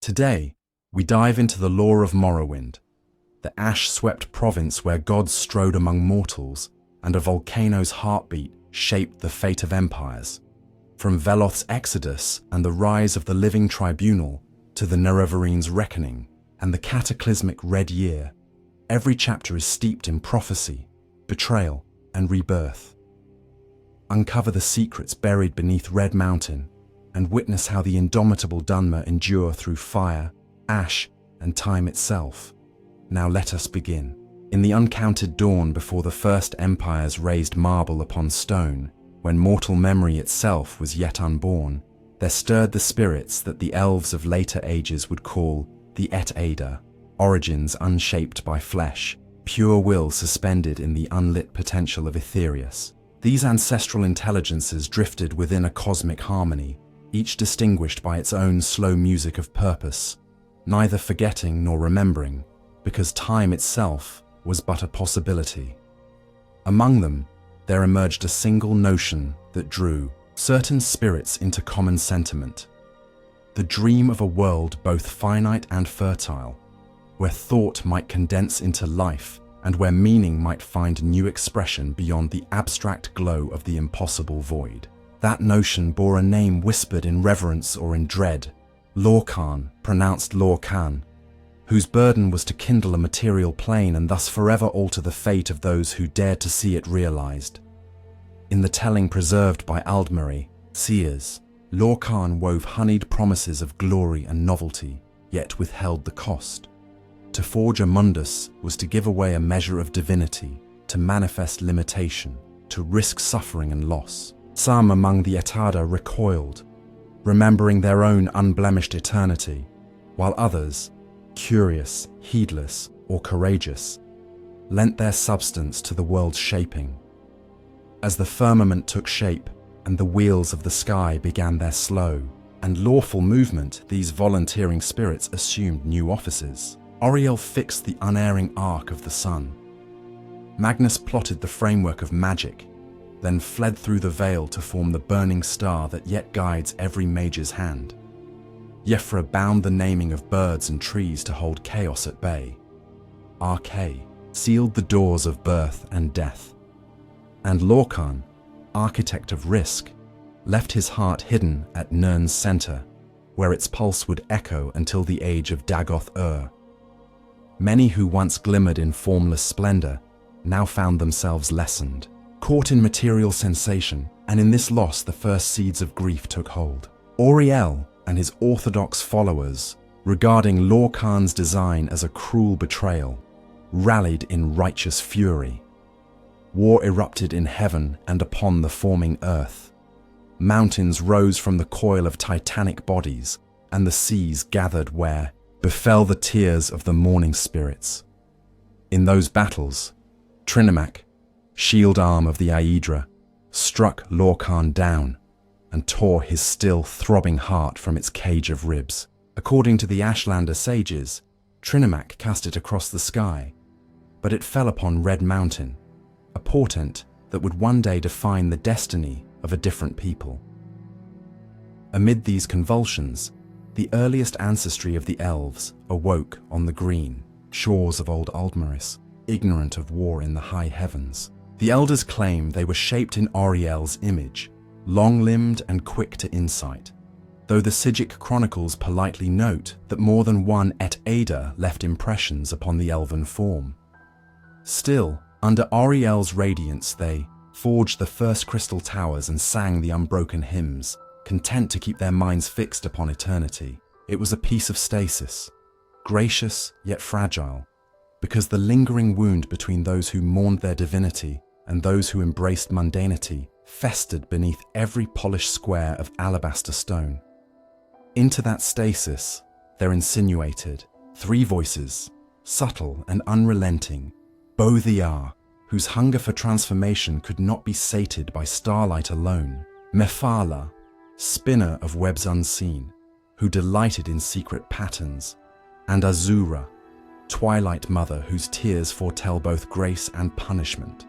Today, we dive into the lore of Morrowind, the ash-swept province where gods strode among mortals and a volcano's heartbeat shaped the fate of empires. From Veloth's exodus and the rise of the Living Tribunal to the Nerevarines' reckoning and the cataclysmic Red Year, every chapter is steeped in prophecy, betrayal, and rebirth. Uncover the secrets buried beneath Red Mountain and witness how the indomitable Dunmer endure through fire, ash, and time itself. Now let us begin. In the uncounted dawn before the first empires raised marble upon stone, when mortal memory itself was yet unborn, there stirred the spirits that the elves of later ages would call the etched, origins unshaped by flesh, pure will suspended in the unlit potential of Aetherius. These ancestral intelligences drifted within a cosmic harmony, each distinguished by its own slow music of purpose, neither forgetting nor remembering, because time itself was but a possibility. Among them, there emerged a single notion that drew certain spirits into common sentiment. The dream of a world both finite and fertile, where thought might condense into life and where meaning might find new expression beyond the abstract glow of the impossible void. That notion bore a name whispered in reverence or in dread, Lorcan, pronounced Lorcan, whose burden was to kindle a material plane and thus forever alter the fate of those who dared to see it realized. In the telling preserved by Aldmeri, seers, Lorcan wove honeyed promises of glory and novelty, yet withheld the cost. To forge a mundus was to give away a measure of divinity, to manifest limitation, to risk suffering and loss. Some among the Etada recoiled, remembering their own unblemished eternity, while others, curious, heedless, or courageous, lent their substance to the world's shaping. As the firmament took shape and the wheels of the sky began their slow and lawful movement, these volunteering spirits assumed new offices. Auriel fixed the unerring arc of the sun. Magnus plotted the framework of magic, then fled through the veil to form the burning star that yet guides every mage's hand. Yefra bound the naming of birds and trees to hold chaos at bay. Arche sealed the doors of birth and death. And Lorcan, architect of risk, left his heart hidden at Nirn's center, where its pulse would echo until the age of Dagoth-Ur. Many who once glimmered in formless splendor now found themselves lessened, caught in material sensation, and in this loss the first seeds of grief took hold. Auriel and his orthodox followers, regarding Lorcan's design as a cruel betrayal, rallied in righteous fury. War erupted in heaven and upon the forming earth. Mountains rose from the coil of titanic bodies, and the seas gathered where befell the tears of the mourning spirits. In those battles, Trinimac, shield arm of the Aedra, struck Lorcan down and tore his still throbbing heart from its cage of ribs. According to the Ashlander sages, Trinimac cast it across the sky, but it fell upon Red Mountain, a portent that would one day define the destiny of a different people. Amid these convulsions, the earliest ancestry of the elves awoke on the green shores of old Aldmeris, ignorant of war in the high heavens. The elders claim they were shaped in Auriel's image, long-limbed and quick to insight, though the Sigic chronicles politely note that more than one etched left impressions upon the elven form. Still, under Auriel's radiance they forged the first crystal towers and sang the unbroken hymns, content to keep their minds fixed upon eternity. It was a piece of stasis, gracious yet fragile, because the lingering wound between those who mourned their divinity and those who embraced mundanity festered beneath every polished square of alabaster stone. Into that stasis there insinuated three voices, subtle and unrelenting, Both-Iar, whose hunger for transformation could not be sated by starlight alone, Mephala, spinner of webs unseen, who delighted in secret patterns, and Azura, twilight mother whose tears foretell both grace and punishment.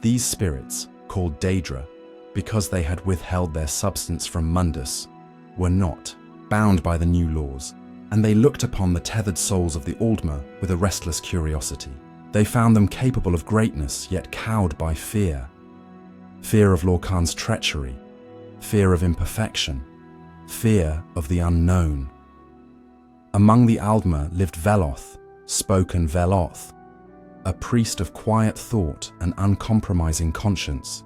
These spirits, called Daedra, because they had withheld their substance from Mundus, were not bound by the new laws, and they looked upon the tethered souls of the Aldmer with a restless curiosity. They found them capable of greatness, yet cowed by fear. Fear of Lorkhan's treachery, fear of imperfection, fear of the unknown. Among the Aldmer lived Veloth, spoken Veloth, a priest of quiet thought and uncompromising conscience.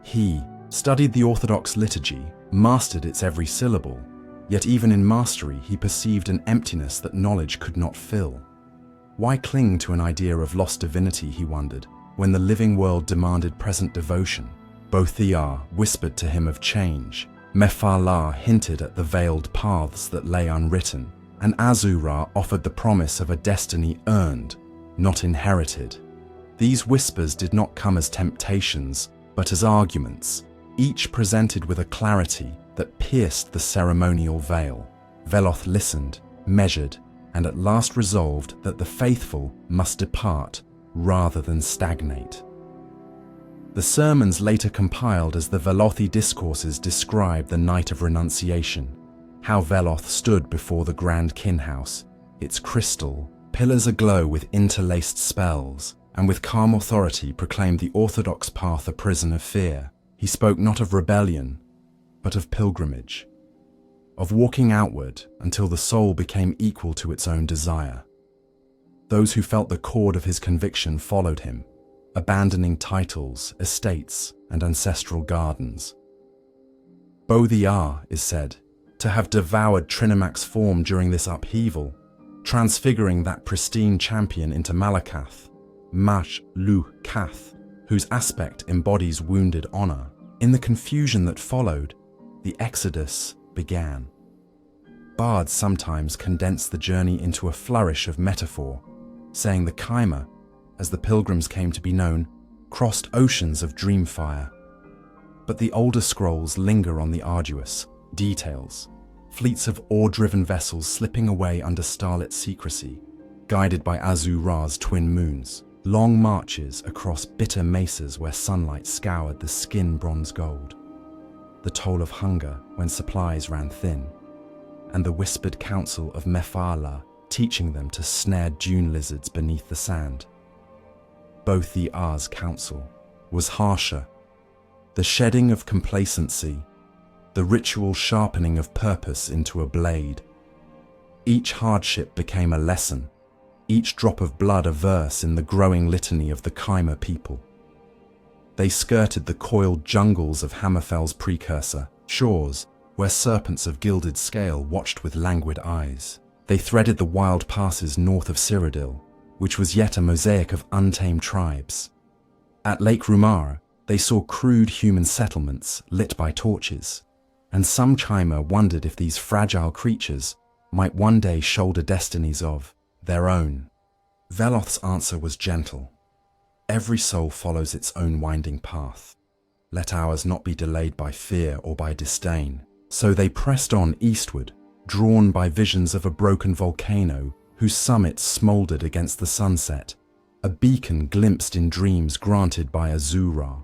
He studied the Orthodox liturgy, mastered its every syllable, yet even in mastery he perceived an emptiness that knowledge could not fill. Why cling to an idea of lost divinity, he wondered, when the living world demanded present devotion? Bothia whispered to him of change, Mephala hinted at the veiled paths that lay unwritten, and Azura offered the promise of a destiny earned, not inherited. These whispers did not come as temptations, but as arguments, each presented with a clarity that pierced the ceremonial veil. Veloth listened, measured, and at last resolved that the faithful must depart rather than stagnate. The sermons later compiled as the Velothi discourses describe the night of renunciation, how Veloth stood before the grand kinhouse, its crystal, pillars aglow with interlaced spells, and with calm authority proclaimed the orthodox path a prison of fear. He spoke not of rebellion, but of pilgrimage, of walking outward until the soul became equal to its own desire. Those who felt the cord of his conviction followed him, abandoning titles, estates, and ancestral gardens. Bothia is said to have devoured Trinimac's form during this upheaval, transfiguring that pristine champion into Malakath, Mash Lu Kath, whose aspect embodies wounded honor. In the confusion that followed, the exodus began. Bards sometimes condense the journey into a flourish of metaphor, saying the Chimer, as the pilgrims came to be known, crossed oceans of dream fire. But the older scrolls linger on the arduous details, fleets of oar-driven vessels slipping away under starlit secrecy, guided by Azura's twin moons, long marches across bitter mesas where sunlight scoured the skin bronze gold, the toll of hunger when supplies ran thin, and the whispered counsel of Mephala teaching them to snare dune lizards beneath the sand. Bothia's counsel was harsher, the shedding of complacency, the ritual sharpening of purpose into a blade. Each hardship became a lesson, each drop of blood a verse in the growing litany of the Chimer people. They skirted the coiled jungles of Hammerfell's precursor, shores where serpents of gilded scale watched with languid eyes. They threaded the wild passes north of Cyrodiil, which was yet a mosaic of untamed tribes. At Lake Rumar, they saw crude human settlements lit by torches, and some Chimer wondered if these fragile creatures might one day shoulder destinies of their own. Veloth's answer was gentle. Every soul follows its own winding path. Let ours not be delayed by fear or by disdain. So they pressed on eastward, drawn by visions of a broken volcano whose summit smouldered against the sunset, a beacon glimpsed in dreams granted by Azura.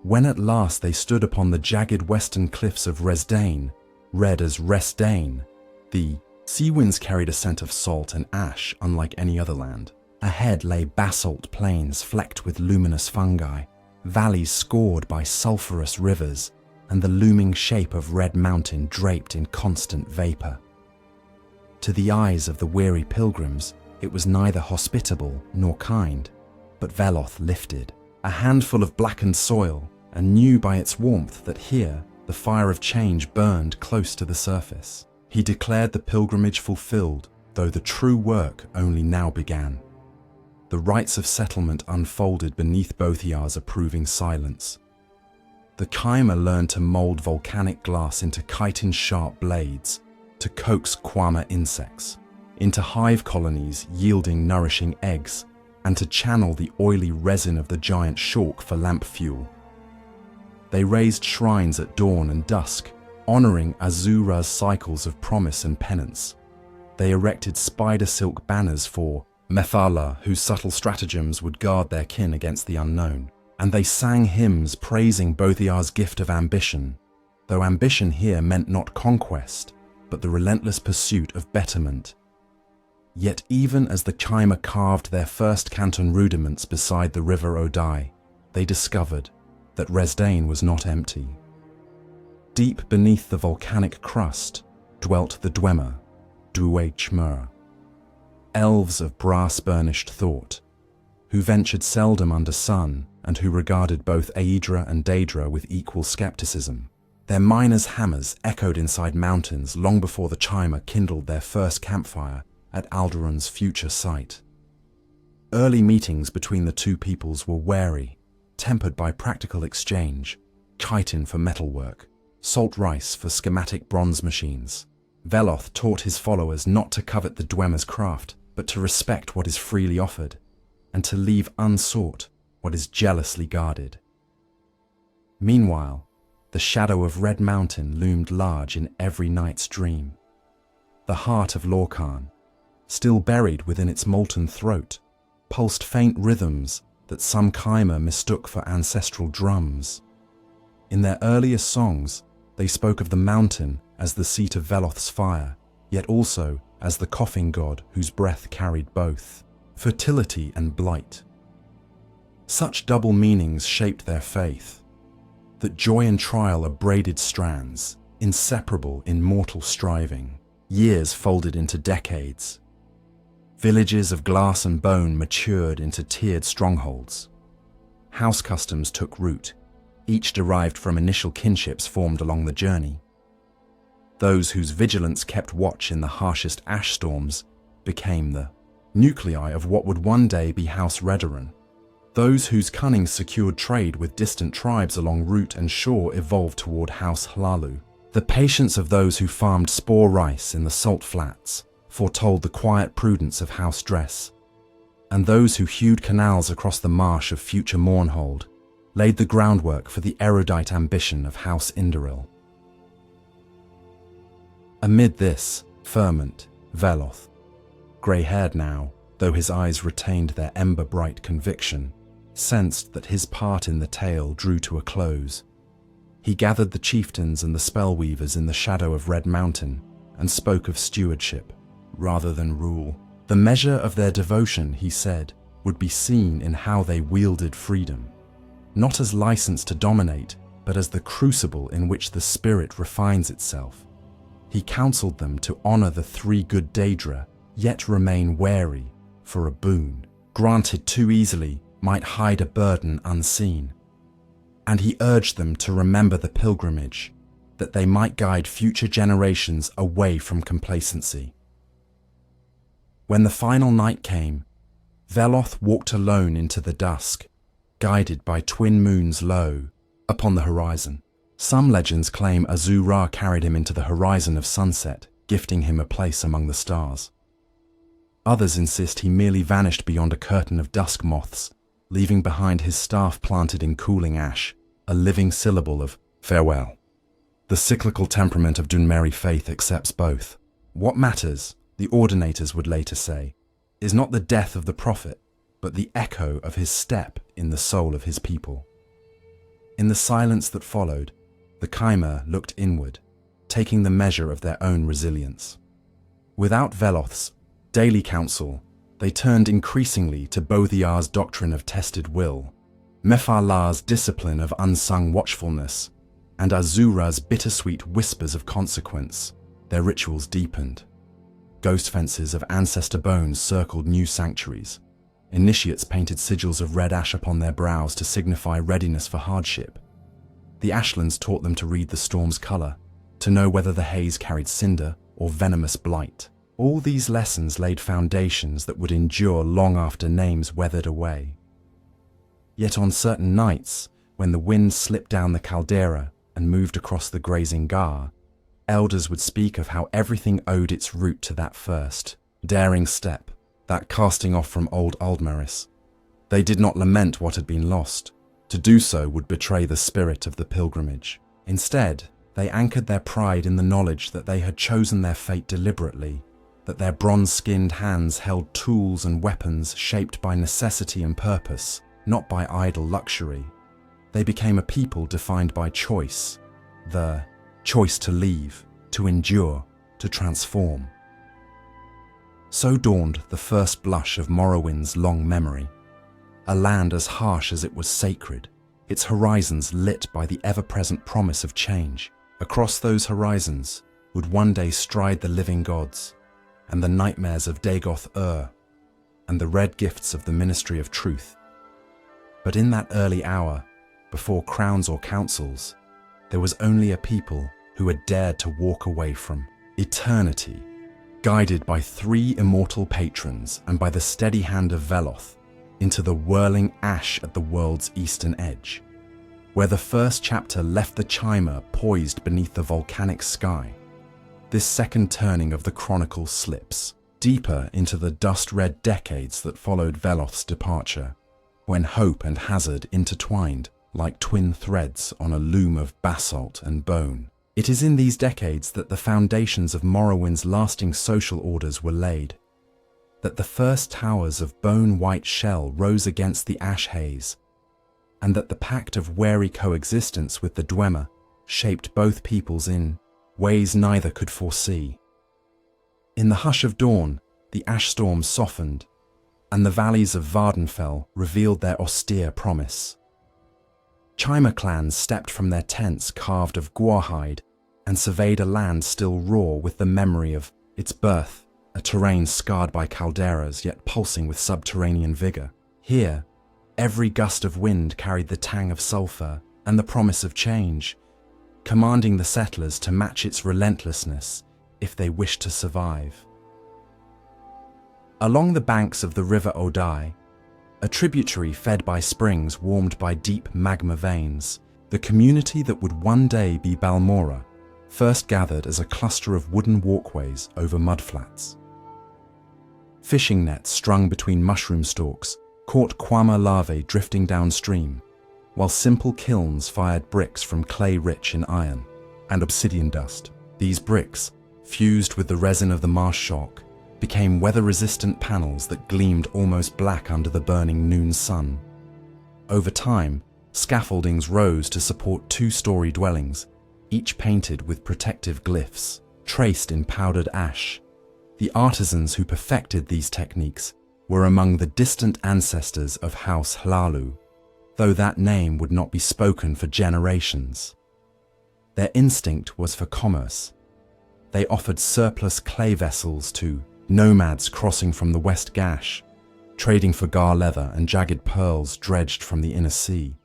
When at last they stood upon the jagged western cliffs of Resdain, read as Resdain, the sea winds carried a scent of salt and ash unlike any other land. Ahead lay basalt plains flecked with luminous fungi, valleys scored by sulphurous rivers, and the looming shape of Red Mountain draped in constant vapor. To the eyes of the weary pilgrims, it was neither hospitable nor kind, but Veloth lifted a handful of blackened soil and knew by its warmth that here the fire of change burned close to the surface. He declared the pilgrimage fulfilled, though the true work only now began. The rites of settlement unfolded beneath Bothia's approving silence. The Chimer learned to mold volcanic glass into chitin-sharp blades, to coax Kwama insects, into hive colonies yielding nourishing eggs, and to channel the oily resin of the giant shulk for lamp fuel. They raised shrines at dawn and dusk, honoring Azura's cycles of promise and penance. They erected spider silk banners for Mephala, whose subtle stratagems would guard their kin against the unknown. And they sang hymns praising Bothia's gift of ambition, though ambition here meant not conquest, but but the relentless pursuit of betterment. Yet even as the chimer carved their first canton rudiments beside the river Odai, they discovered that Resdain was not empty. Deep beneath the volcanic crust dwelt the Dwemer, Chmer, elves of brass-burnished thought, who ventured seldom under sun and who regarded both Aedra and Daedra with equal skepticism. Their miners' hammers echoed inside mountains long before the chimer kindled their first campfire at Alderaan's future site. Early meetings between the two peoples were wary, tempered by practical exchange, chitin for metalwork, salt rice for schematic bronze machines. Veloth taught his followers not to covet the Dwemer's craft, but to respect what is freely offered, and to leave unsought what is jealously guarded. Meanwhile, the shadow of Red Mountain loomed large in every knight's dream. The heart of Lorkhan, still buried within its molten throat, pulsed faint rhythms that some chimer mistook for ancestral drums. In their earliest songs, they spoke of the mountain as the seat of Veloth's fire, yet also as the coughing god whose breath carried both fertility and blight. Such double meanings shaped their faith, that joy and trial are braided strands, inseparable in mortal striving, years folded into decades. Villages of glass and bone matured into tiered strongholds. House customs took root, each derived from initial kinships formed along the journey. Those whose vigilance kept watch in the harshest ash storms became the nuclei of what would one day be House Redoran. Those whose cunning secured trade with distant tribes along route and shore evolved toward House Hlalu. The patience of those who farmed spore rice in the salt flats foretold the quiet prudence of House Dress, and those who hewed canals across the marsh of future Mournhold laid the groundwork for the erudite ambition of House Indaril. Amid this ferment, Veloth, grey-haired now, though his eyes retained their ember-bright conviction, sensed that his part in the tale drew to a close. He gathered the chieftains and the spellweavers in the shadow of Red Mountain and spoke of stewardship, rather than rule. The measure of their devotion, he said, would be seen in how they wielded freedom, not as license to dominate, but as the crucible in which the spirit refines itself. He counseled them to honor the three good Daedra, yet remain wary, for a boon, granted too easily, might hide a burden unseen. And he urged them to remember the pilgrimage, that they might guide future generations away from complacency. When the final night came, Veloth walked alone into the dusk, guided by twin moons low upon the horizon. Some legends claim Azura carried him into the horizon of sunset, gifting him a place among the stars. Others insist he merely vanished beyond a curtain of dusk moths, leaving behind his staff planted in cooling ash, a living syllable of farewell. The cyclical temperament of Dunmeri faith accepts both. What matters, the ordinators would later say, is not the death of the prophet, but the echo of his step in the soul of his people. In the silence that followed, the chimer looked inward, taking the measure of their own resilience. Without Veloth's daily counsel, they turned increasingly to Bothiar's doctrine of tested will, Mepharlar's discipline of unsung watchfulness, and Azura's bittersweet whispers of consequence. Their rituals deepened. Ghost fences of ancestor bones circled new sanctuaries. Initiates painted sigils of red ash upon their brows to signify readiness for hardship. The ashlands taught them to read the storm's color, to know whether the haze carried cinder or venomous blight. All these lessons laid foundations that would endure long after names weathered away. Yet on certain nights, when the wind slipped down the caldera and moved across the grazing gar, elders would speak of how everything owed its root to that first, daring step, that casting off from old Aldmeris. They did not lament what had been lost. To do so would betray the spirit of the pilgrimage. Instead, they anchored their pride in the knowledge that they had chosen their fate deliberately, that their bronze-skinned hands held tools and weapons shaped by necessity and purpose, not by idle luxury. They became a people defined by choice, the choice to leave, to endure, to to transform. So dawned the first blush of Morrowind's long memory, a land as harsh as it was sacred, its horizons lit by the ever-present promise of change. Across those horizons would one day stride the living gods, and the nightmares of Dagoth and the red gifts of the Ministry of Truth. But in that early hour, before crowns or councils, there was only a people who had dared to walk away from eternity, guided by 3 immortal patrons and by the steady hand of Veloth, into the whirling ash at the world's eastern edge, where the first chapter left the chimer poised beneath the volcanic sky. This second turning of the chronicle slips deeper into the dust-red decades that followed Veloth's departure, when hope and hazard intertwined like twin threads on a loom of basalt and bone. It is in these decades that the foundations of Morrowind's lasting social orders were laid, that the first towers of bone-white shell rose against the ash haze, and that the pact of wary coexistence with the Dunmer shaped both peoples in ways neither could foresee. In the hush of dawn, the ash storm softened, and the valleys of Vardenfell revealed their austere promise. Chimer clans stepped from their tents carved of guarhide and surveyed a land still raw with the memory of its birth, a terrain scarred by calderas yet pulsing with subterranean vigor. Here, every gust of wind carried the tang of sulfur and the promise of change, commanding the settlers to match its relentlessness if they wished to survive. Along the banks of the river Odai, a tributary fed by springs warmed by deep magma veins, the community that would one day be Balmora first gathered as a cluster of wooden walkways over mudflats. Fishing nets strung between mushroom stalks caught quama larvae drifting downstream, while simple kilns fired bricks from clay rich in iron and obsidian dust. These bricks, fused with the resin of the marsh shock, became weather-resistant panels that gleamed almost black under the burning noon sun. Over time, scaffoldings rose to support 2-story dwellings, each painted with protective glyphs, traced in powdered ash. The artisans who perfected these techniques were among the distant ancestors of House Hlalu, though that name would not be spoken for generations. Their instinct was for commerce. They offered surplus clay vessels to nomads crossing from the West Gash, trading for gar leather and jagged pearls dredged from the inner sea.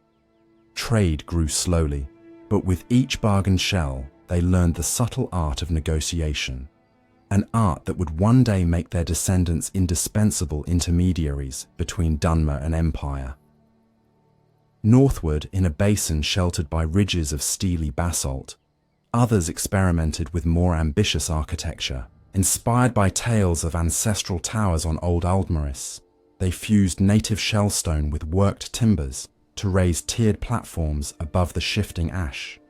Trade grew slowly, but with each bargain shell, they learned the subtle art of negotiation, an art that would one day make their descendants indispensable intermediaries between Dunmer and Empire. Northward, in a basin sheltered by ridges of steely basalt, others experimented with more ambitious architecture. Inspired by tales of ancestral towers on Old Aldmeris, they fused native shellstone with worked timbers to raise tiered platforms above the shifting ash.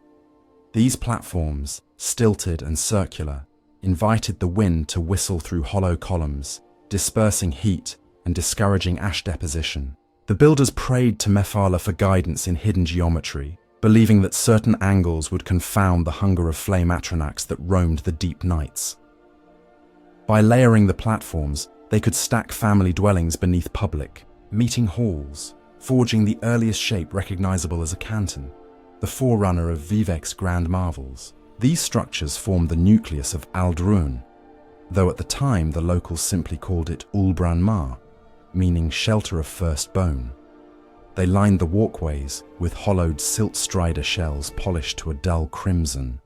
These platforms, stilted and circular, invited the wind to whistle through hollow columns, dispersing heat and discouraging ash deposition. The builders prayed to Mephala for guidance in hidden geometry, believing that certain angles would confound the hunger of flame atronachs that roamed the deep nights. By layering the platforms, they could stack family dwellings beneath public, meeting halls, forging the earliest shape recognizable as a canton, the forerunner of Vivek's grand marvels. These structures formed the nucleus of Aldruin, though at the time the locals simply called it Ulbran Mar, meaning shelter of first bone. They lined the walkways with hollowed silt strider shells polished to a dull crimson,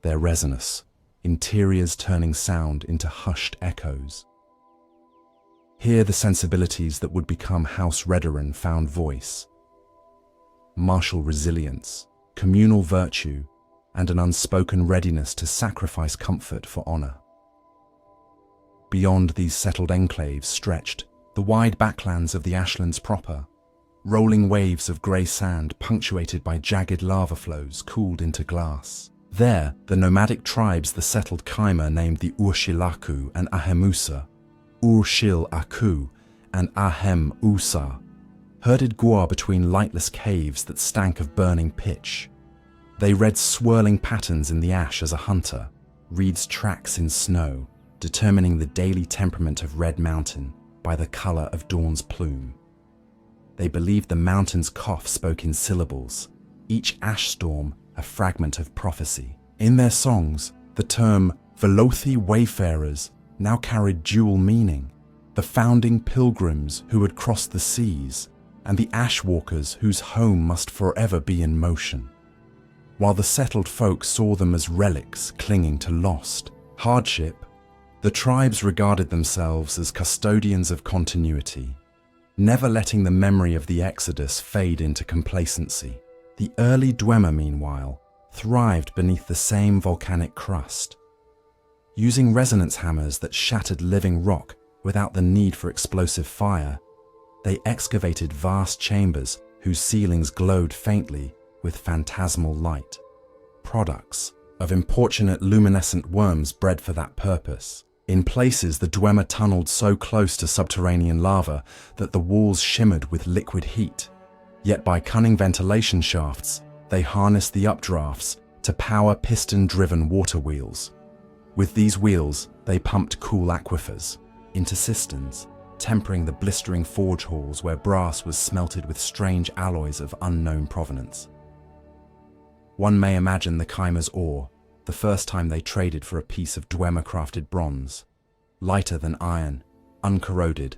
their resinous interiors turning sound into hushed echoes. Here the sensibilities that would become House Redoran found voice. Martial resilience, communal virtue, and an unspoken readiness to sacrifice comfort for honor. Beyond these settled enclaves stretched the wide backlands of the Ashlands proper, rolling waves of grey sand punctuated by jagged lava flows cooled into glass. There, the nomadic tribes the settled Chimer named the Urshilaku and Ahemusa, Urshil-Aku and Ahem-Usa, herded guar between lightless caves that stank of burning pitch. They read swirling patterns in the ash as a hunter, reads tracks in snow, determining the daily temperament of Red Mountain by the color of dawn's plume. They believed the mountain's cough spoke in syllables, each ash storm a fragment of prophecy. In their songs, the term Velothi wayfarers now carried dual meaning: the founding pilgrims who had crossed the seas, and the ash walkers whose home must forever be in motion. While the settled folk saw them as relics clinging to lost hardship, the tribes regarded themselves as custodians of continuity, never letting the memory of the Exodus fade into complacency. The early Dunmer, meanwhile, thrived beneath the same volcanic crust. Using resonance hammers that shattered living rock without the need for explosive fire, they excavated vast chambers whose ceilings glowed faintly with phantasmal light, products of importunate luminescent worms bred for that purpose. In places, the Dunmer tunneled so close to subterranean lava that the walls shimmered with liquid heat. Yet by cunning ventilation shafts, they harnessed the updrafts to power piston-driven water wheels. With these wheels, they pumped cool aquifers into cisterns, tempering the blistering forge halls where brass was smelted with strange alloys of unknown provenance. One may imagine the Chimer's awe the first time they traded for a piece of Dunmer-crafted bronze, lighter than iron, uncorroded,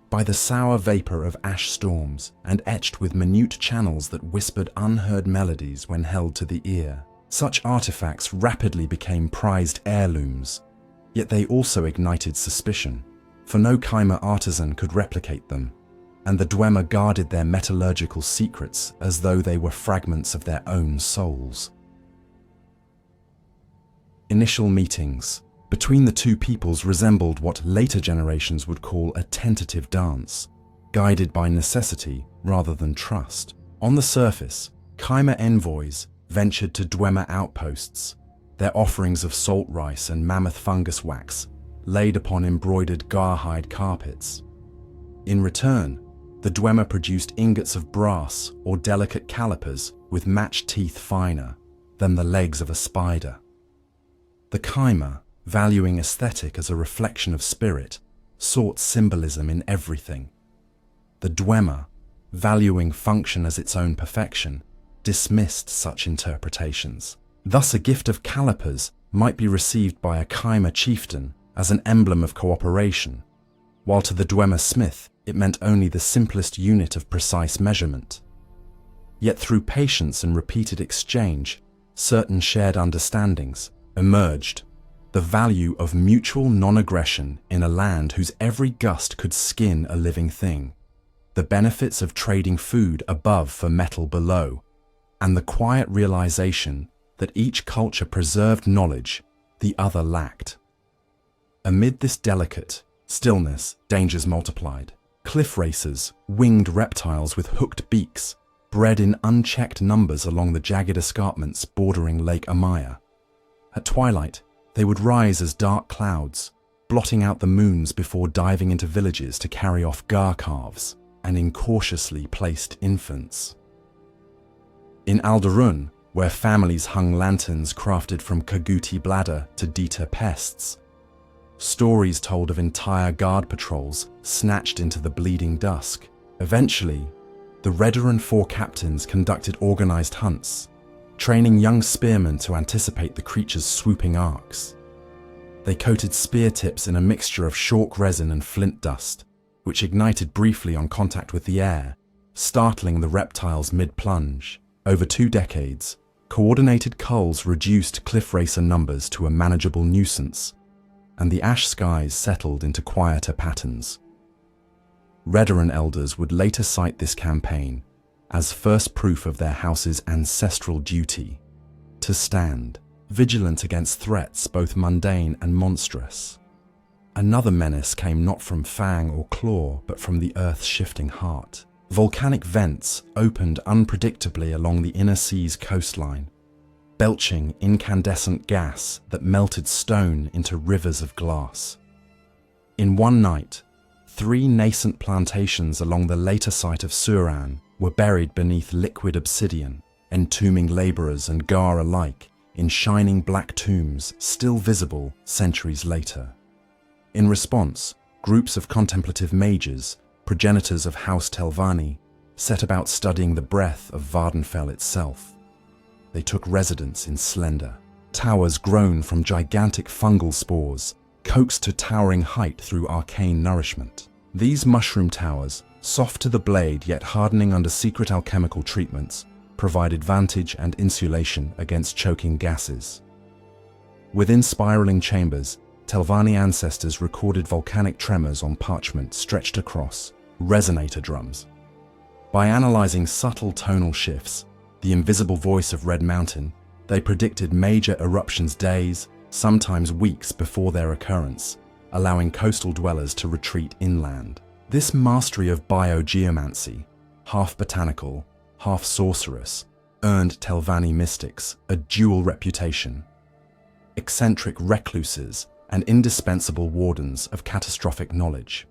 by the sour vapor of ash storms and etched with minute channels that whispered unheard melodies when held to the ear. Such artifacts rapidly became prized heirlooms, yet they also ignited suspicion, for no Chimer artisan could replicate them, and the Dunmer guarded their metallurgical secrets as though they were fragments of their own souls. Initial meetings between the two peoples resembled what later generations would call a tentative dance, guided by necessity rather than trust. On the surface, Chimer envoys ventured to Dunmer outposts, their offerings of salt rice and mammoth fungus wax laid upon embroidered garhide carpets. In return, the Dunmer produced ingots of brass or delicate calipers with matched teeth finer than the legs of a spider. The Chimer, valuing aesthetic as a reflection of spirit, sought symbolism in everything. The Dunmer, valuing function as its own perfection, dismissed such interpretations. Thus, a gift of calipers might be received by a Chimer chieftain as an emblem of cooperation, while to the Dunmer smith it meant only the simplest unit of precise measurement. Yet through patience and repeated exchange, certain shared understandings emerged: the value of mutual non-aggression in a land whose every gust could skin a living thing, the benefits of trading food above for metal below, and the quiet realization that each culture preserved knowledge the other lacked. Amid this delicate stillness, dangers multiplied. Cliff racers, winged reptiles with hooked beaks, bred in unchecked numbers along the jagged escarpments bordering Lake Amaya. At twilight, they would rise as dark clouds, blotting out the moons before diving into villages to carry off gar calves and incautiously placed infants. In Alderun, where families hung lanterns crafted from Kaguti bladder to deter pests, stories told of entire guard patrols snatched into the bleeding dusk. Eventually, the Redaran Four captains conducted organized hunts, training young spearmen to anticipate the creature's swooping arcs. They coated spear tips in a mixture of chalk resin and flint dust, which ignited briefly on contact with the air, startling the reptiles mid-plunge. Over 2 decades, coordinated culls reduced cliff racer numbers to a manageable nuisance, and the ash skies settled into quieter patterns. Redaran elders would later cite this campaign as first proof of their house's ancestral duty to stand vigilant against threats both mundane and monstrous. Another menace came not from fang or claw, but from the earth's shifting heart. Volcanic vents opened unpredictably along the inner sea's coastline, belching incandescent gas that melted stone into rivers of glass. In one night, 3 nascent plantations along the later site of Suran were buried beneath liquid obsidian, entombing laborers and gar alike in shining black tombs still visible centuries later. In response, groups of contemplative mages, progenitors of House Telvanni, set about studying the breadth of Vvardenfell itself. They took residence in slender towers grown from gigantic fungal spores, coaxed to towering height through arcane nourishment. These mushroom towers, soft to the blade yet hardening under secret alchemical treatments, provided vantage and insulation against choking gases. Within spiraling chambers, Telvanni ancestors recorded volcanic tremors on parchment stretched across resonator drums. By analyzing subtle tonal shifts, the invisible voice of Red Mountain, they predicted major eruptions days, sometimes weeks before their occurrence, allowing coastal dwellers to retreat inland. This mastery of biogeomancy, half botanical, half sorcerous, earned Telvanni mystics a dual reputation: eccentric recluses and indispensable wardens of catastrophic knowledge.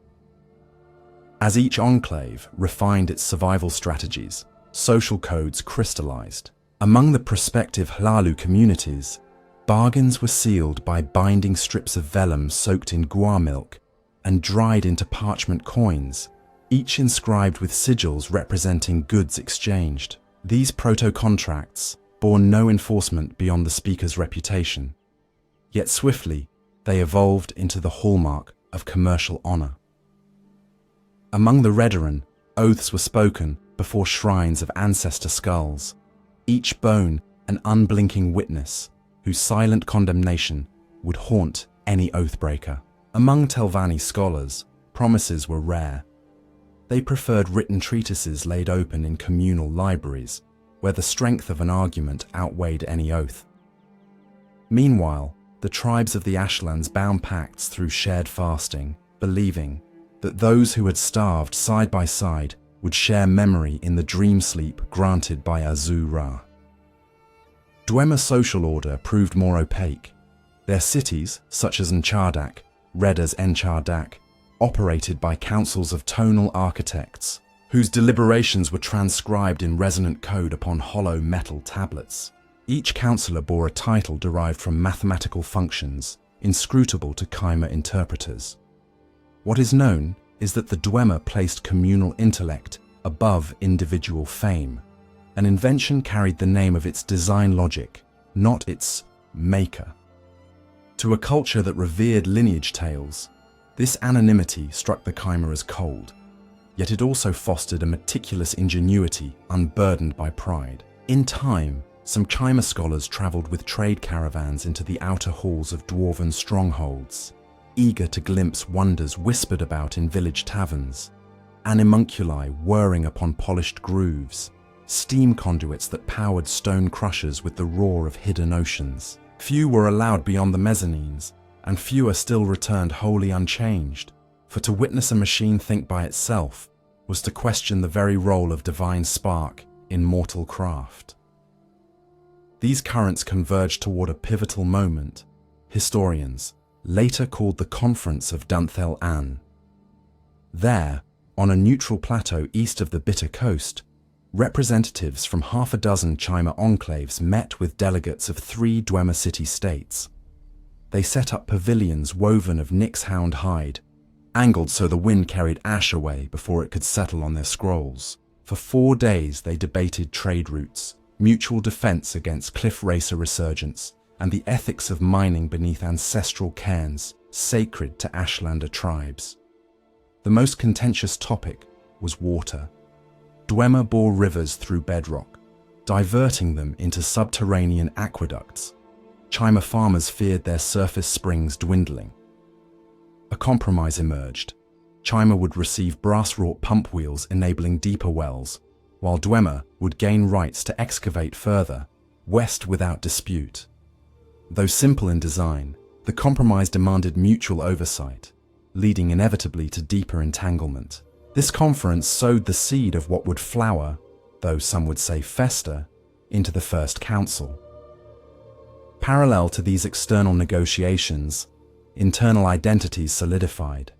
As each enclave refined its survival strategies, social codes crystallized. Among the prospective Hlalu communities, bargains were sealed by binding strips of vellum soaked in guar milk and dried into parchment coins, each inscribed with sigils representing goods exchanged. These proto-contracts bore no enforcement beyond the speaker's reputation, yet swiftly they evolved into the hallmark of commercial honor. Among the Redaran, oaths were spoken before shrines of ancestor skulls, each bone an unblinking witness whose silent condemnation would haunt any oathbreaker. Among Telvanni scholars, promises were rare. They preferred written treatises laid open in communal libraries, where the strength of an argument outweighed any oath. Meanwhile, the tribes of the Ashlands bound pacts through shared fasting, believing that those who had starved side by side would share memory in the dream sleep granted by Azu-Ra. Dwemer social order proved more opaque. Their cities, such as Nchardak, read as Enchardak, operated by councils of tonal architects, whose deliberations were transcribed in resonant code upon hollow metal tablets. Each councillor bore a title derived from mathematical functions, inscrutable to Chimer interpreters. What is known is that the Dwemer placed communal intellect above individual fame. An invention carried the name of its design logic, not its maker. To a culture that revered lineage tales, this anonymity struck the Chimer as cold, yet it also fostered a meticulous ingenuity unburdened by pride. In time, some Chimer scholars travelled with trade caravans into the outer halls of dwarven strongholds, eager to glimpse wonders whispered about in village taverns, animunculi whirring upon polished grooves, steam conduits that powered stone crushers with the roar of hidden oceans. Few were allowed beyond the mezzanines, and fewer still returned wholly unchanged, for to witness a machine think by itself was to question the very role of divine spark in mortal craft. These currents converged toward a pivotal moment, historians later called the Conference of Dunthel An. There, on a neutral plateau east of the Bitter Coast, representatives from half a dozen Chimer enclaves met with delegates of 3 Dwemer city-states. They set up pavilions woven of Nyx hound hide, angled so the wind carried ash away before it could settle on their scrolls. For 4 days they debated trade routes, mutual defense against cliff racer resurgence, and the ethics of mining beneath ancestral cairns sacred to Ashlander tribes. The most contentious topic was water. Dwemer bore rivers through bedrock, diverting them into subterranean aqueducts. Chimer farmers feared their surface springs dwindling. A compromise emerged. Chimer would receive brass-wrought pump wheels enabling deeper wells, while Dwemer would gain rights to excavate further, west without dispute. Though simple in design, the compromise demanded mutual oversight, leading inevitably to deeper entanglement. This conference sowed the seed of what would flower, though some would say fester, into the First Council. Parallel to these external negotiations, internal identities solidified.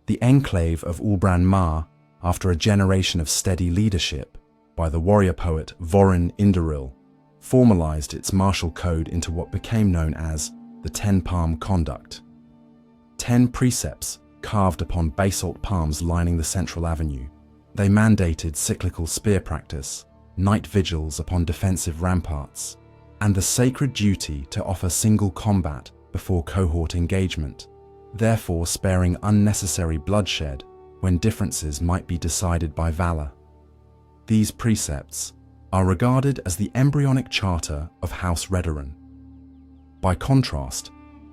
The enclave of Ulbran Mar, after a generation of steady leadership by the warrior poet Vorin Indaril, formalized its martial code into what became known as the 10 Palm Conduct. 10 precepts carved upon basalt palms lining the central avenue. They mandated cyclical spear practice, night vigils upon defensive ramparts, and the sacred duty to offer single combat before cohort engagement, therefore sparing unnecessary bloodshed when differences might be decided by valor. These precepts are regarded as the embryonic charter of House Redoran. By contrast,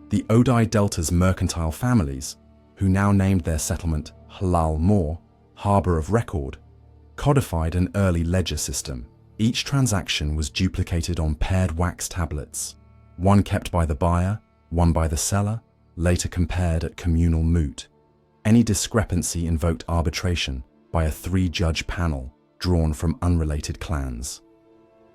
the Odai Delta's mercantile families, who now named their settlement Halal Moor, Harbour of Record, codified an early ledger system. Each transaction was duplicated on paired wax tablets, one kept by the buyer, one by the seller, later compared at communal moot. Any discrepancy invoked arbitration by a 3-judge panel drawn from unrelated clans.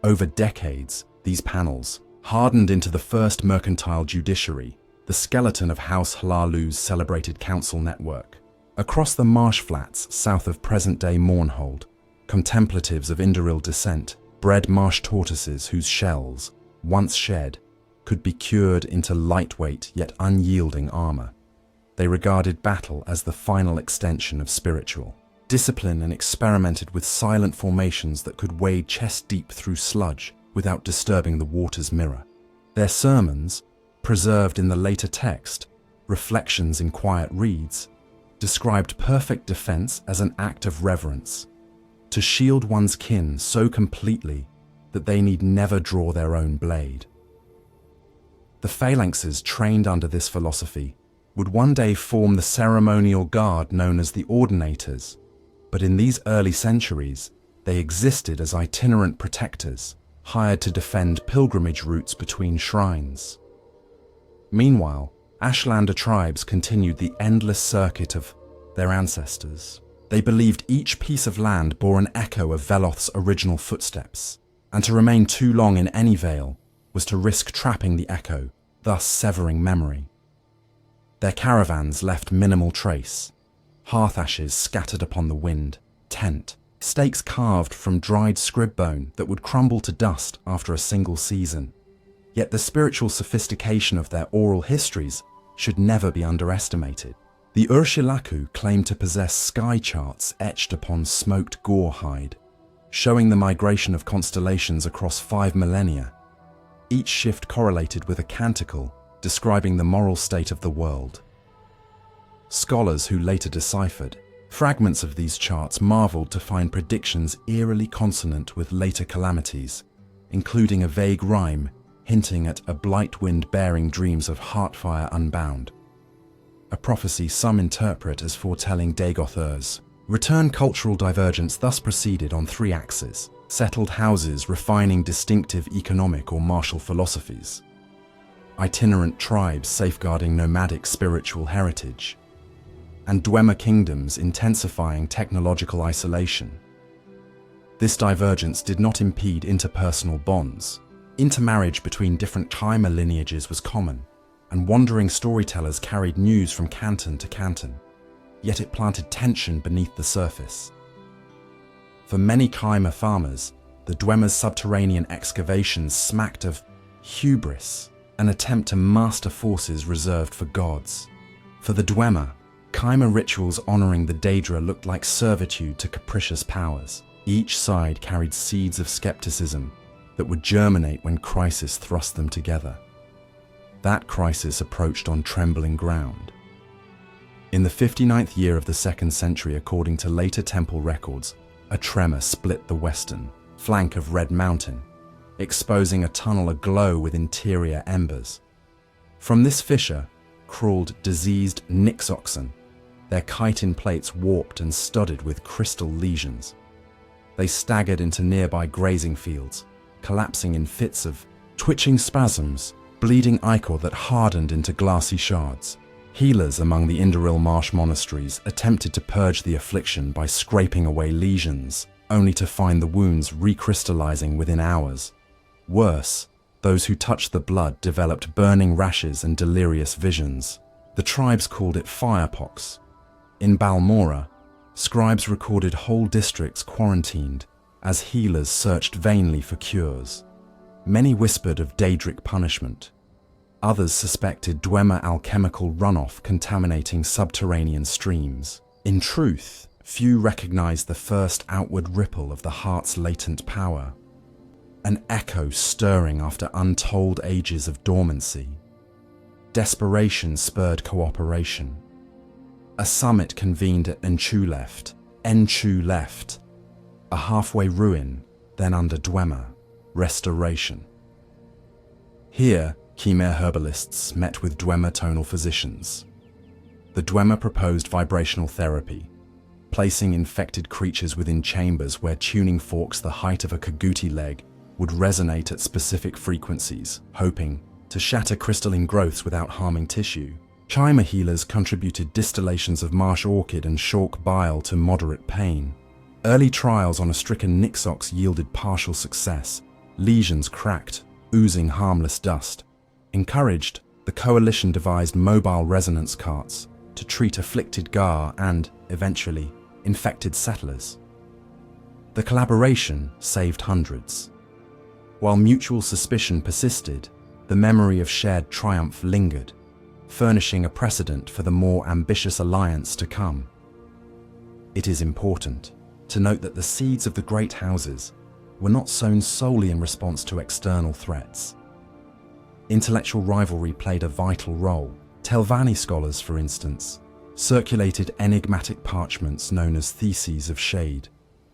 Over decades, these panels hardened into the first mercantile judiciary, the skeleton of House Halalu's celebrated council network. Across the marsh flats south of present-day Mournhold, contemplatives of Indoril descent bred marsh tortoises whose shells, once shed, could be cured into lightweight yet unyielding armor. They regarded battle as the final extension of spiritual discipline and experimented with silent formations that could wade chest-deep through sludge without disturbing the water's mirror. Their sermons, preserved in the later text, Reflections in Quiet Reeds, described perfect defense as an act of reverence, to shield one's kin so completely that they need never draw their own blade. The phalanxes trained under this philosophy would one day form the ceremonial guard known as the Ordinators, but in these early centuries, they existed as itinerant protectors, hired to defend pilgrimage routes between shrines. Meanwhile, Ashlander tribes continued the endless circuit of their ancestors. They believed each piece of land bore an echo of Veloth's original footsteps, and to remain too long in any vale was to risk trapping the echo, thus severing memory. Their caravans left minimal trace, hearth ashes scattered upon the wind, tent, stakes carved from dried scrib bone that would crumble to dust after a single season. Yet the spiritual sophistication of their oral histories should never be underestimated. The Urshilaku claimed to possess sky charts etched upon smoked gore hide, showing the migration of constellations across 5 millennia. Each shift correlated with a canticle describing the moral state of the world. Scholars who later deciphered fragments of these charts marveled to find predictions eerily consonant with later calamities, including a vague rhyme hinting at a blight wind bearing dreams of heartfire unbound, a prophecy some interpret as foretelling Dagoth Ur's return. Cultural divergence thus proceeded on 3 axes: settled houses refining distinctive economic or martial philosophies, itinerant tribes safeguarding nomadic spiritual heritage, and Dwemer kingdoms intensifying technological isolation. This divergence did not impede interpersonal bonds. Intermarriage between different Chimer lineages was common, and wandering storytellers carried news from canton to canton, yet it planted tension beneath the surface. For many Chimer farmers, the Dwemer's subterranean excavations smacked of hubris, an attempt to master forces reserved for gods. For the Dwemer, Chimer rituals honoring the Daedra looked like servitude to capricious powers. Each side carried seeds of skepticism that would germinate when crisis thrust them together. That crisis approached on trembling ground. In the 59th year of the 2nd century, according to later temple records, a tremor split the western flank of Red Mountain, exposing a tunnel aglow with interior embers. From this fissure crawled diseased Nyx oxen, their chitin plates warped and studded with crystal lesions. They staggered into nearby grazing fields, collapsing in fits of twitching spasms, bleeding ichor that hardened into glassy shards. Healers among the Indoril marsh monasteries attempted to purge the affliction by scraping away lesions, only to find the wounds recrystallizing within hours. Worse, those who touched the blood developed burning rashes and delirious visions. The tribes called it firepox. In Balmora, scribes recorded whole districts quarantined as healers searched vainly for cures. Many whispered of Daedric punishment. Others suspected Dunmer alchemical runoff contaminating subterranean streams. In truth, few recognized the first outward ripple of the heart's latent power, an echo stirring after untold ages of dormancy. Desperation spurred cooperation. A summit convened at Enchu left, a halfway ruin, then under Dunmer, restoration. Here, Khmer herbalists met with Dunmer tonal physicians. The Dunmer proposed vibrational therapy, placing infected creatures within chambers where tuning forks the height of a kaguti leg would resonate at specific frequencies, hoping to shatter crystalline growths without harming tissue. Chima healers contributed distillations of marsh orchid and chalk bile to moderate pain. Early trials on a stricken Nixox yielded partial success. Lesions cracked, oozing harmless dust. Encouraged, the coalition devised mobile resonance carts to treat afflicted Gar and, eventually, infected settlers. The collaboration saved hundreds. While mutual suspicion persisted, the memory of shared triumph lingered, furnishing a precedent for the more ambitious alliance to come. It is important to note that the seeds of the great houses were not sown solely in response to external threats. Intellectual rivalry played a vital role. Telvanni scholars, for instance, circulated enigmatic parchments known as theses of shade,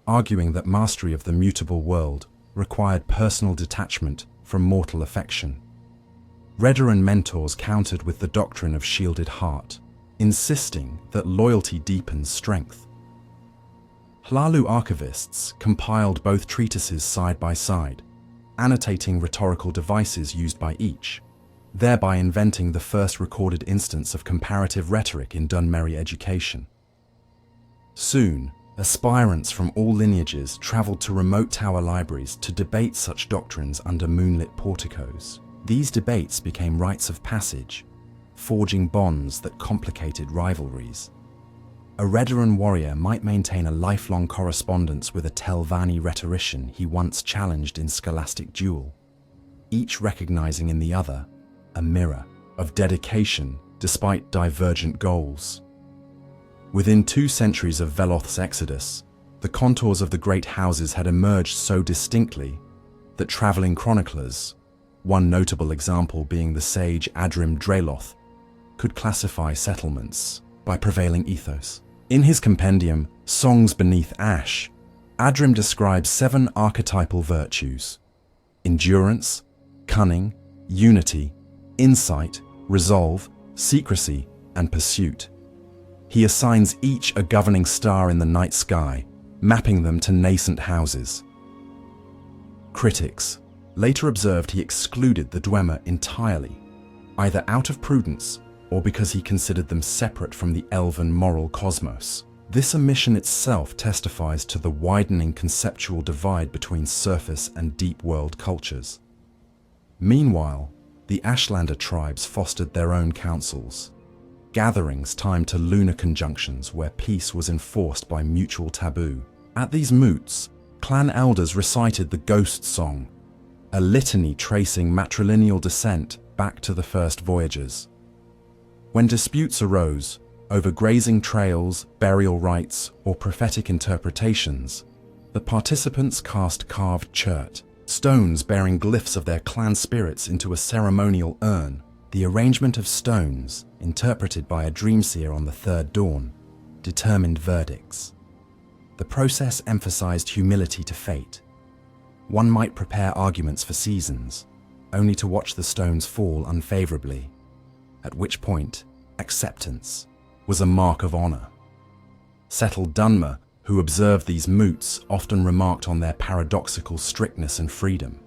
arguing that mastery of the mutable world required personal detachment from mortal affection. Redaran mentors countered with the doctrine of shielded heart, insisting that loyalty deepens strength. Hlalu archivists compiled both treatises side by side, annotating rhetorical devices used by each, thereby inventing the first recorded instance of comparative rhetoric in Dunmeri education. Soon, aspirants from all lineages travelled to remote tower libraries to debate such doctrines under moonlit porticos. These debates became rites of passage, forging bonds that complicated rivalries. A Redaran warrior might maintain a lifelong correspondence with a Telvanni rhetorician he once challenged in scholastic duel, each recognizing in the other a mirror of dedication despite divergent goals. Within 2 centuries of Veloth's exodus, the contours of the great houses had emerged so distinctly that travelling chroniclers, one notable example being the sage Adrim Dreloth, could classify settlements by prevailing ethos. In his compendium, Songs Beneath Ash, Adrim describes 7 archetypal virtues: endurance, cunning, unity, insight, resolve, secrecy, and pursuit. He assigns each a governing star in the night sky, mapping them to nascent houses. Critics later observed he excluded the Dunmer entirely, either out of prudence or because he considered them separate from the elven moral cosmos. This omission itself testifies to the widening conceptual divide between surface and deep world cultures. Meanwhile, the Ashlander tribes fostered their own councils, gatherings timed to lunar conjunctions where peace was enforced by mutual taboo. At these moots, clan elders recited the Ghost Song, a litany tracing matrilineal descent back to the first voyagers. When disputes arose over grazing trails, burial rites, or prophetic interpretations, the participants cast carved chert, stones bearing glyphs of their clan spirits, into a ceremonial urn. The arrangement of stones, interpreted by a dreamseer on the third dawn, determined verdicts. The process emphasized humility to fate. One might prepare arguments for seasons, only to watch the stones fall unfavorably, at which point acceptance was a mark of honor. Settled Dunmer, who observed these moots, often remarked on their paradoxical strictness and freedom,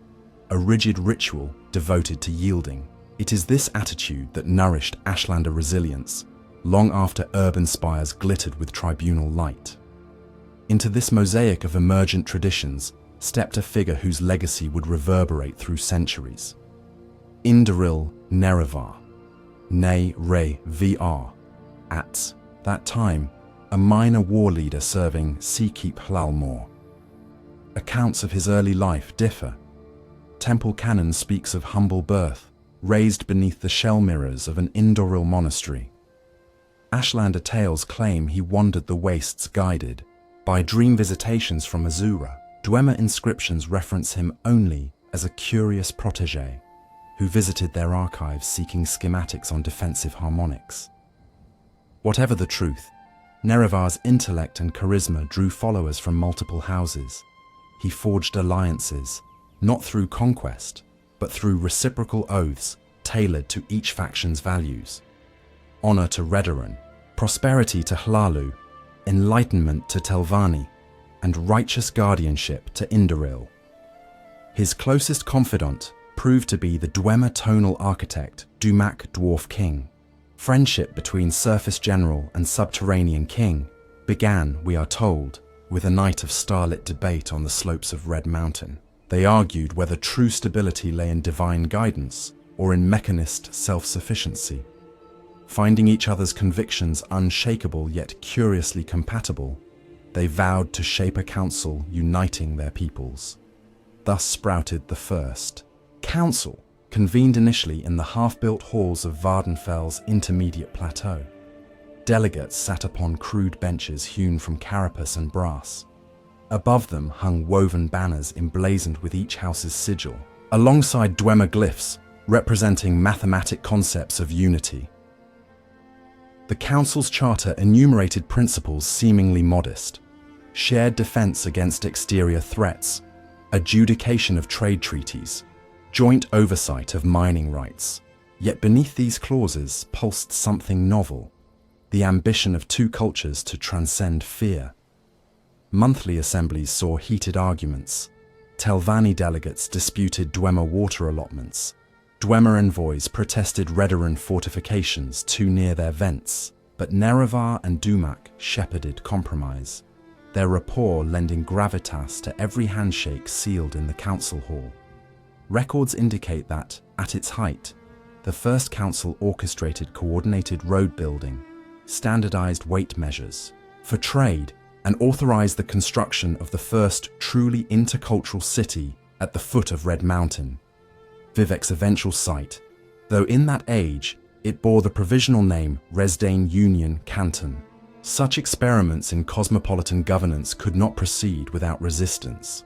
a rigid ritual devoted to yielding. It is this attitude that nourished Ashlander resilience long after urban spires glittered with tribunal light. Into this mosaic of emergent traditions stepped a figure whose legacy would reverberate through centuries. Indaril Nerevar, Nerevar, at that time a minor war leader serving Seakeep Hlalmor. Accounts of his early life differ, Temple canon speaks of humble birth, raised beneath the shell mirrors of an Indoril monastery. Ashlander tales claim he wandered the wastes guided by dream visitations from Azura. Dwemer inscriptions reference him only as a curious protege who visited their archives seeking schematics on defensive harmonics. Whatever the truth, Nerevar's intellect and charisma drew followers from multiple houses. He forged alliances, not through conquest, but through reciprocal oaths tailored to each faction's values. Honor to Redoran, prosperity to Hlalu, enlightenment to Telvanni, and righteous guardianship to Indoril. His closest confidant proved to be the Dwemer tonal architect, Dumak Dwarf King. Friendship between Surface General and Subterranean King began, we are told, with a night of starlit debate on the slopes of Red Mountain. They argued whether true stability lay in divine guidance or in mechanist self-sufficiency. Finding each other's convictions unshakable yet curiously compatible, they vowed to shape a council uniting their peoples. Thus sprouted the first council, convened initially in the half-built halls of Vardenfell's intermediate plateau. Delegates sat upon crude benches hewn from carapace and brass. Above them hung woven banners emblazoned with each house's sigil, alongside Dwemer glyphs representing mathematic concepts of unity. The council's charter enumerated principles seemingly modest: shared defense against exterior threats, adjudication of trade treaties, joint oversight of mining rights. Yet beneath these clauses pulsed something novel: the ambition of two cultures to transcend fear. Monthly assemblies saw heated arguments. Telvanni delegates disputed Dwemer water allotments. Dwemer envoys protested Redoran fortifications too near their vents, but Nerevar and Dumak shepherded compromise, their rapport lending gravitas to every handshake sealed in the council hall. Records indicate that, at its height, the First Council orchestrated coordinated road building, standardized weight measures for trade, and authorized the construction of the first truly intercultural city at the foot of Red Mountain, Vivek's eventual site, though in that age it bore the provisional name Resdain Union Canton. Such experiments in cosmopolitan governance could not proceed without resistance.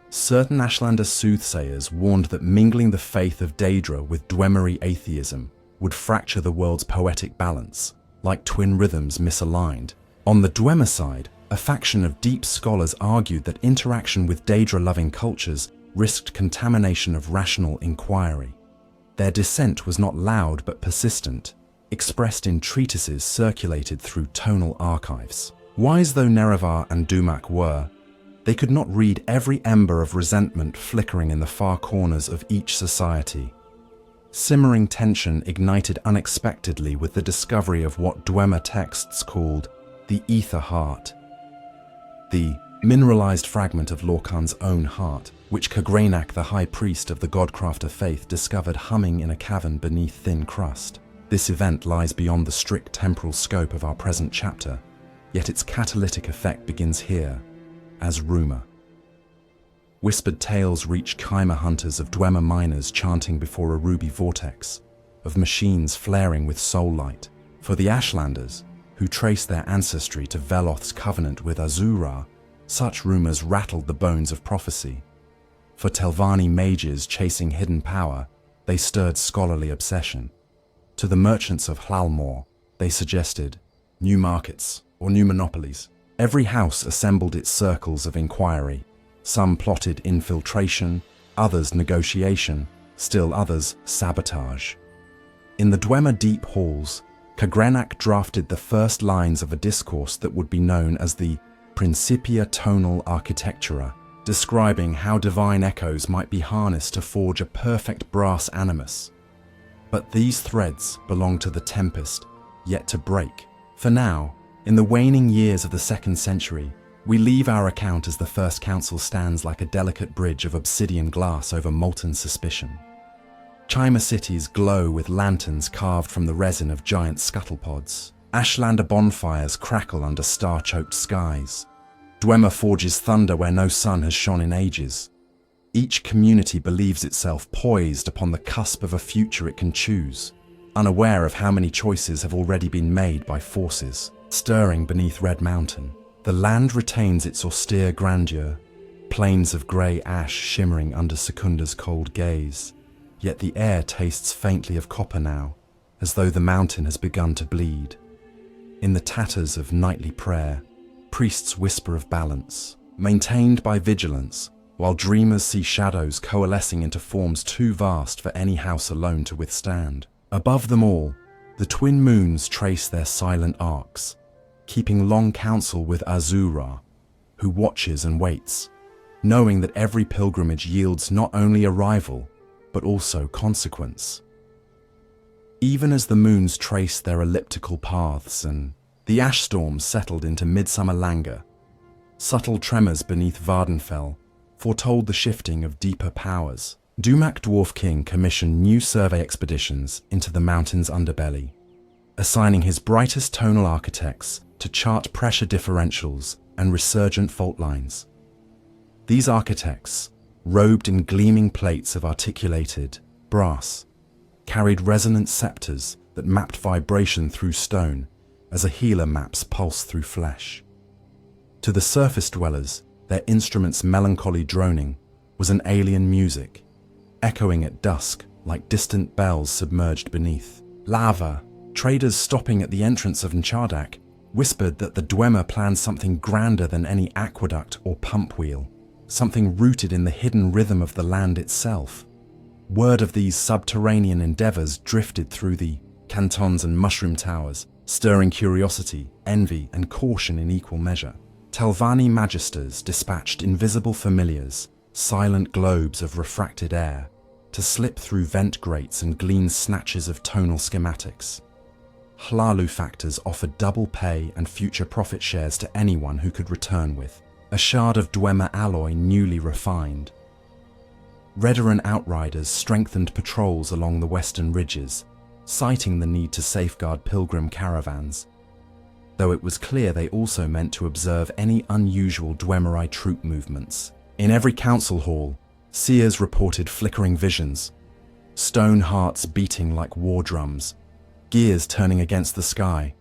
Certain Ashlander soothsayers warned that mingling the faith of Daedra with Dwemery atheism would fracture the world's poetic balance, like twin rhythms misaligned. On the Dwemer side, a faction of deep scholars argued that interaction with Daedra-loving cultures risked contamination of rational inquiry. Their dissent was not loud but persistent, expressed in treatises circulated through tonal archives. Wise though Nerevar and Dumak were, they could not read every ember of resentment flickering in the far corners of each society. Simmering tension ignited unexpectedly with the discovery of what Dwemer texts called the ether heart, the mineralized fragment of Lorkhan's own heart, which Kagrenak, the high priest of the Godcrafter faith, discovered humming in a cavern beneath thin crust. This event lies beyond the strict temporal scope of our present chapter, yet its catalytic effect begins here, as rumor. Whispered tales reach Chimer hunters of Dwemer miners chanting before a ruby vortex, of machines flaring with soul light. For the Ashlanders, who trace their ancestry to Veloth's covenant with Azura, such rumors rattled the bones of prophecy. For Telvanni mages chasing hidden power, they stirred scholarly obsession. To the merchants of Hlalmor, they suggested new markets or new monopolies. Every house assembled its circles of inquiry. Some plotted infiltration, others negotiation, still others sabotage. In the Dwemer deep halls, Kagrenak drafted the first lines of a discourse that would be known as the Principia Tonal Architectura, describing how divine echoes might be harnessed to forge a perfect brass animus. But these threads belong to the tempest, yet to break. For now, in the waning years of the 2nd century, we leave our account as the First Council stands like a delicate bridge of obsidian glass over molten suspicion. Chimer cities glow with lanterns carved from the resin of giant scuttlepods. Ashlander bonfires crackle under star-choked skies. Dwemer forges thunder where no sun has shone in ages. Each community believes itself poised upon the cusp of a future it can choose, unaware of how many choices have already been made by forces stirring beneath Red Mountain. The land retains its austere grandeur, plains of grey ash shimmering under Secunda's cold gaze. Yet the air tastes faintly of copper now, as though the mountain has begun to bleed. In the tatters of nightly prayer, priests whisper of balance, maintained by vigilance, while dreamers see shadows coalescing into forms too vast for any house alone to withstand. Above them all, the twin moons trace their silent arcs, keeping long counsel with Azura, who watches and waits, knowing that every pilgrimage yields not only arrival, but also consequence. Even as the moons trace their elliptical paths and the ash storms settled into midsummer languor, subtle tremors beneath Vardenfell foretold the shifting of deeper powers. Dumak Dwarf King commissioned new survey expeditions into the mountain's underbelly, assigning his brightest tonal architects to chart pressure differentials and resurgent fault lines. These architects, robed in gleaming plates of articulated brass, carried resonant scepters that mapped vibration through stone as a healer maps pulse through flesh. To the surface dwellers, their instruments' melancholy droning was an alien music, echoing at dusk like distant bells submerged beneath. Lava, traders stopping at the entrance of Nchadak, whispered that the Dwemer planned something grander than any aqueduct or pump wheel, something rooted in the hidden rhythm of the land itself. Word of these subterranean endeavors drifted through the cantons and mushroom towers, stirring curiosity, envy, and caution in equal measure. Telvanni magisters dispatched invisible familiars, silent globes of refracted air, to slip through vent grates and glean snatches of tonal schematics. Hlalu factors offered double pay and future profit shares to anyone who could return with a shard of Dwemer alloy newly refined. Redoran outriders strengthened patrols along the western ridges, citing the need to safeguard pilgrim caravans, though it was clear they also meant to observe any unusual Dwemerite troop movements. In every council hall, seers reported flickering visions, stone hearts beating like war drums, gears turning against the sky,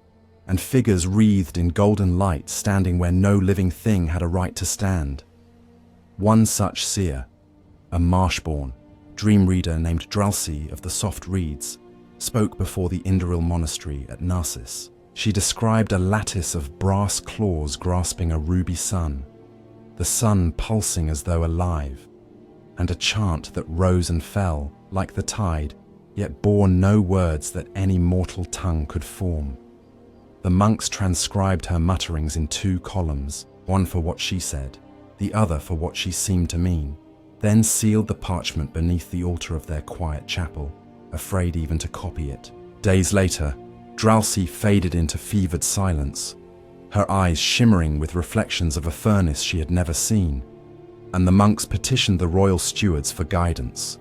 and figures wreathed in golden light standing where no living thing had a right to stand. One such seer, a marshborn, dream reader named Dralsi of the Soft Reeds, spoke before the Indoril monastery at Narcissus. She described a lattice of brass claws grasping a ruby sun, the sun pulsing as though alive, and a chant that rose and fell like the tide, yet bore no words that any mortal tongue could form. The monks transcribed her mutterings in 2 columns, one for what she said, the other for what she seemed to mean, then sealed the parchment beneath the altar of their quiet chapel, afraid even to copy it. Days later, Dralsi faded into fevered silence, her eyes shimmering with reflections of a furnace she had never seen, and the monks petitioned the royal stewards for guidance.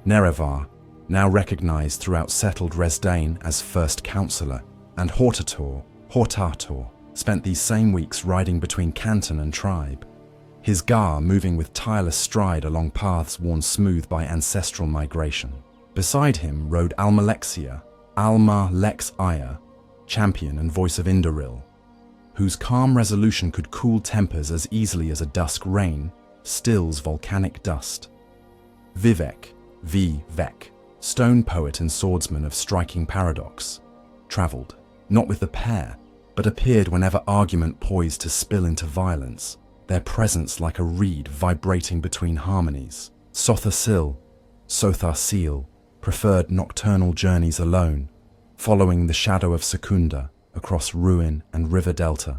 Nerevar, now recognized throughout settled Resdain as first councillor, and Hortator, spent these same weeks riding between canton and tribe, his gar moving with tireless stride along paths worn smooth by ancestral migration. Beside him rode Almalexia, Alma Lex Aya, champion and voice of Indoril, whose calm resolution could cool tempers as easily as a dusk rain stills volcanic dust. Vivek, V-Vek, stone poet and swordsman of striking paradox, travelled, not with the pair, but appeared whenever argument poised to spill into violence, their presence like a reed vibrating between harmonies. Sotha Seal, preferred nocturnal journeys alone, following the shadow of Secunda across ruin and river delta,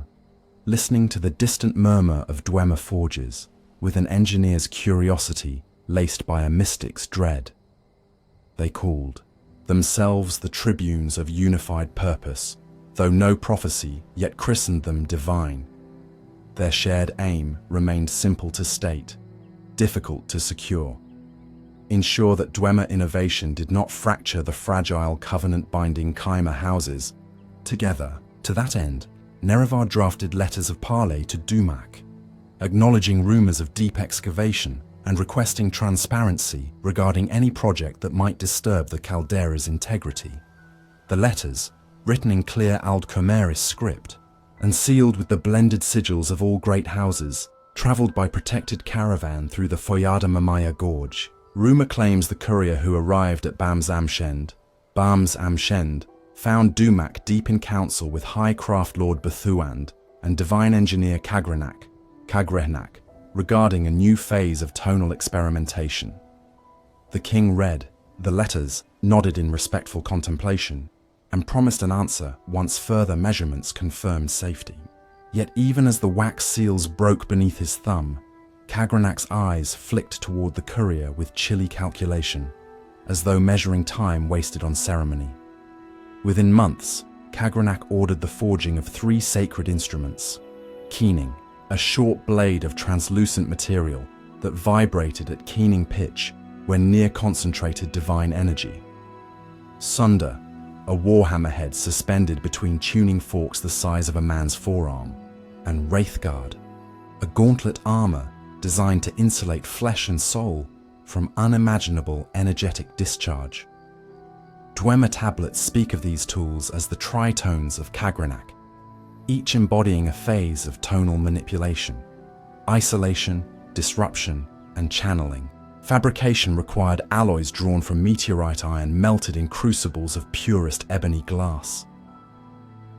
listening to the distant murmur of Dwemer forges with an engineer's curiosity laced by a mystic's dread. They called themselves the tribunes of unified purpose, though no prophecy yet christened them divine. Their shared aim remained simple to state, difficult to secure. Ensure that Dwemer innovation did not fracture the fragile covenant-binding Kaima houses. Together, to that end, Nerevar drafted letters of parley to Dumak, acknowledging rumours of deep excavation and requesting transparency regarding any project that might disturb the caldera's integrity. The letters, written in clear Aldcomeris script and sealed with the blended sigils of all great houses, travelled by protected caravan through the Foyada Mamaya Gorge. Rumour claims the courier who arrived at Bams Amshend, found Dumak deep in council with High Craft Lord Bethuand and Divine Engineer Kagrehnak, regarding a new phase of tonal experimentation. The king read the letters, nodded in respectful contemplation, and promised an answer once further measurements confirmed safety. Yet even as the wax seals broke beneath his thumb, Kagrenak's eyes flicked toward the courier with chilly calculation, as though measuring time wasted on ceremony. Within months, Kagrenak ordered the forging of 3 sacred instruments: keening, a short blade of translucent material that vibrated at keening pitch when near concentrated divine energy; sunder, a warhammer head suspended between tuning forks the size of a man's forearm; and Wraithguard, a gauntlet armor designed to insulate flesh and soul from unimaginable energetic discharge. Dwemer tablets speak of these tools as the tritones of Kagrenak, each embodying a phase of tonal manipulation: isolation, disruption, and channeling. Fabrication required alloys drawn from meteorite iron melted in crucibles of purest ebony glass.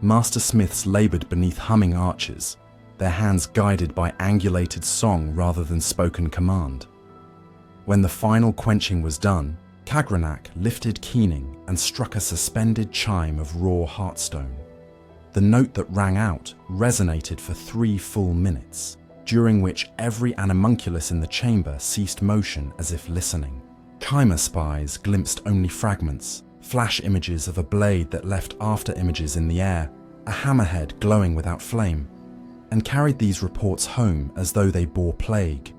Master smiths labored beneath humming arches, their hands guided by angulated song rather than spoken command. When the final quenching was done, Kagrenak lifted keening and struck a suspended chime of raw heartstone. The note that rang out resonated for 3 full minutes, during which every animunculus in the chamber ceased motion as if listening. Chimer spies glimpsed only fragments, flash images of a blade that left after images in the air, a hammerhead glowing without flame, and carried these reports home as though they bore plague.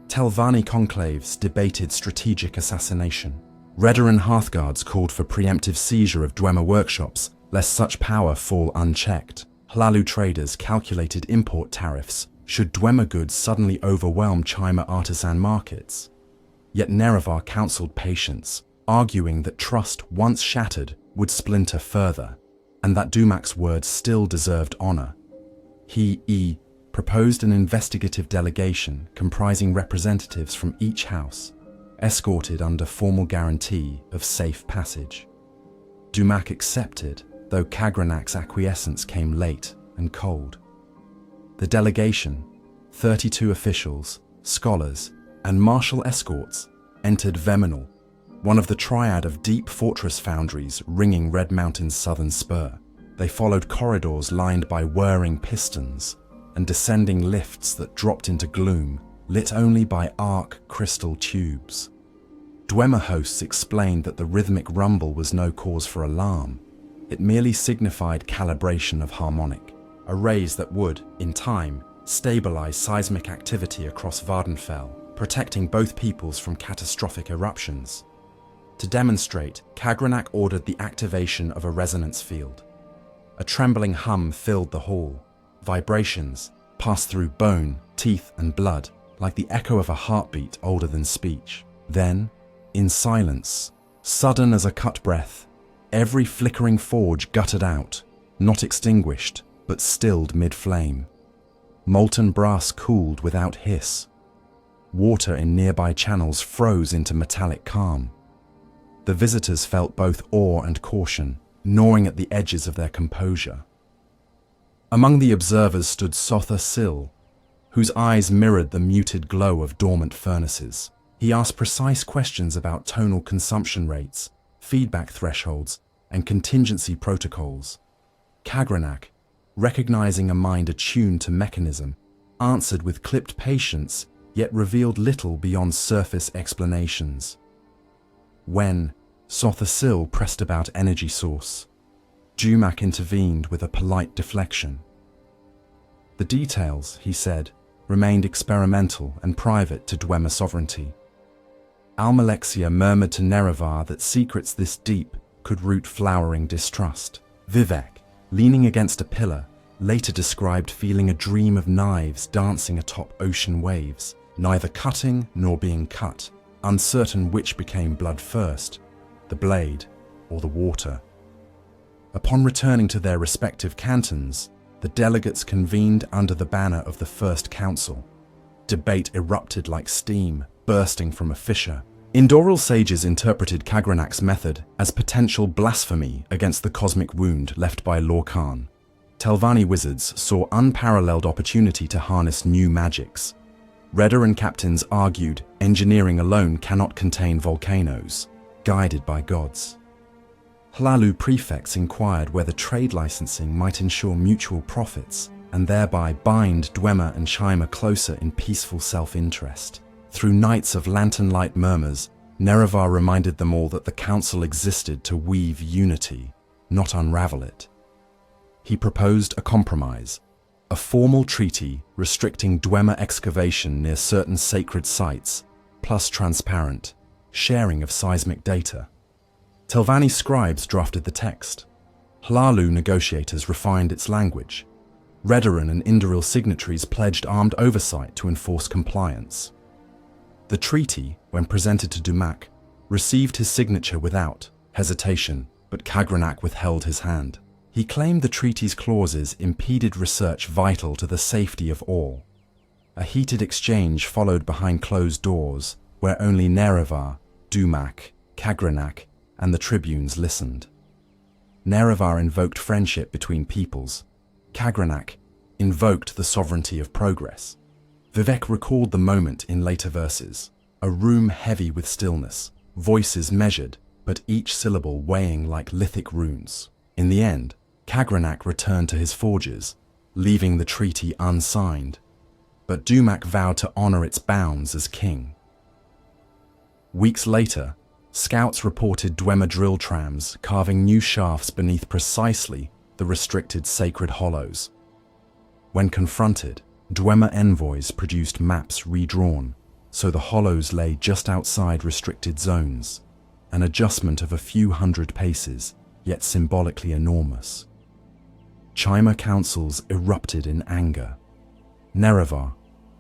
Telvanni conclaves debated strategic assassination. Redarin Hearthguards called for preemptive seizure of Dwemer workshops, lest such power fall unchecked. Hlalu traders calculated import tariffs should Dwemer goods suddenly overwhelm Chimer artisan markets. Yet Nerevar counselled patience, arguing that trust once shattered would splinter further, and that Dumak's words still deserved honour. He proposed an investigative delegation comprising representatives from each house, escorted under formal guarantee of safe passage. Dumak accepted, though Kagrenak's acquiescence came late and cold. The delegation, 32 officials, scholars, and martial escorts, entered Veminal, one of the triad of deep fortress foundries ringing Red Mountain's southern spur. They followed corridors lined by whirring pistons and descending lifts that dropped into gloom, lit only by arc crystal tubes. Dwemer hosts explained that the rhythmic rumble was no cause for alarm. It merely signified calibration of harmonic, arrays that would, in time, stabilize seismic activity across Vardenfell, protecting both peoples from catastrophic eruptions. To demonstrate, Kagrenak ordered the activation of a resonance field. A trembling hum filled the hall. Vibrations passed through bone, teeth, and blood, like the echo of a heartbeat older than speech. Then, in silence, sudden as a cut breath, every flickering forge guttered out, not extinguished, but stilled mid-flame. Molten brass cooled without hiss. Water in nearby channels froze into metallic calm. The visitors felt both awe and caution, gnawing at the edges of their composure. Among the observers stood Sotha Sil, whose eyes mirrored the muted glow of dormant furnaces. He asked precise questions about tonal consumption rates, feedback thresholds, and contingency protocols. Kagrenak, recognizing a mind attuned to mechanism, answered with clipped patience, yet revealed little beyond surface explanations. When Sotha Sil pressed about energy source, Dumak intervened with a polite deflection. The details, he said, remained experimental and private to Dwemer sovereignty. Almalexia murmured to Nerevar that secrets this deep could root flowering distrust. Vivek, leaning against a pillar, later described feeling a dream of knives dancing atop ocean waves. neither cutting nor being cut, uncertain which became blood first, the blade or the water. Upon returning to their respective cantons, the delegates convened under the banner of the First Council. Debate erupted like steam bursting from a fissure. Indoral sages interpreted Khagranak's method as potential blasphemy against the cosmic wound left by Lorkhan. Telvanni wizards saw unparalleled opportunity to harness new magics. Redarin captains argued engineering alone cannot contain volcanoes, guided by gods. Hlalu prefects inquired whether trade licensing might ensure mutual profits and thereby bind Dwemer and Shima closer in peaceful self-interest. Through nights of lantern-light murmurs, Nerevar reminded them all that the council existed to weave unity, not unravel it. He proposed a compromise, a formal treaty restricting Dwemer excavation near certain sacred sites, plus transparent sharing of seismic data. Telvanni scribes drafted the text. Hlalu negotiators refined its language. Redarin and Indoril signatories pledged armed oversight to enforce compliance. The treaty, when presented to Dumak, received his signature without hesitation, but Khagranak withheld his hand. He claimed the treaty's clauses impeded research vital to the safety of all. A heated exchange followed behind closed doors, where only Nerevar, Dumak, Khagranak, and the tribunes listened. Nerevar invoked friendship between peoples. Khagranak invoked the sovereignty of progress. Vivek recalled the moment in later verses, a room heavy with stillness, voices measured, but each syllable weighing like lithic runes. In the end, Khagranak returned to his forges, leaving the treaty unsigned, but Dumak vowed to honor its bounds as king. Weeks later, scouts reported Dwemer drill trams carving new shafts beneath precisely the restricted sacred hollows. When confronted, Dwemer envoys produced maps redrawn, so the hollows lay just outside restricted zones, an adjustment of a few hundred paces, yet symbolically enormous. Chima councils erupted in anger. Nerevar,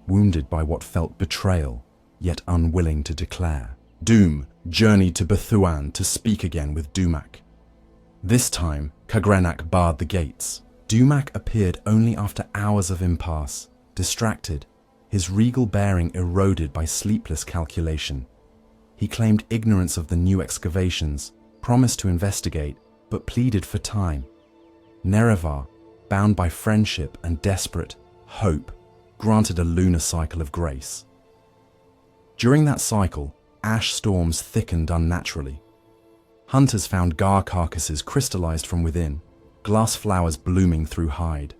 wounded by what felt betrayal, yet unwilling to declare. Doom journeyed to Bethuan to speak again with Dumak. This time, Khagranak barred the gates. Dumak appeared only after hours of impasse, distracted, his regal bearing eroded by sleepless calculation. He claimed ignorance of the new excavations, promised to investigate, but pleaded for time. Nerevar, bound by friendship and desperate hope, granted a lunar cycle of grace. During that cycle, ash storms thickened unnaturally. Hunters found gar carcasses crystallized from within, glass flowers blooming through hide.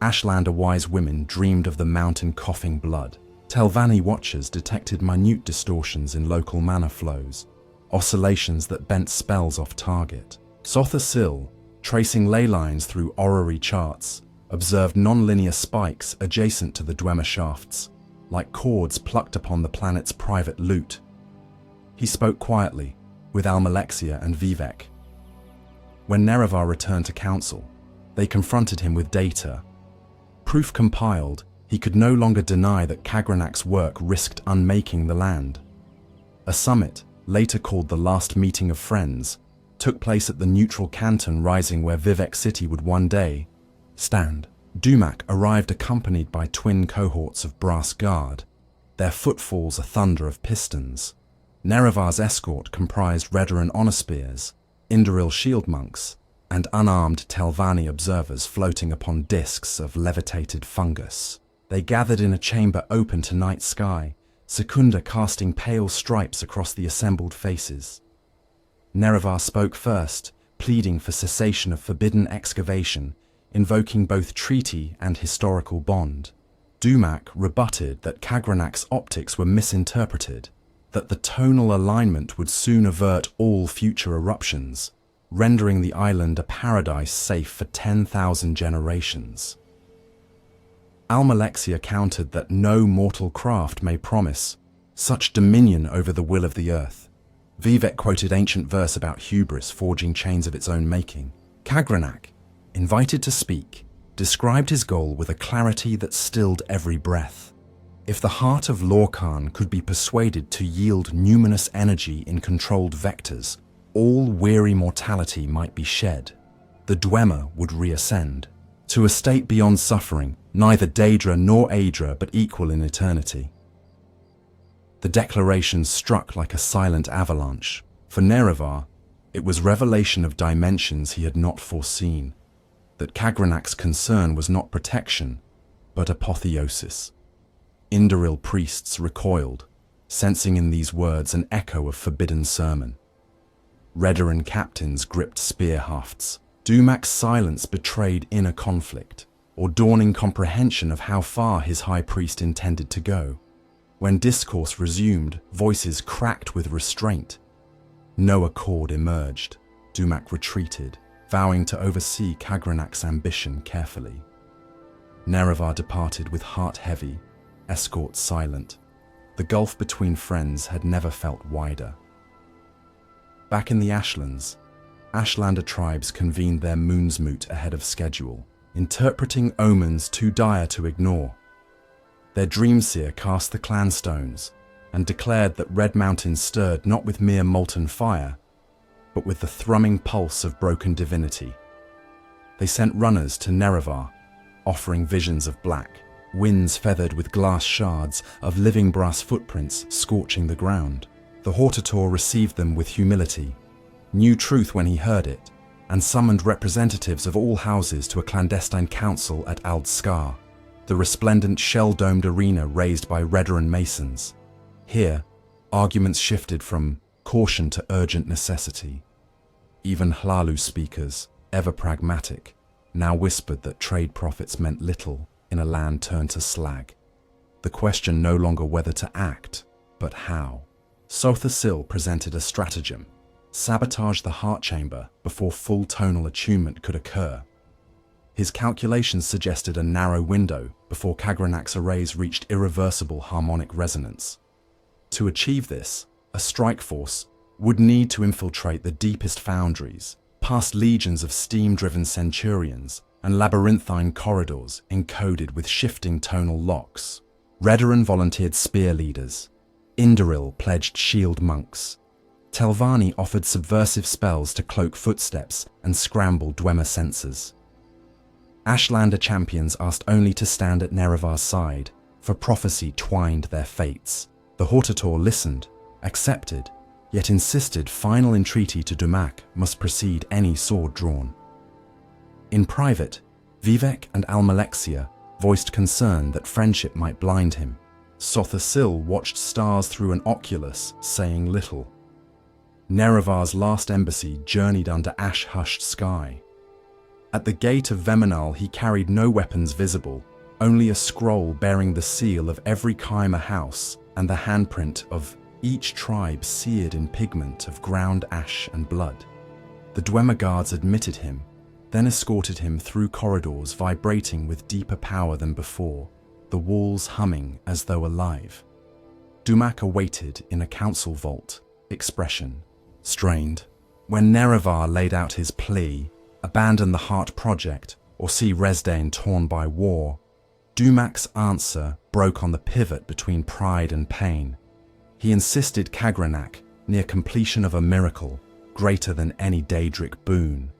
Ashlander wise women dreamed of the mountain coughing blood. Telvanni watchers detected minute distortions in local mana flows, oscillations that bent spells off target. Sotha Sil, tracing ley lines through orrery charts, observed non-linear spikes adjacent to the Dwemer shafts, like cords plucked upon the planet's private lute. He spoke quietly, with Almalexia and Vivek. When Nerevar returned to council, they confronted him with data. Proof compiled, he could no longer deny that Khagranak's work risked unmaking the land. A summit, later called the Last Meeting of Friends, took place at the neutral canton rising where Vivek City would one day stand. Dumak arrived accompanied by twin cohorts of brass guard, their footfalls a thunder of pistons. Nerevar's escort comprised Redarin honor spears, Indoril shield monks, and unarmed Telvanni observers floating upon discs of levitated fungus. They gathered in a chamber open to night sky, Secunda casting pale stripes across the assembled faces. Nerevar spoke first, pleading for cessation of forbidden excavation, invoking both treaty and historical bond. Dumak rebutted that Khagranak's optics were misinterpreted, that the tonal alignment would soon avert all future eruptions, rendering the island a paradise safe for 10,000 generations. Almalexia countered that no mortal craft may promise such dominion over the will of the earth. Vivek quoted ancient verse about hubris forging chains of its own making. Khagranak, invited to speak, described his goal with a clarity that stilled every breath. If the heart of Lorcan could be persuaded to yield numinous energy in controlled vectors, all weary mortality might be shed. The Dwemer would reascend to a state beyond suffering, neither Daedra nor Aedra, but equal in eternity. The declaration struck like a silent avalanche. For Nerevar, it was revelation of dimensions he had not foreseen, that Kagranak's concern was not protection, but apotheosis. Indoril priests recoiled, sensing in these words an echo of forbidden sermon. Redarin captains gripped spear hafts. Dumac's silence betrayed inner conflict, or dawning comprehension of how far his high priest intended to go. When discourse resumed, voices cracked with restraint. No accord emerged. Dumac retreated, vowing to oversee Kagranak's ambition carefully. Nerevar departed with heart heavy, escort silent. The gulf between friends had never felt wider. Back in the Ashlands, Ashlander tribes convened their moonsmoot ahead of schedule, interpreting omens too dire to ignore. Their dreamseer cast the clan stones and declared that Red Mountain stirred not with mere molten fire, but with the thrumming pulse of broken divinity. They sent runners to Nerevar, offering visions of black, winds feathered with glass shards of living brass footprints scorching the ground. The Hortator received them with humility, knew truth when he heard it, and summoned representatives of all houses to a clandestine council at Aldskar, the resplendent shell-domed arena raised by Redarin masons. Here, arguments shifted from caution to urgent necessity. Even Hlalu speakers, ever pragmatic, now whispered that trade profits meant little in a land turned to slag. The question no longer whether to act, but how. Sothasil presented a stratagem: sabotage the heart chamber before full tonal attunement could occur. His calculations suggested a narrow window before Kagranak's arrays reached irreversible harmonic resonance. To achieve this, a strike force would need to infiltrate the deepest foundries, past legions of steam-driven centurions and labyrinthine corridors encoded with shifting tonal locks. Redarin volunteered spear leaders. Indoril pledged shield monks. Telvanni offered subversive spells to cloak footsteps and scramble Dwemer sensors. Ashlander champions asked only to stand at Nerevar's side, for prophecy twined their fates. The Hortator listened, accepted, yet insisted final entreaty to Dumac must precede any sword drawn. In private, Vivek and Almalexia voiced concern that friendship might blind him. Sothasil watched stars through an oculus, saying little. Nerevar's last embassy journeyed under ash-hushed sky. At the gate of Vemenal he carried no weapons visible, only a scroll bearing the seal of every Chimer house and the handprint of each tribe seared in pigment of ground ash and blood. The Dwemer guards admitted him, then escorted him through corridors vibrating with deeper power than before, the walls humming as though alive. Dumac awaited in a council vault, expression strained. When Nerevar laid out his plea, abandon the Heart Project or see Resdain torn by war, Dumac's answer broke on the pivot between pride and pain. He insisted Kagranak near completion of a miracle greater than any Daedric boon.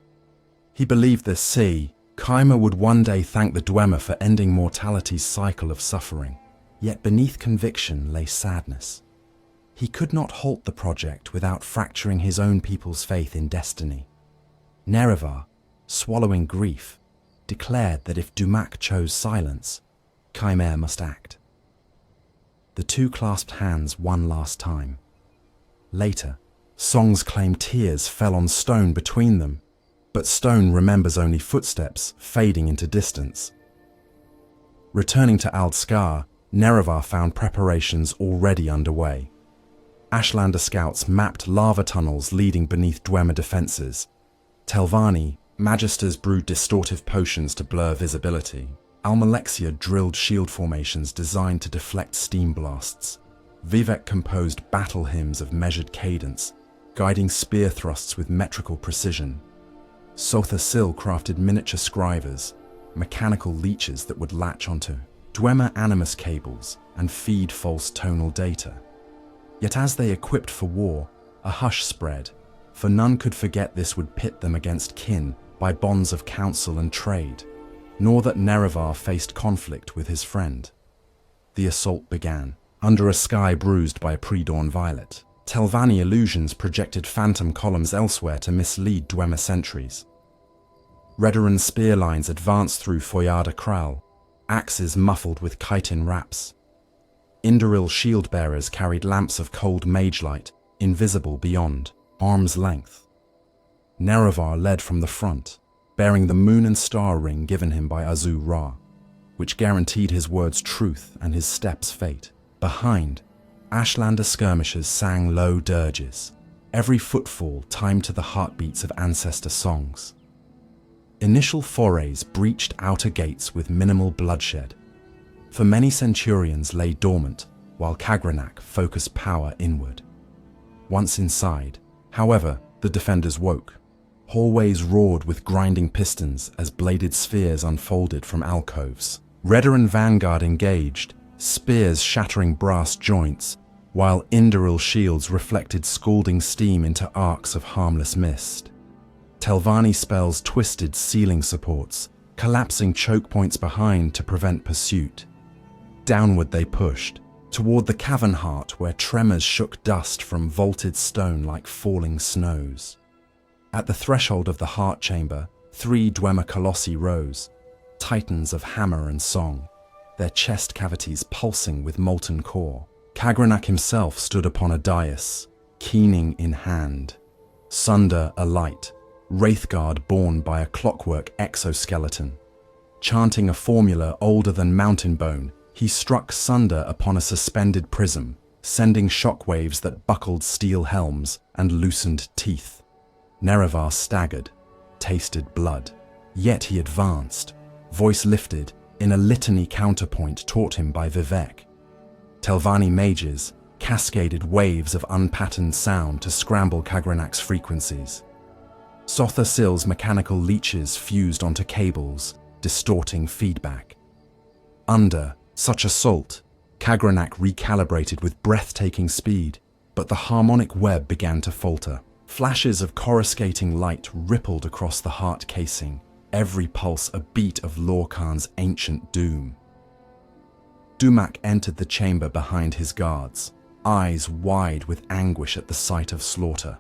He believed the sea, Chimer would one day thank the Dwemer for ending mortality's cycle of suffering. Yet beneath conviction lay sadness. He could not halt the project without fracturing his own people's faith in destiny. Nerevar, swallowing grief, declared that if Dumac chose silence, Chimer must act. The two clasped hands one last time. Later, songs claim tears fell on stone between them, but stone remembers only footsteps fading into distance. Returning to Aldskar, Nerevar found preparations already underway. Ashlander scouts mapped lava tunnels leading beneath Dwemer defenses. Telvanni, magisters brewed distortive potions to blur visibility. Almalexia drilled shield formations designed to deflect steam blasts. Vivek composed battle hymns of measured cadence, guiding spear thrusts with metrical precision. Sothasil crafted miniature scrivers, mechanical leeches that would latch onto Dunmer animus cables, and feed false tonal data. Yet as they equipped for war, a hush spread, for none could forget this would pit them against kin by bonds of counsel and trade, nor that Nerevar faced conflict with his friend. The assault began, under a sky bruised by a pre-dawn violet. Telvanni illusions projected phantom columns elsewhere to mislead Dunmer sentries. Redoran spear lines advanced through Foyada Kral, axes muffled with chitin wraps. Indoril shield-bearers carried lamps of cold mage light, invisible beyond, arm's length. Nerevar led from the front, bearing the moon and star ring given him by Azu-Ra, which guaranteed his words truth and his steps fate. Behind, Ashlander skirmishers sang low dirges, every footfall timed to the heartbeats of ancestor songs. Initial forays breached outer gates with minimal bloodshed, for many centurions lay dormant while Kagrenac focused power inward. Once inside, however, the defenders woke. Hallways roared with grinding pistons as bladed spheres unfolded from alcoves. Redoran vanguard engaged, spears shattering brass joints, while Indoril shields reflected scalding steam into arcs of harmless mist. Telvanni spells twisted ceiling supports, collapsing choke points behind to prevent pursuit. Downward they pushed, toward the cavern heart where tremors shook dust from vaulted stone like falling snows. At the threshold of the heart chamber, 3 Dunmer colossi rose, titans of hammer and song, their chest cavities pulsing with molten core. Kagrenac himself stood upon a dais, keening in hand. Sunder alight, Wraithguard borne by a clockwork exoskeleton. Chanting a formula older than mountain bone, he struck Sunder upon a suspended prism, sending shockwaves that buckled steel helms and loosened teeth. Nerevar staggered, tasted blood. Yet he advanced, voice lifted, in a litany counterpoint taught him by Vivek. Telvanni mages cascaded waves of unpatterned sound to scramble Kagrenac's frequencies. Sotha Sil's mechanical leeches fused onto cables, distorting feedback. Under such assault, Kagrenac recalibrated with breathtaking speed, but the harmonic web began to falter. Flashes of coruscating light rippled across the heart casing, every pulse a beat of Lorkhan's ancient doom. Dumak entered the chamber behind his guards, eyes wide with anguish at the sight of slaughter.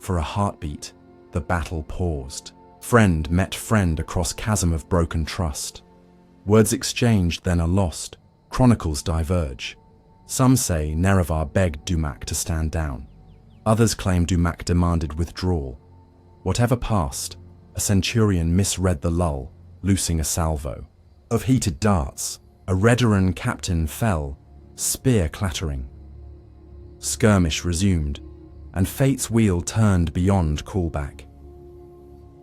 For a heartbeat, the battle paused. Friend met friend across chasm of broken trust. Words exchanged then are lost. Chronicles diverge. Some say Nerevar begged Dumak to stand down. Others claim Dumak demanded withdrawal. Whatever passed, a centurion misread the lull, loosing a salvo. Of heated darts, a Redoran captain fell, spear clattering. Skirmish resumed, and fate's wheel turned beyond callback.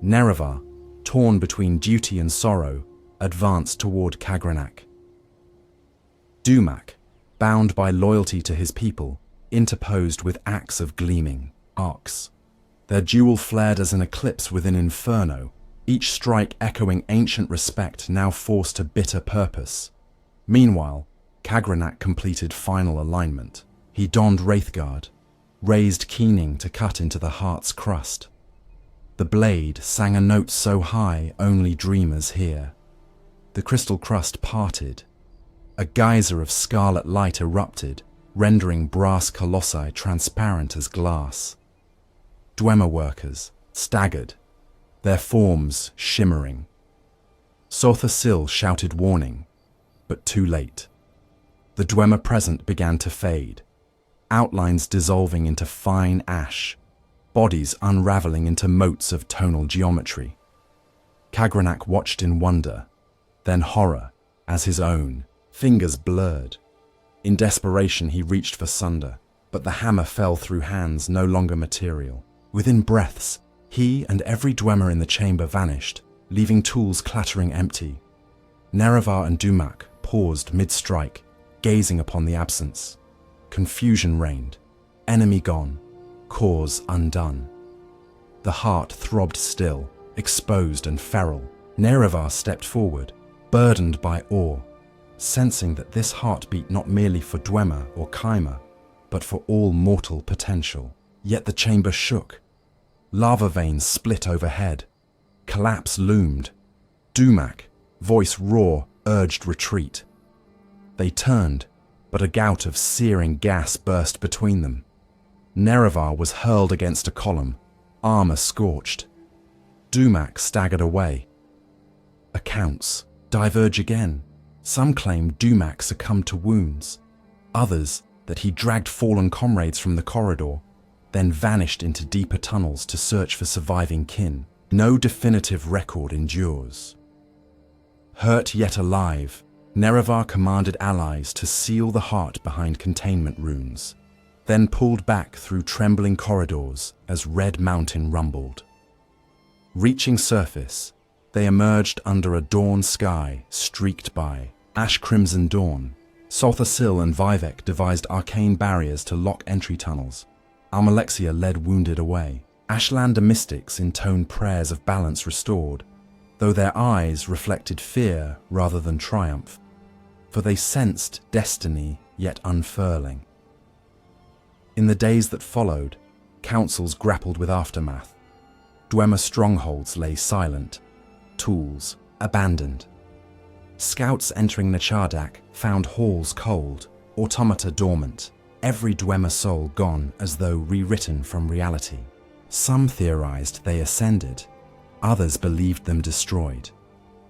Nerevar, torn between duty and sorrow, advanced toward Kagrenac. Dumak, bound by loyalty to his people, interposed with axe of gleaming arcs. Their duel flared as an eclipse within inferno, each strike echoing ancient respect now forced to bitter purpose. Meanwhile, Kagrenac completed final alignment. He donned Wraithguard, raised keening to cut into the heart's crust. The blade sang a note so high only dreamers hear. The crystal crust parted. A geyser of scarlet light erupted, rendering brass colossi transparent as glass. Dunmer workers staggered, their forms shimmering. Sotha Sil shouted warning, but too late. The Dunmer present began to fade, outlines dissolving into fine ash, bodies unraveling into motes of tonal geometry. Kagrenac watched in wonder, then horror, as his own, fingers blurred. In desperation he reached for Sunder, but the hammer fell through hands no longer material. Within breaths, he and every Dunmer in the chamber vanished, leaving tools clattering empty. Nerevar and Dumak paused mid-strike, gazing upon the absence. Confusion reigned, enemy gone, cause undone. The heart throbbed still, exposed and feral. Nerevar stepped forward, burdened by awe. sensing that this heart beat not merely for Dunmer or Chimer, but for all mortal potential. Yet the chamber shook. Lava veins split overhead. Collapse loomed. Dumak, voice raw, urged retreat. They turned, but a gout of searing gas burst between them. Nerevar was hurled against a column, armor scorched. Dumak staggered away. Accounts diverge again. Some claim Dumak succumbed to wounds. Others that he dragged fallen comrades from the corridor, then vanished into deeper tunnels to search for surviving kin. No definitive record endures. Hurt yet alive, Nerevar commanded allies to seal the heart behind containment runes, then pulled back through trembling corridors as Red Mountain rumbled. Reaching surface, they emerged under a dawn sky streaked by ash-crimson dawn. Sothasil and Vivek devised arcane barriers to lock entry tunnels. Almalexia led wounded away. Ashlander mystics intoned prayers of balance restored, though their eyes reflected fear rather than triumph, for they sensed destiny yet unfurling. In the days that followed, councils grappled with aftermath. Dwemer strongholds lay silent, tools abandoned. Scouts entering Nechardak found halls cold, automata dormant, every Dwemer soul gone as though rewritten from reality. Some theorized they ascended, others believed them destroyed.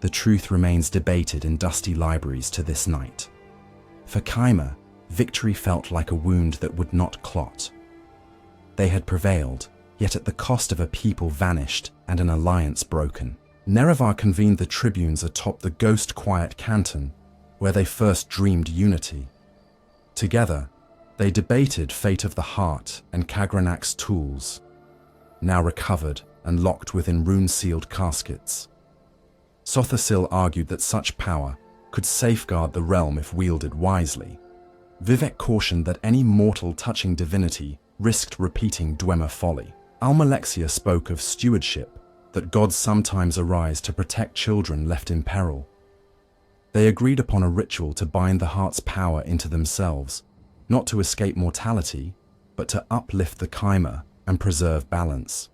The truth remains debated in dusty libraries to this night. For Chimer, victory felt like a wound that would not clot. They had prevailed, yet at the cost of a people vanished and an alliance broken. Nerevar convened the tribunes atop the ghost-quiet canton, where they first dreamed unity. Together, they debated fate of the heart and Kagranak's tools, now recovered and locked within rune-sealed caskets. Sothasil argued that such power could safeguard the realm if wielded wisely. Vivek cautioned that any mortal touching divinity risked repeating Dwemer folly. Almalexia spoke of stewardship, that gods sometimes arise to protect children left in peril. They agreed upon a ritual to bind the heart's power into themselves, not to escape mortality, but to uplift the Chimer and preserve balance.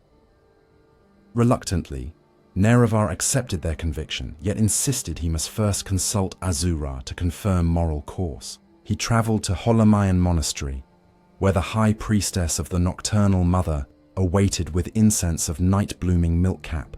Reluctantly, Nerevar accepted their conviction, yet insisted he must first consult Azura to confirm moral course. He traveled to Holamayan Monastery, where the high priestess of the nocturnal mother awaited with incense of night-blooming milkcap.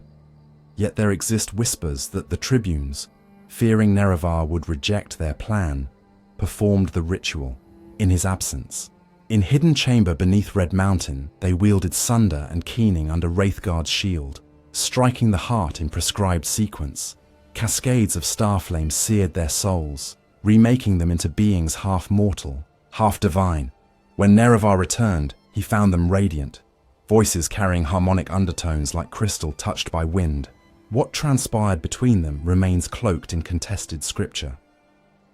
Yet there exist whispers that the tribunes, fearing Nerevar would reject their plan, performed the ritual in his absence. In hidden chamber beneath Red Mountain, they wielded Sunder and Keening under Wraithguard's shield, striking the heart in prescribed sequence. Cascades of star flames seared their souls, remaking them into beings half mortal, half divine. When Nerevar returned, he found them radiant, voices carrying harmonic undertones like crystal touched by wind. What transpired between them remains cloaked in contested scripture.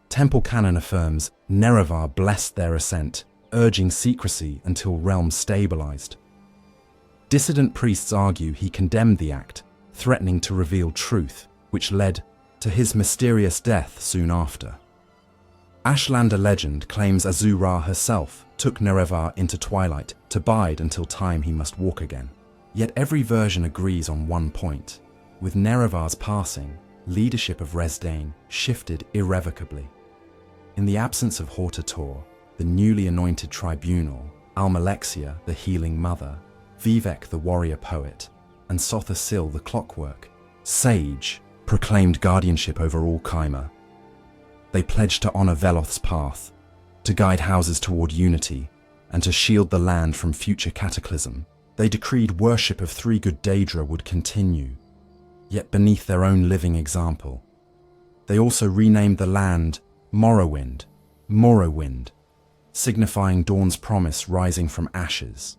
Temple canon affirms Nerevar blessed their ascent, urging secrecy until realms stabilized. Dissident priests argue he condemned the act, threatening to reveal truth, which led to his mysterious death soon after. Ashlander legend claims Azura herself took Nerevar into twilight to bide until time he must walk again. Yet every version agrees on one point. With Nerevar's passing, leadership of Resdain shifted irrevocably. In the absence of Hortator, the newly anointed tribunal, Almalexia, the healing mother, Vivek, the warrior poet, and Sothasil, the clockwork, sage, proclaimed guardianship over all Chimer. They pledged to honor Veloth's path, to guide houses toward unity, and to shield the land from future cataclysm. They decreed worship of three good Daedra would continue, yet beneath their own living example. They also renamed the land Morrowind, signifying dawn's promise rising from ashes.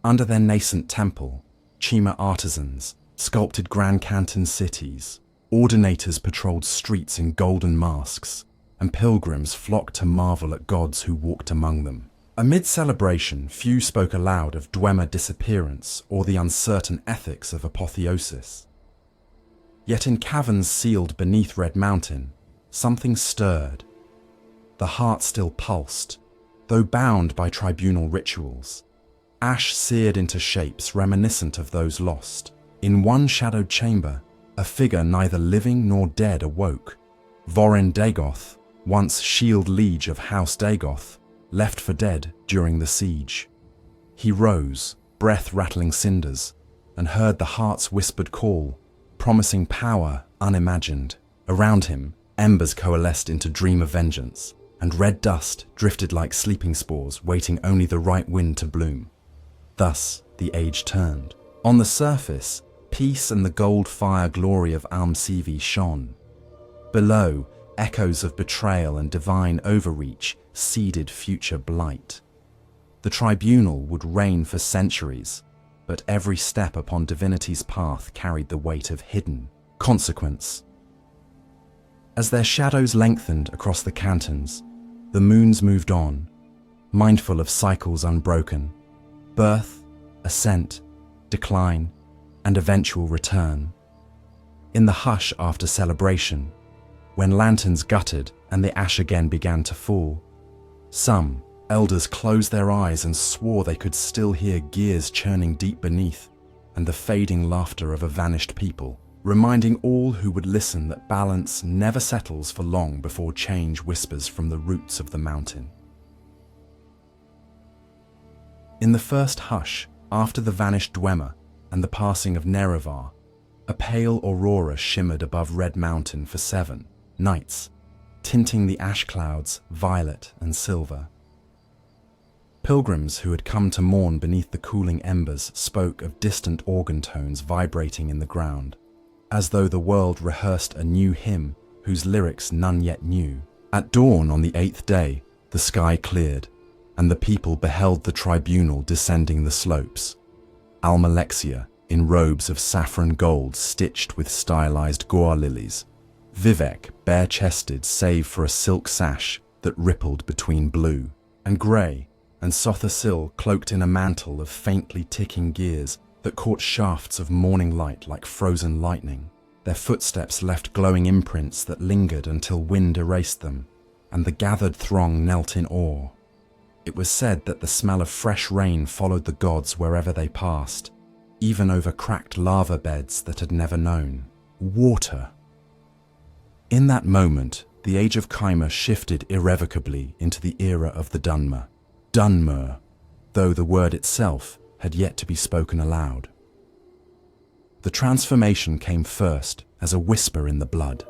Under their nascent temple, Chimer artisans sculpted Grand Canton cities, ordinators patrolled streets in golden masks, and pilgrims flocked to marvel at gods who walked among them. Amid celebration, few spoke aloud of Dwemer disappearance or the uncertain ethics of apotheosis. Yet in caverns sealed beneath Red Mountain, something stirred. The heart still pulsed, though bound by tribunal rituals. Ash seared into shapes reminiscent of those lost. In one shadowed chamber, a figure neither living nor dead awoke. Vorin Dagoth, once shield liege of House Dagoth, left for dead during the siege. He rose, breath-rattling cinders, and heard the heart's whispered call, promising power unimagined. Around him, embers coalesced into dream of vengeance, and red dust drifted like sleeping spores, waiting only the right wind to bloom. Thus the age turned. On the surface, peace and the gold fire glory of Almsivi shone. Below, echoes of betrayal and divine overreach seeded future blight. The tribunal would reign for centuries, but every step upon divinity's path carried the weight of hidden consequence. As their shadows lengthened across the cantons, the moons moved on, mindful of cycles unbroken: birth, ascent, decline, and eventual return. In the hush after celebration, when lanterns guttered and the ash again began to fall, some elders closed their eyes and swore they could still hear gears churning deep beneath and the fading laughter of a vanished people, reminding all who would listen that balance never settles for long before change whispers from the roots of the mountain. In the first hush, after the vanished Dwemer and the passing of Nerevar, a pale aurora shimmered above Red Mountain for 7 nights, tinting the ash clouds violet and silver. Pilgrims who had come to mourn beneath the cooling embers spoke of distant organ tones vibrating in the ground, as though the world rehearsed a new hymn whose lyrics none yet knew. At dawn on the 8th day, the sky cleared, and the people beheld the tribunal descending the slopes. Almalexia, in robes of saffron gold stitched with stylized goa lilies. Vivek, bare-chested save for a silk sash that rippled between blue and grey, and Sothasil cloaked in a mantle of faintly ticking gears that caught shafts of morning light like frozen lightning. Their footsteps left glowing imprints that lingered until wind erased them, and the gathered throng knelt in awe. It was said that the smell of fresh rain followed the gods wherever they passed, even over cracked lava beds that had never known water. In that moment, the age of Khyma shifted irrevocably into the era of the Dunmer. Dunmer, though the word itself had yet to be spoken aloud. The transformation came first as a whisper in the blood,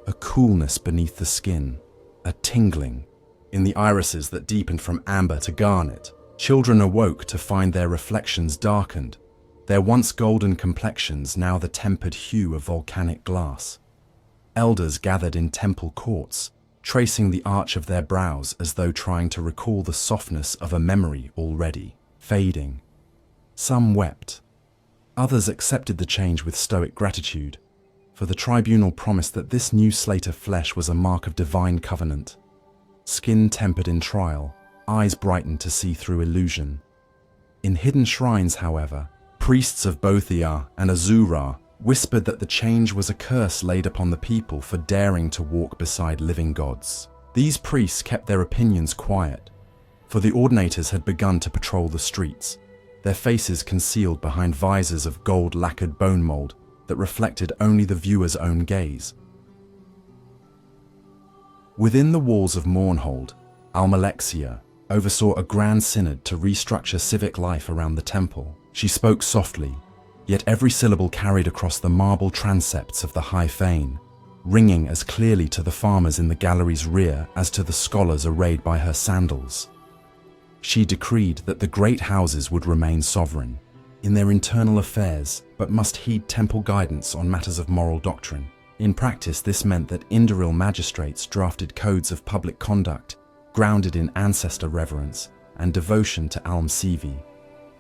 a coolness beneath the skin, a tingling in the irises that deepened from amber to garnet. Children awoke to find their reflections darkened, their once golden complexions now the tempered hue of volcanic glass. Elders gathered in temple courts, tracing the arch of their brows as though trying to recall the softness of a memory already fading. Some wept. Others accepted the change with stoic gratitude, for the tribunal promised that this new slate of flesh was a mark of divine covenant. Skin tempered in trial, eyes brightened to see through illusion. In hidden shrines, however, priests of Bothia and Azura whispered that the change was a curse laid upon the people for daring to walk beside living gods. These priests kept their opinions quiet, for the ordinators had begun to patrol the streets, their faces concealed behind visors of gold-lacquered bone mold that reflected only the viewer's own gaze. Within the walls of Mournhold, Almalexia oversaw a grand synod to restructure civic life around the temple. She spoke softly, yet every syllable carried across the marble transepts of the high fane, ringing as clearly to the farmers in the gallery's rear as to the scholars arrayed by her sandals. She decreed that the great houses would remain sovereign in their internal affairs, but must heed temple guidance on matters of moral doctrine. In practice, this meant that Indoril magistrates drafted codes of public conduct grounded in ancestor reverence and devotion to Almsivi,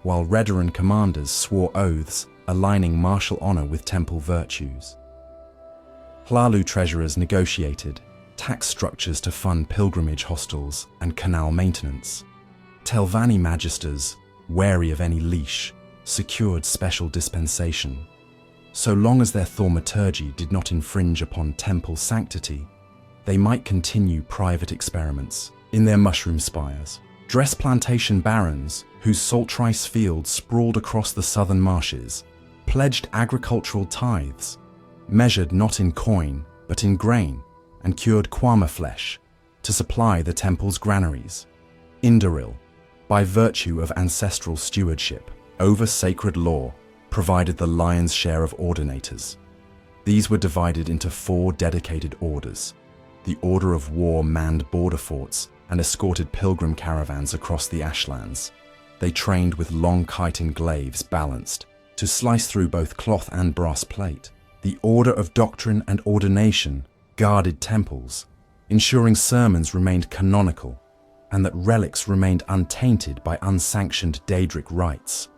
while Redaran commanders swore oaths aligning martial honor with temple virtues. Hlalu treasurers negotiated tax structures to fund pilgrimage hostels and canal maintenance. Telvanni magisters, wary of any leash, secured special dispensation. So long as their thaumaturgy did not infringe upon temple sanctity, they might continue private experiments in their mushroom spires. Dress plantation barons, whose salt rice fields sprawled across the southern marshes, pledged agricultural tithes, measured not in coin but in grain, and cured quama flesh to supply the temple's granaries. Indoril, by virtue of ancestral stewardship over sacred lore, provided the lion's share of ordinators. These were divided into 4 dedicated orders. The Order of War manned border forts and escorted pilgrim caravans across the ashlands. They trained with long chitin glaives balanced to slice through both cloth and brass plate. The Order of Doctrine and Ordination guarded temples, ensuring sermons remained canonical and that relics remained untainted by unsanctioned Daedric rites.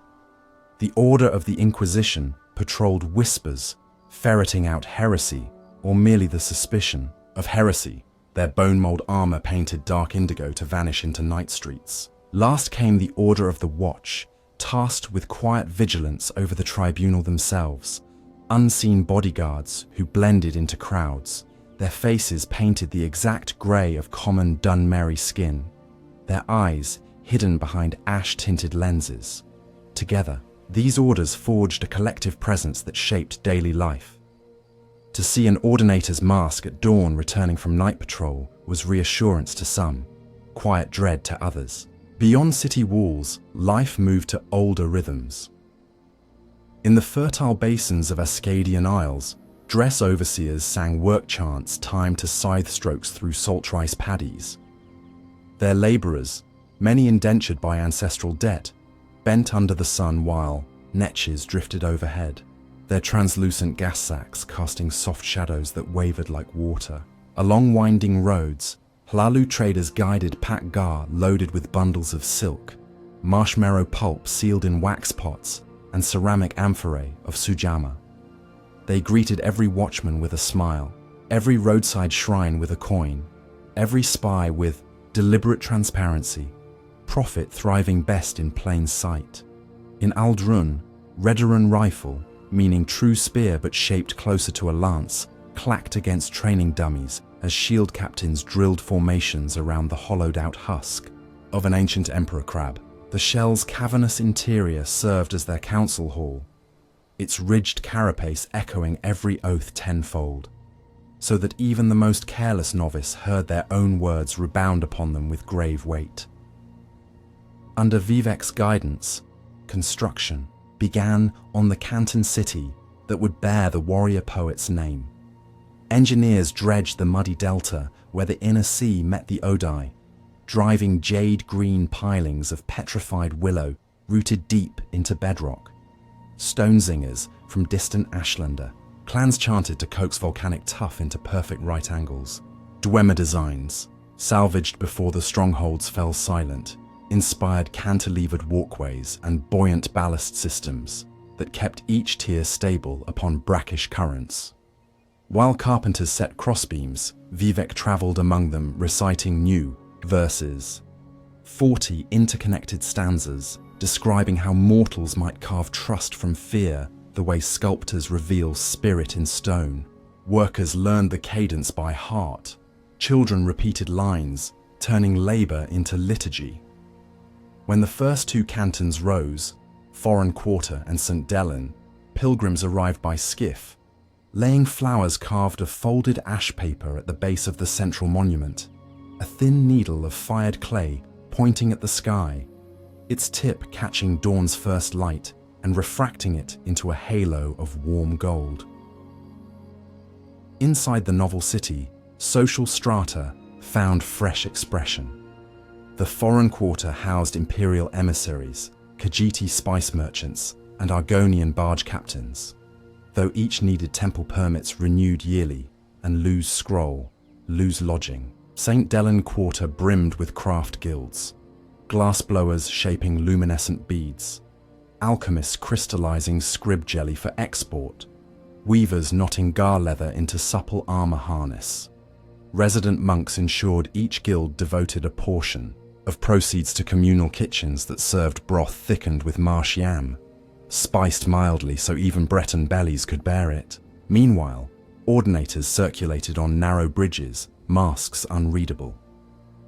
The Order of the Inquisition patrolled whispers, ferreting out heresy or merely the suspicion of heresy, their bone mold armor painted dark indigo to vanish into night streets. Last came the Order of the Watch, tasked with quiet vigilance over the tribunal themselves, unseen bodyguards who blended into crowds, their faces painted the exact grey of common Dunmer skin, their eyes hidden behind ash-tinted lenses. Together, these orders forged a collective presence that shaped daily life. To see an ordinator's mask at dawn returning from night patrol was reassurance to some, quiet dread to others. Beyond city walls, life moved to older rhythms. In the fertile basins of Ascadian Isles, dress overseers sang work chants timed to scythe strokes through salt rice paddies. Their labourers, many indentured by ancestral debt, bent under the sun while netches drifted overhead, their translucent gas sacks casting soft shadows that wavered like water. Along winding roads, Hlalu traders guided pack-gar loaded with bundles of silk, marshmallow pulp sealed in wax pots, and ceramic amphorae of sujama. They greeted every watchman with a smile, every roadside shrine with a coin, every spy with deliberate transparency, profit thriving best in plain sight. In Aldrun, Redoran rifle, meaning true spear but shaped closer to a lance, clacked against training dummies as shield captains drilled formations around the hollowed-out husk of an ancient emperor crab. The shell's cavernous interior served as their council hall, its ridged carapace echoing every oath tenfold, so that even the most careless novice heard their own words rebound upon them with grave weight. Under Vivek's guidance, construction began on the canton city that would bear the warrior poet's name. Engineers dredged the muddy delta where the inner sea met the Odai, driving jade-green pilings of petrified willow rooted deep into bedrock. Stonezingers from distant Ashlander, clans chanted to coax volcanic tuff into perfect right angles. Dwemer designs, salvaged before the strongholds fell silent, inspired cantilevered walkways and buoyant ballast systems that kept each tier stable upon brackish currents. While carpenters set crossbeams, Vivek travelled among them reciting new verses, 40 interconnected stanzas describing how mortals might carve trust from fear the way sculptors reveal spirit in stone. Workers learned the cadence by heart. Children repeated lines, turning labour into liturgy. When the first 2 cantons rose, Foreign Quarter and St. Delen, pilgrims arrived by skiff, laying flowers carved of folded ash paper at the base of the central monument, a thin needle of fired clay pointing at the sky, its tip catching dawn's first light and refracting it into a halo of warm gold. Inside the novel city, social strata found fresh expression. The Foreign Quarter housed imperial emissaries, Khajiiti spice merchants, and Argonian barge captains, though each needed temple permits renewed yearly and lose scroll, lose lodging. St. Delen Quarter brimmed with craft guilds, glassblowers shaping luminescent beads, alchemists crystallizing scrib jelly for export, weavers knotting gar leather into supple armor harness. Resident monks ensured each guild devoted a portion of proceeds to communal kitchens that served broth thickened with marsh yam, spiced mildly so even Breton bellies could bear it. Meanwhile, Ordinators circulated on narrow bridges, masks unreadable.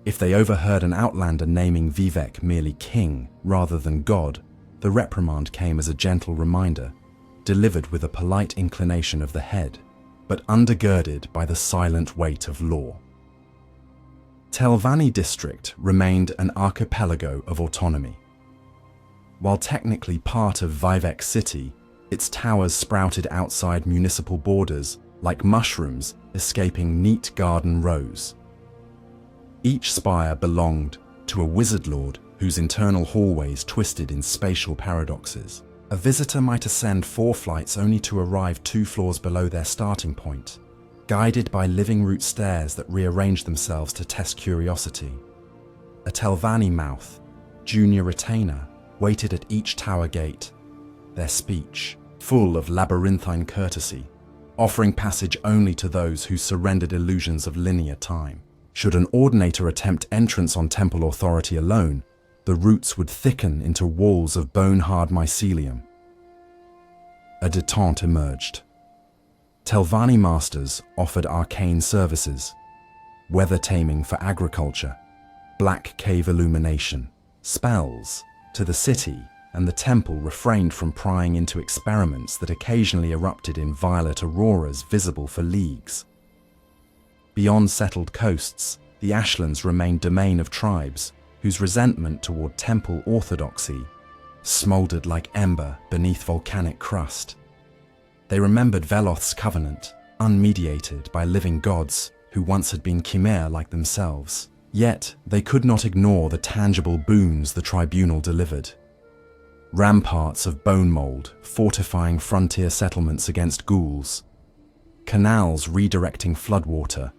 If they overheard an outlander naming Vivek merely king rather than god, the reprimand came as a gentle reminder, delivered with a polite inclination of the head, but undergirded by the silent weight of law. Telvanni district remained an archipelago of autonomy. While technically part of Vivek city, its towers sprouted outside municipal borders like mushrooms escaping neat garden rows. Each spire belonged to a wizard lord whose internal hallways twisted in spatial paradoxes. A visitor might ascend 4 flights only to arrive 2 floors below their starting point, guided by living root stairs that rearranged themselves to test curiosity. A Telvanni mouth, junior retainer, waited at each tower gate, their speech full of labyrinthine courtesy, offering passage only to those who surrendered illusions of linear time. Should an ordinator attempt entrance on temple authority alone, the roots would thicken into walls of bone-hard mycelium. A detente emerged. Telvanni masters offered arcane services, weather taming for agriculture, black cave illumination, spells to the city, and the temple refrained from prying into experiments that occasionally erupted in violet auroras visible for leagues. Beyond settled coasts, the Ashlands remained domain of tribes whose resentment toward temple orthodoxy smoldered like ember beneath volcanic crust. They remembered Veloth's covenant, unmediated by living gods who once had been chimere like themselves. Yet they could not ignore the tangible boons the tribunal delivered. Ramparts of bone mold fortifying frontier settlements against ghouls, canals redirecting floodwater,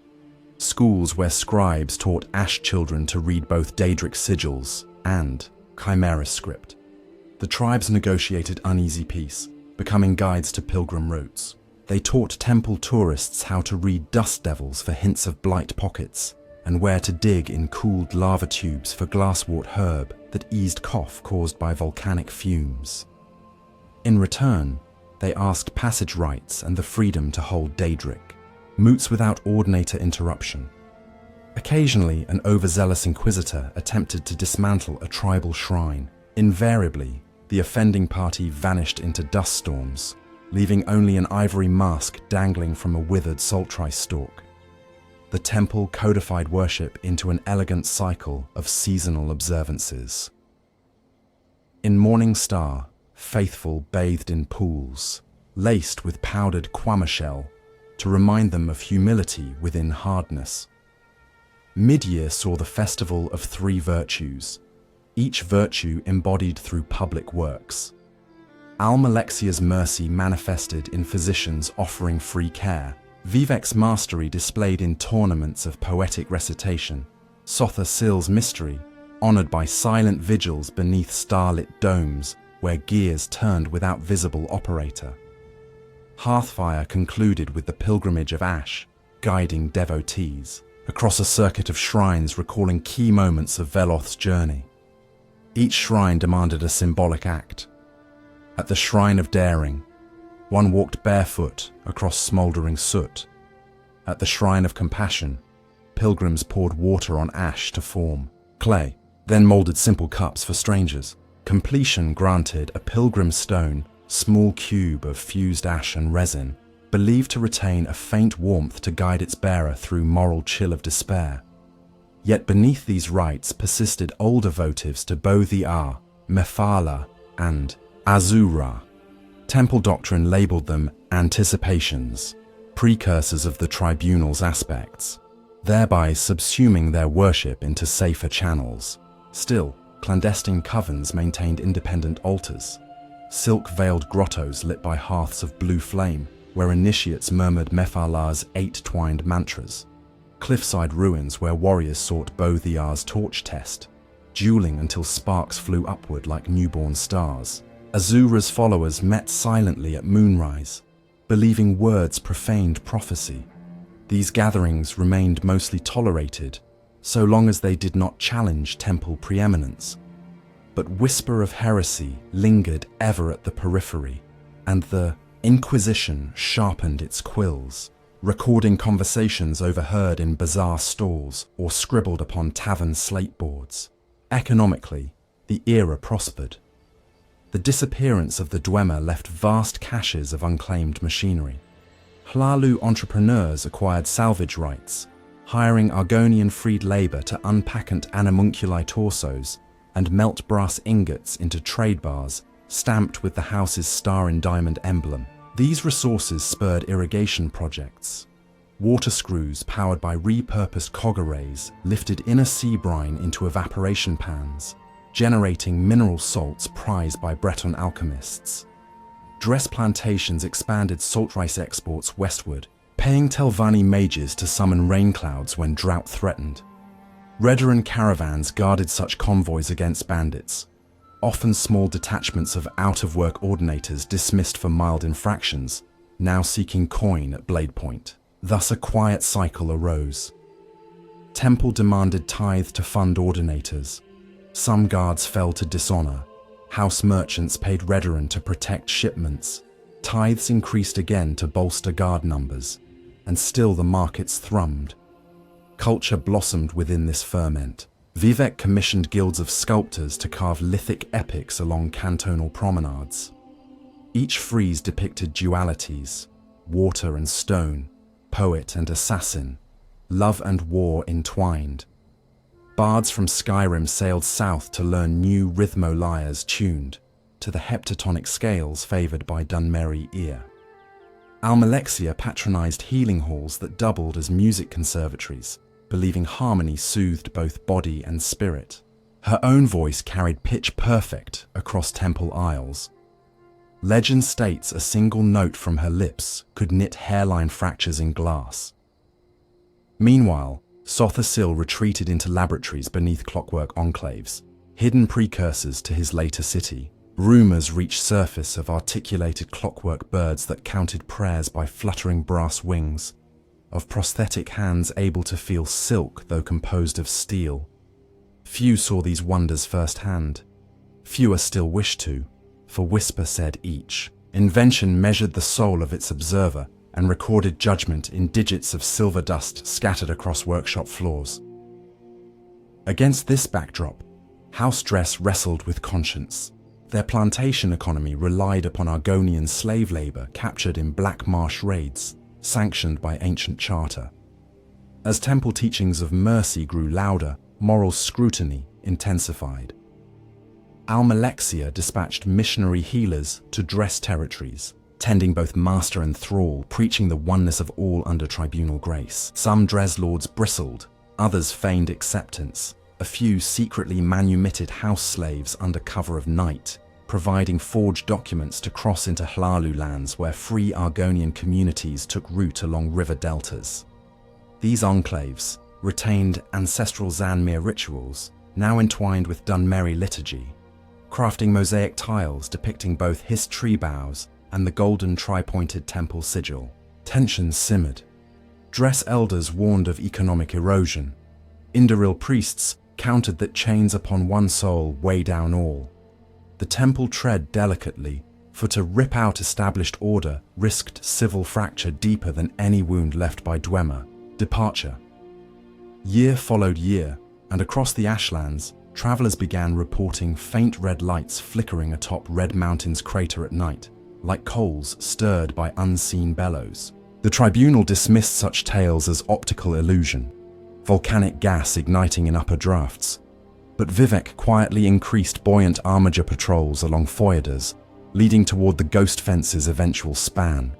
schools where scribes taught ash children to read both Daedric sigils and Chimera script. The tribes negotiated uneasy peace, becoming guides to pilgrim routes. They taught temple tourists how to read dust devils for hints of blight pockets, and where to dig in cooled lava tubes for glasswort herb that eased cough caused by volcanic fumes. In return, they asked passage rights and the freedom to hold Daedric, moots without ordinator interruption. Occasionally, an overzealous inquisitor attempted to dismantle a tribal shrine. Invariably, the offending party vanished into dust storms, leaving only an ivory mask dangling from a withered sultry stalk. The temple codified worship into an elegant cycle of seasonal observances. In Morning Star, faithful bathed in pools, laced with powdered quamashell, to remind them of humility within hardness. Mid-year saw the festival of 3 virtues, each virtue embodied through public works. Almalexia's mercy manifested in physicians offering free care, Vivek's mastery displayed in tournaments of poetic recitation, Sotha Sil's mystery, honoured by silent vigils beneath starlit domes where gears turned without visible operator. Hearthfire concluded with the pilgrimage of ash, guiding devotees across a circuit of shrines recalling key moments of Veloth's journey. Each shrine demanded a symbolic act. At the Shrine of Daring, one walked barefoot across smouldering soot. At the Shrine of Compassion, pilgrims poured water on ash to form clay, then moulded simple cups for strangers. Completion granted a pilgrim stone, small cube of fused ash and resin, believed to retain a faint warmth to guide its bearer through moral chill of despair. Yet beneath these rites persisted older votives to Bodhi-Ar, Mephala, and Azura. Temple doctrine labelled them anticipations, precursors of the tribunal's aspects, thereby subsuming their worship into safer channels. Still, clandestine covens maintained independent altars, silk-veiled grottos lit by hearths of blue flame, where initiates murmured Mephala's 8-twined mantras, cliffside ruins where warriors sought Bodhi-Ar's torch test, dueling until sparks flew upward like newborn stars. Azura's followers met silently at moonrise, believing words profaned prophecy. These gatherings remained mostly tolerated, so long as they did not challenge temple preeminence. But whisper of heresy lingered ever at the periphery, and the Inquisition sharpened its quills. recording conversations overheard in bazaar stalls or scribbled upon tavern slate boards. Economically, the era prospered. The disappearance of the Dunmer left vast caches of unclaimed machinery. Hlalu entrepreneurs acquired salvage rights, hiring Argonian-freed labour to unpackant animunculi torsos and melt brass ingots into trade bars stamped with the house's star and diamond emblem. These resources spurred irrigation projects. Water screws powered by repurposed cog arrays lifted inner sea brine into evaporation pans, generating mineral salts prized by Breton alchemists. Dress plantations expanded salt rice exports westward, paying Telvanni mages to summon rain clouds when drought threatened. Redaran caravans guarded such convoys against bandits, often small detachments of out-of-work ordinators dismissed for mild infractions, now seeking coin at blade point. Thus a quiet cycle arose. Temple demanded tithe to fund ordinators. Some guards fell to dishonor. House merchants paid Redaran to protect shipments. Tithes increased again to bolster guard numbers, and still the markets thrummed. Culture blossomed within this ferment. Vivek commissioned guilds of sculptors to carve lithic epics along cantonal promenades. Each frieze depicted dualities, water and stone, poet and assassin, love and war entwined. Bards from Skyrim sailed south to learn new rhythmo-lyres tuned to the heptatonic scales favoured by Dunmeri ear. Almalexia patronized healing halls that doubled as music conservatories, believing harmony soothed both body and spirit. Her own voice carried pitch perfect across temple aisles. Legend states a single note from her lips could knit hairline fractures in glass. Meanwhile, Sothasil retreated into laboratories beneath clockwork enclaves, hidden precursors to his later city. Rumors reached surface of articulated clockwork birds that counted prayers by fluttering brass wings, of prosthetic hands able to feel silk though composed of steel. Few saw these wonders firsthand. Fewer still wished to, for whisper said each. Invention measured the soul of its observer and recorded judgment in digits of silver dust scattered across workshop floors. Against this backdrop, house dress wrestled with conscience. Their plantation economy relied upon Argonian slave labor captured in Black Marsh raids, sanctioned by ancient charter. As temple teachings of mercy grew louder, moral scrutiny intensified. Almalexia dispatched missionary healers to dress territories, tending both master and thrall, preaching the oneness of all under tribunal grace. Some Dres lords bristled, others feigned acceptance. A few secretly manumitted house slaves under cover of night, providing forged documents to cross into Hlalu lands where free Argonian communities took root along river deltas. These enclaves retained ancestral Zanmir rituals, now entwined with Dunmeri liturgy, crafting mosaic tiles depicting both his tree boughs and the golden tri-pointed temple sigil. Tensions simmered. Dress elders warned of economic erosion. Indoril priests countered that chains upon one soul weigh down all. The temple tread delicately, for to rip out established order risked civil fracture deeper than any wound left by Dunmer. Departure. Year followed year, and across the ashlands, travelers began reporting faint red lights flickering atop Red Mountain's crater at night, like coals stirred by unseen bellows. The tribunal dismissed such tales as optical illusion, volcanic gas igniting in upper drafts, but Vivek quietly increased buoyant armiger patrols along foyers, leading toward the ghost fence's eventual span.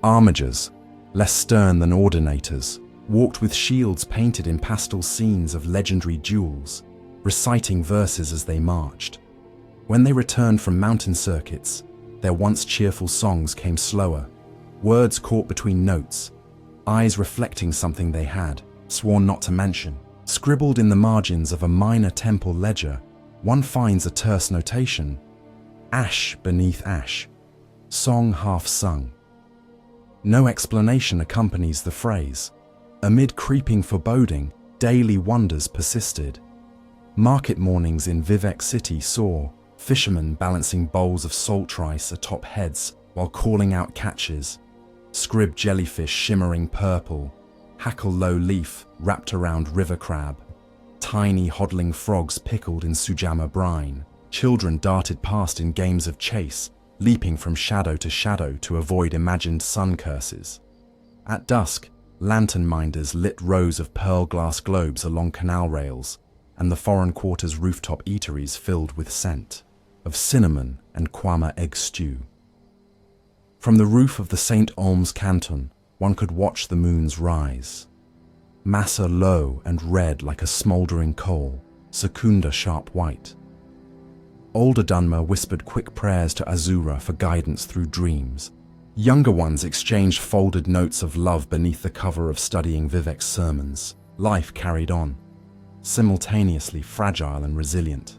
Armigers, less stern than ordinators, walked with shields painted in pastel scenes of legendary duels, reciting verses as they marched. When they returned from mountain circuits, their once cheerful songs came slower, words caught between notes, eyes reflecting something they had sworn not to mention. Scribbled in the margins of a minor temple ledger, one finds a terse notation: ash beneath ash, song half sung. No explanation accompanies the phrase. Amid creeping foreboding, daily wonders persisted. Market mornings in Vivek City saw fishermen balancing bowls of salt rice atop heads while calling out catches, scrib jellyfish shimmering purple, hackle-low leaf wrapped around river crab, tiny hodling frogs pickled in sujama brine. Children darted past in games of chase, leaping from shadow to avoid imagined sun curses. At dusk, lantern minders lit rows of pearl glass globes along canal rails, and the foreign quarters' rooftop eateries filled with scent of cinnamon and kwama egg stew. From the roof of the St. Olm's canton, one could watch the moon's rise. Massa low and red like a smouldering coal, Secunda sharp white. Older Dunmer whispered quick prayers to Azura for guidance through dreams. Younger ones exchanged folded notes of love beneath the cover of studying Vivek's sermons. Life carried on, simultaneously fragile and resilient,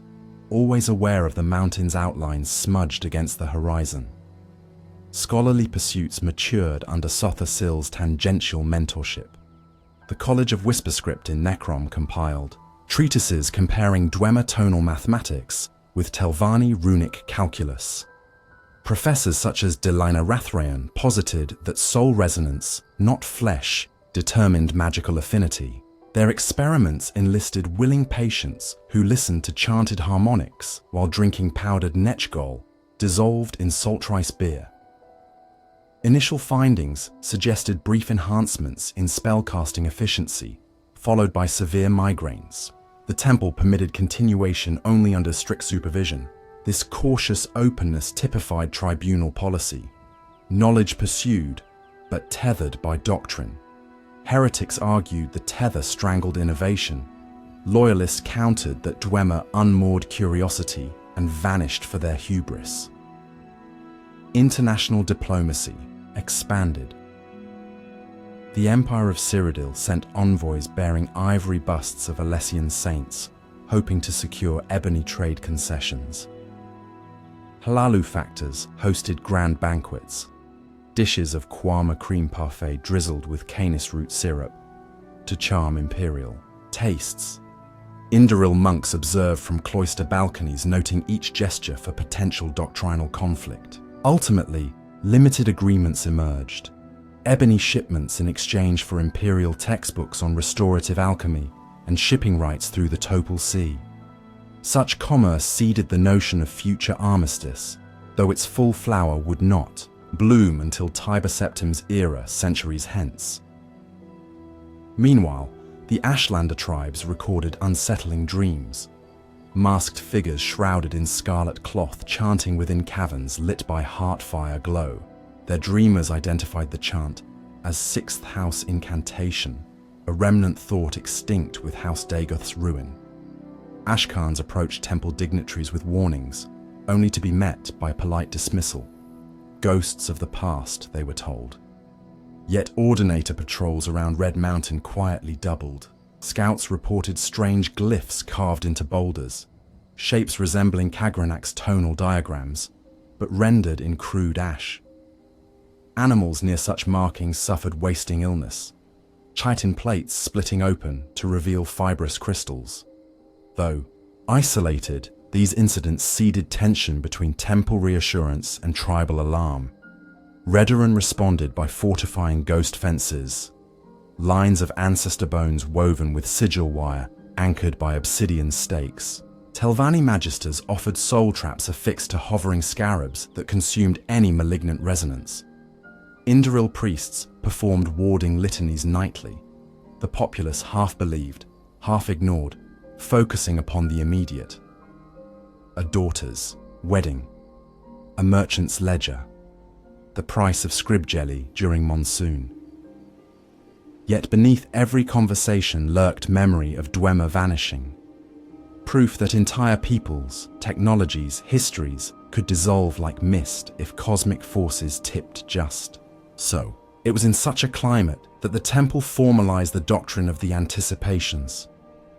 always aware of the mountain's outlines smudged against the horizon. Scholarly pursuits matured under Sotha Sil's tangential mentorship. The College of Whisperscript in Necrom compiled treatises comparing Dwemer tonal mathematics with Telvanni runic calculus. Professors such as Delina Rathrayan posited that soul resonance, not flesh, determined magical affinity. Their experiments enlisted willing patients who listened to chanted harmonics while drinking powdered netchgol, dissolved in salt rice beer. Initial findings suggested brief enhancements in spellcasting efficiency, followed by severe migraines. The temple permitted continuation only under strict supervision. This cautious openness typified tribunal policy. Knowledge pursued, but tethered by doctrine. Heretics argued the tether strangled innovation. Loyalists countered that Dwemer unmoored curiosity and vanished for their hubris. International diplomacy expanded. The Empire of Cyrodiil sent envoys bearing ivory busts of Alessian saints, hoping to secure ebony trade concessions. Halalu factors hosted grand banquets, dishes of kwama cream parfait drizzled with canis root syrup to charm imperial tastes. Indoril monks observed from cloister balconies, noting each gesture for potential doctrinal conflict. Ultimately, limited agreements emerged. Ebony shipments in exchange for imperial textbooks on restorative alchemy and shipping rights through the Topal Sea. Such commerce seeded the notion of future armistice, though its full flower would not bloom until Tiber Septim's era centuries hence. Meanwhile, the Ashlander tribes recorded unsettling dreams. Masked figures shrouded in scarlet cloth chanting within caverns lit by heartfire glow. Their dreamers identified the chant as Sixth House Incantation, a remnant thought extinct with House Dagoth's ruin. Ashkans approached temple dignitaries with warnings, only to be met by polite dismissal. Ghosts of the past, they were told. Yet ordinator patrols around Red Mountain quietly doubled. Scouts reported strange glyphs carved into boulders, shapes resembling Kagranak's tonal diagrams, but rendered in crude ash. Animals near such markings suffered wasting illness, chitin plates splitting open to reveal fibrous crystals. Though isolated, these incidents seeded tension between temple reassurance and tribal alarm. Redoran responded by fortifying ghost fences, lines of ancestor bones woven with sigil wire anchored by obsidian stakes. Telvanni magisters offered soul traps affixed to hovering scarabs that consumed any malignant resonance. Indoril priests performed warding litanies nightly. The populace half believed, half ignored, focusing upon the immediate. A daughter's wedding, a merchant's ledger, the price of scrib jelly during monsoon. Yet beneath every conversation lurked memory of Dwemer vanishing, proof that entire peoples, technologies, histories could dissolve like mist if cosmic forces tipped just. So, it was in such a climate that the temple formalized the doctrine of the anticipations.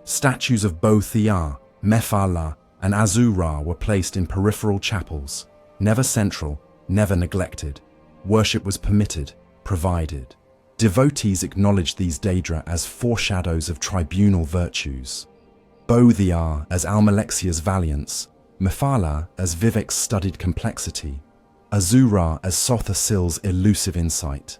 Statues of Bo-Thea, Mephala, and Azu-Ra were placed in peripheral chapels, never central, never neglected. Worship was permitted, provided. Devotees acknowledged these Daedra as foreshadows of tribunal virtues. Bo-Thea as Almalexia's valiance, Mephala as Vivek's studied complexity, Azu-Ra as Sotha Sil's elusive insight.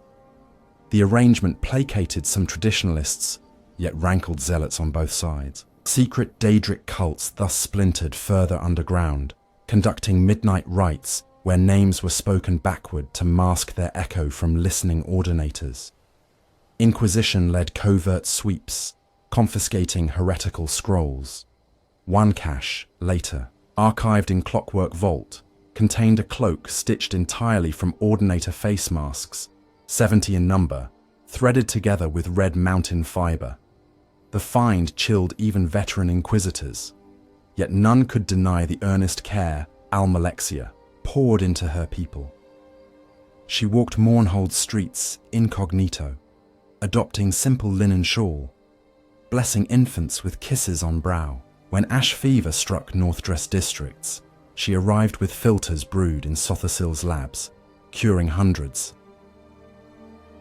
The arrangement placated some traditionalists, yet rankled zealots on both sides. Secret Daedric cults thus splintered further underground, conducting midnight rites where names were spoken backward to mask their echo from listening ordinators. Inquisition led covert sweeps, confiscating heretical scrolls. One cache, later, archived in clockwork vault, contained a cloak stitched entirely from ordinator face masks, 70 in number, threaded together with red mountain fibre. The find chilled even veteran inquisitors, yet none could deny the earnest care Almalexia poured into her people. She walked Mournhold streets incognito, adopting simple linen shawl, blessing infants with kisses on brow. When ash fever struck Northdress districts, she arrived with filters brewed in Sothersil's labs, curing hundreds.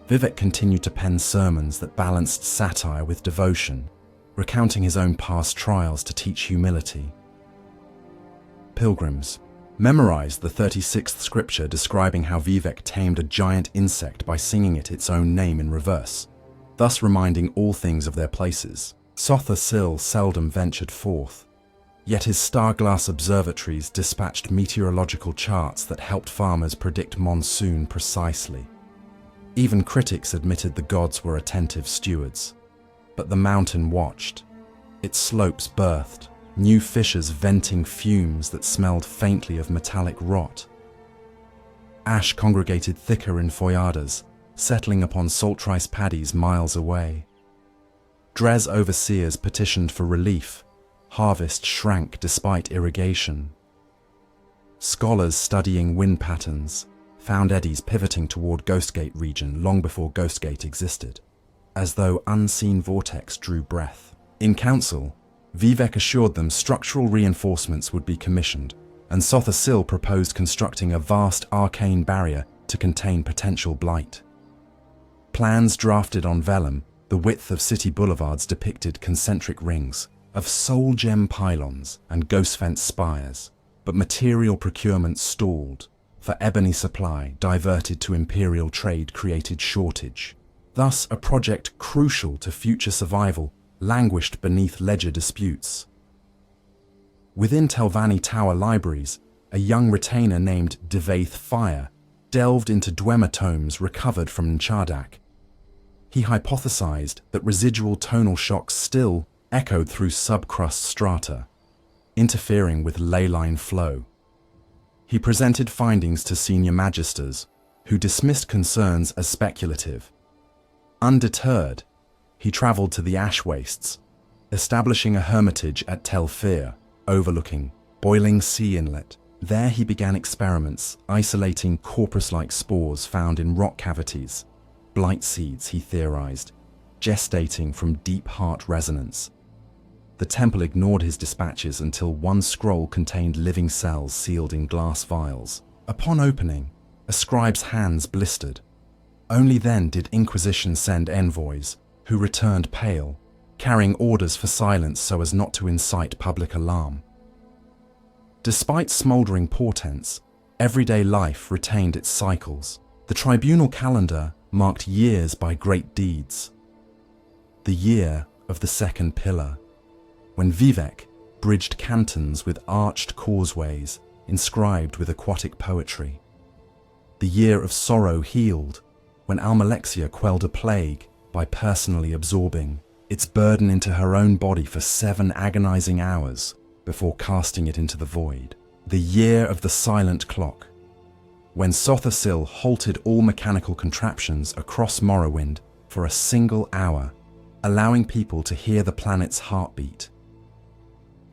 Vivek continued to pen sermons that balanced satire with devotion, recounting his own past trials to teach humility. Pilgrims memorized the 36th scripture describing how Vivek tamed a giant insect by singing it its own name in reverse, thus reminding all things of their places. Sothersil seldom ventured forth, yet his star-glass observatories dispatched meteorological charts that helped farmers predict monsoon precisely. Even critics admitted the gods were attentive stewards. But the mountain watched. Its slopes birthed, new fissures venting fumes that smelled faintly of metallic rot. Ash congregated thicker in foyadas, settling upon salt rice paddies miles away. Dres overseers petitioned for relief. Harvest shrank despite irrigation. Scholars studying wind patterns found eddies pivoting toward Ghostgate region long before Ghostgate existed, as though unseen vortex drew breath. In council, Vivek assured them structural reinforcements would be commissioned, and Sothersil proposed constructing a vast arcane barrier to contain potential blight. Plans drafted on vellum, the width of city boulevards depicted concentric rings of soul gem pylons and ghost fence spires, but material procurement stalled, for ebony supply diverted to imperial trade created shortage. Thus, a project crucial to future survival languished beneath ledger disputes. Within Telvanni Tower libraries, a young retainer named Devaith Fire delved into Dwemer tomes recovered from Nchardак. He hypothesized that residual tonal shocks still echoed through subcrust strata, interfering with leyline flow. He presented findings to senior magisters, who dismissed concerns as speculative. Undeterred, he traveled to the ash wastes, establishing a hermitage at Tel Fir, overlooking Boiling Sea Inlet. There he began experiments isolating corpus-like spores found in rock cavities, blight seeds, he theorized, gestating from deep heart resonance. The temple ignored his dispatches until one scroll contained living cells sealed in glass vials. Upon opening, a scribe's hands blistered. Only then did Inquisition send envoys, who returned pale, carrying orders for silence so as not to incite public alarm. Despite smouldering portents, everyday life retained its cycles. The tribunal calendar marked years by great deeds. The year of the second pillar, when Vivek bridged cantons with arched causeways inscribed with aquatic poetry. The year of sorrow healed, when Almalexia quelled a plague by personally absorbing its burden into her own body for 7 agonizing hours before casting it into the void. The year of the silent clock, when Sothersil halted all mechanical contraptions across Morrowind for a single hour, allowing people to hear the planet's heartbeat.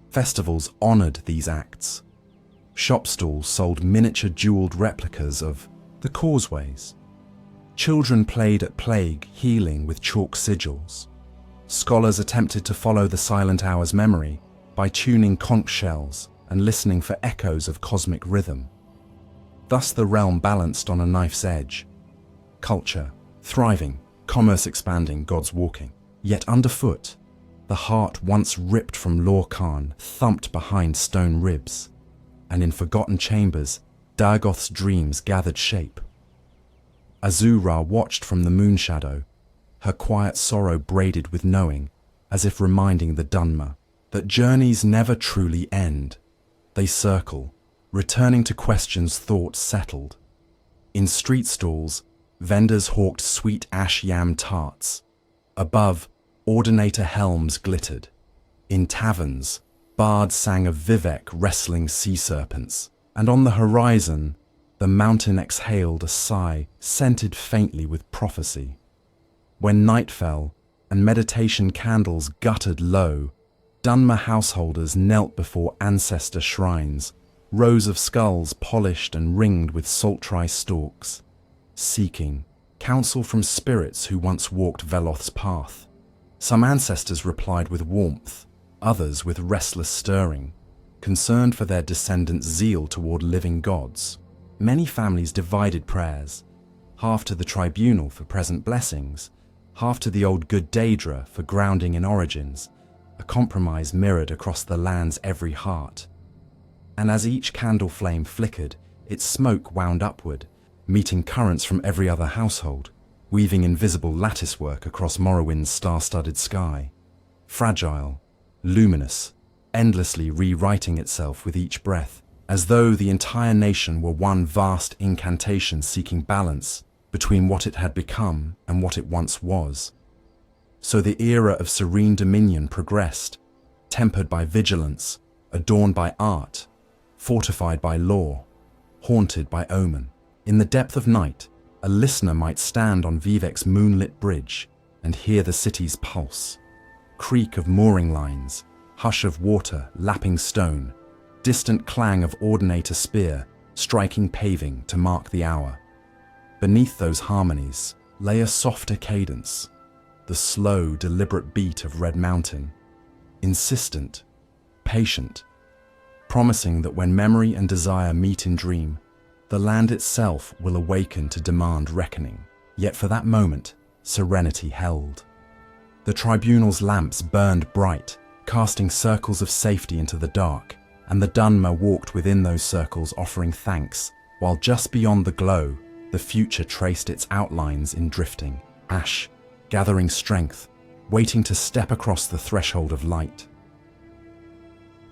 Festivals honored these acts. Shop stalls sold miniature jeweled replicas of the causeways. Children played at plague healing with chalk sigils. Scholars attempted to follow the silent hour's memory by tuning conch shells and listening for echoes of cosmic rhythm. Thus the realm balanced on a knife's edge. Culture thriving, commerce expanding, gods walking. Yet underfoot, the heart once ripped from Lorcan thumped behind stone ribs, and in forgotten chambers, Dagoth's dreams gathered shape. Azura watched from the moon shadow, her quiet sorrow braided with knowing, as if reminding the Dunmer that journeys never truly end. They circle, returning to questions thought settled. In street stalls, vendors hawked sweet ash yam tarts. Above, ordinator helms glittered. In taverns, bards sang of Vivek wrestling sea serpents, and on the horizon, the mountain exhaled a sigh scented faintly with prophecy. When night fell and meditation candles guttered low, Dunmer householders knelt before ancestor shrines, rows of skulls polished and ringed with sultry stalks, seeking counsel from spirits who once walked Veloth's path. Some ancestors replied with warmth, others with restless stirring, concerned for their descendants' zeal toward living gods. Many families divided prayers, half to the tribunal for present blessings, half to the old good Daedra for grounding in origins, a compromise mirrored across the land's every heart. And as each candle flame flickered, its smoke wound upward, meeting currents from every other household, weaving invisible latticework across Morrowind's star-studded sky. Fragile, luminous, endlessly rewriting itself with each breath, as though the entire nation were one vast incantation seeking balance between what it had become and what it once was. So the era of serene dominion progressed, tempered by vigilance, adorned by art, fortified by law, haunted by omen. In the depth of night, a listener might stand on Vivek's moonlit bridge and hear the city's pulse. Creak of mooring lines, hush of water lapping stone, distant clang of ordinator spear striking paving to mark the hour. Beneath those harmonies lay a softer cadence, the slow, deliberate beat of Red Mountain, insistent, patient, promising that when memory and desire meet in dream, the land itself will awaken to demand reckoning. Yet for that moment, serenity held. The tribunal's lamps burned bright, casting circles of safety into the dark, and the Dunmer walked within those circles offering thanks, while just beyond the glow, the future traced its outlines in drifting ash, gathering strength, waiting to step across the threshold of light.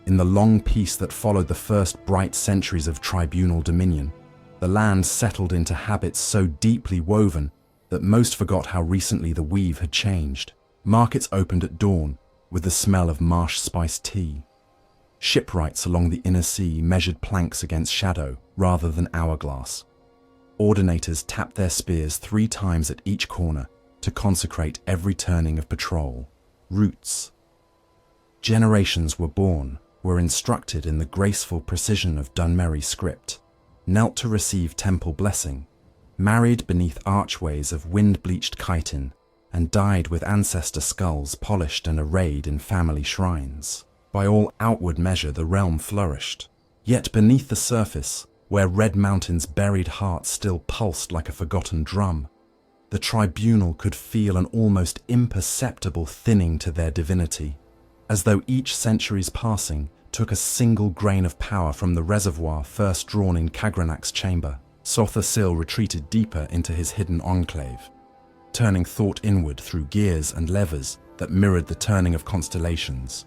In the long peace that followed the first bright centuries of tribunal dominion, the land settled into habits so deeply woven that most forgot how recently the weave had changed. Markets opened at dawn with the smell of marsh-spiced tea. Shipwrights along the inner sea measured planks against shadow rather than hourglass. Ordinators tapped their spears 3 times at each corner to consecrate every turning of patrol. Roots. Generations were born, were instructed in the graceful precision of Dunmeri script, knelt to receive temple blessing, married beneath archways of wind-bleached chitin, and died with ancestor skulls polished and arrayed in family shrines. By all outward measure the realm flourished. Yet beneath the surface, where Red Mountain's buried heart still pulsed like a forgotten drum, the tribunal could feel an almost imperceptible thinning to their divinity, as though each century's passing took a single grain of power from the reservoir first drawn in Kagranak's chamber. Sotha Sil retreated deeper into his hidden enclave, turning thought inward through gears and levers that mirrored the turning of constellations.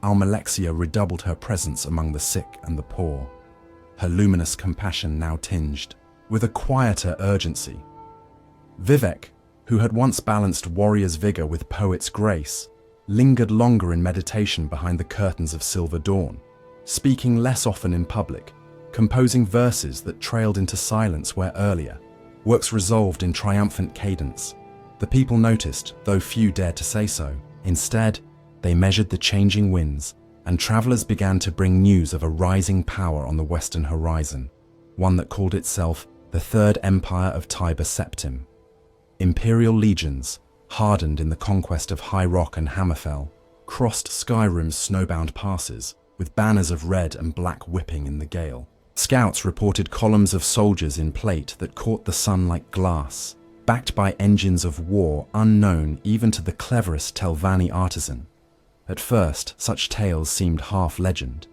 Almalexia redoubled her presence among the sick and the poor, her luminous compassion now tinged with a quieter urgency. Vivek, who had once balanced warrior's vigor with poet's grace, lingered longer in meditation behind the curtains of silver dawn, speaking less often in public, composing verses that trailed into silence where earlier, works resolved in triumphant cadence. The people noticed, though few dared to say so. Instead, they measured the changing winds, and travelers began to bring news of a rising power on the western horizon, one that called itself the Third Empire of Tiber Septim. Imperial legions, hardened in the conquest of High Rock and Hammerfell, crossed Skyrim's snowbound passes, with banners of red and black whipping in the gale. Scouts reported columns of soldiers in plate that caught the sun like glass, backed by engines of war unknown even to the cleverest Telvanni artisan. At first, such tales seemed half legend.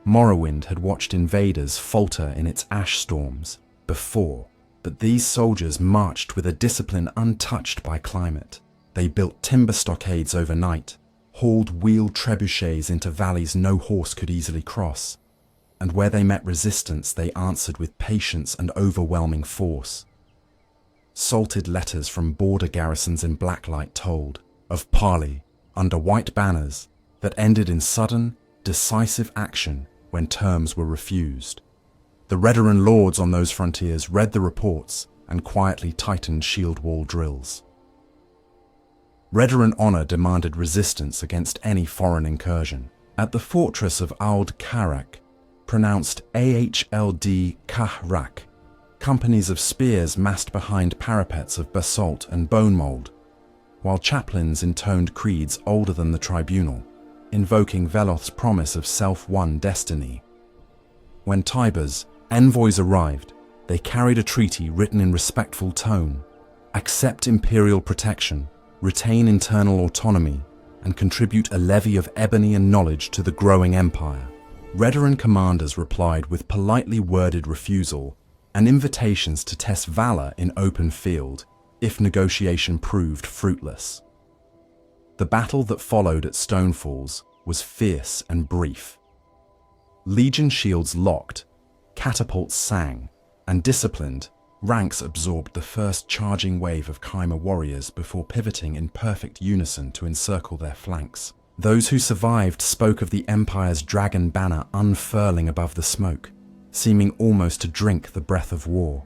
Morrowind had watched invaders falter in its ash storms before, But these soldiers marched with a discipline untouched by climate. They built timber stockades overnight, hauled wheeled trebuchets into valleys no horse could easily cross, and where they met resistance they answered with patience and overwhelming force. Salted letters from border garrisons in blacklight told of parley under white banners that ended in sudden, decisive action when terms were refused. The Redaran lords on those frontiers read the reports and quietly tightened shield wall drills. Redaran honor demanded resistance against any foreign incursion. At the fortress of Ald Karak, pronounced Ahld Kahrak, companies of spears massed behind parapets of basalt and bone mold, while chaplains intoned creeds older than the tribunal, invoking Veloth's promise of self-won destiny. When Tiber's envoys arrived, they carried a treaty written in respectful tone: accept imperial protection, retain internal autonomy, and contribute a levy of ebony and knowledge to the growing empire. Redaran commanders replied with politely worded refusal and invitations to test valor in open field if negotiation proved fruitless. The battle that followed at Stonefalls was fierce and brief. Legion shields locked, catapults sang, and disciplined, ranks absorbed the first charging wave of Chimer warriors before pivoting in perfect unison to encircle their flanks. Those who survived spoke of the Empire's dragon banner unfurling above the smoke, seeming almost to drink the breath of war.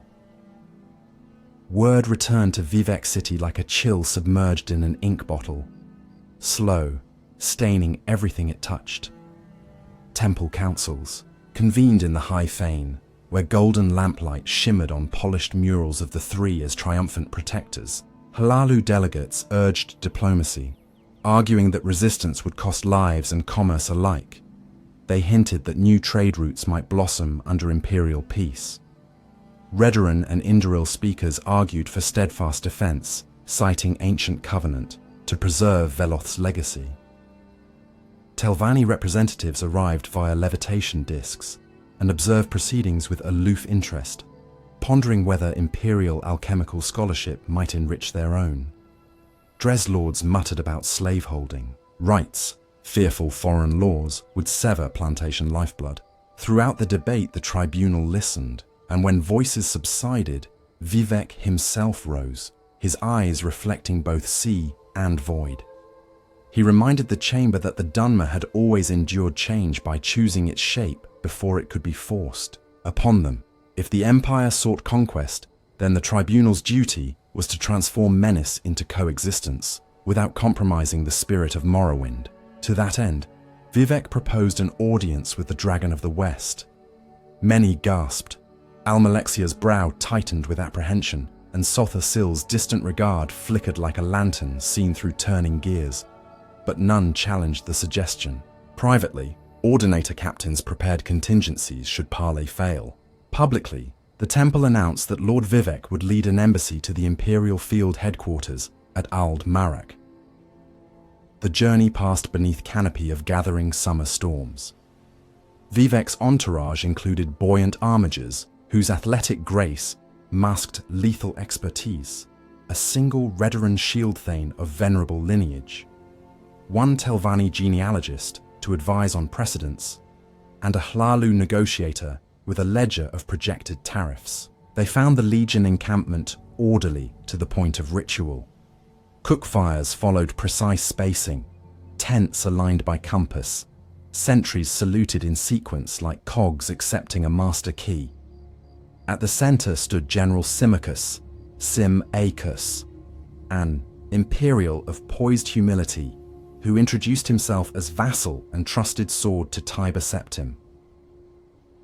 Word returned to Vivec City like a chill submerged in an ink bottle, slow, staining everything it touched. Temple councils convened in the High Fane, where golden lamplight shimmered on polished murals of the three as triumphant protectors. Hlaalu delegates urged diplomacy, arguing that resistance would cost lives and commerce alike. They hinted that new trade routes might blossom under imperial peace. Redaran and Indoril speakers argued for steadfast defense, citing ancient covenant to preserve Veloth's legacy. Telvanni representatives arrived via levitation discs and observed proceedings with aloof interest, pondering whether imperial alchemical scholarship might enrich their own. Dreslords muttered about slaveholding, rights, fearful foreign laws would sever plantation lifeblood. Throughout the debate, the tribunal listened, and when voices subsided, Vivec himself rose, his eyes reflecting both sea and void. He reminded the chamber that the Dunmer had always endured change by choosing its shape before it could be forced upon them. If the Empire sought conquest, then the tribunal's duty was to transform menace into coexistence, without compromising the spirit of Morrowind. To that end, Vivec proposed an audience with the Dragon of the West. Many gasped. Almalexia's brow tightened with apprehension, and Sotha Sil's distant regard flickered like a lantern seen through turning gears. But none challenged the suggestion. Privately, Ordinator captains prepared contingencies should parley fail. Publicly, the temple announced that Lord Vivec would lead an embassy to the Imperial Field Headquarters at Ald Marak. The journey passed beneath canopy of gathering summer storms. Vivec's entourage included buoyant armigers, whose athletic grace masked lethal expertise, a single Redaran shield thane of venerable lineage, one Telvanni genealogist to advise on precedents, and a Hlaalu negotiator with a ledger of projected tariffs. They found the Legion encampment orderly to the point of ritual. Cookfires followed precise spacing, tents aligned by compass, sentries saluted in sequence like cogs accepting a master key. At the center stood General Simachus, Sim Acus, an imperial of poised humility, who introduced himself as vassal and trusted sword to Tiber Septim.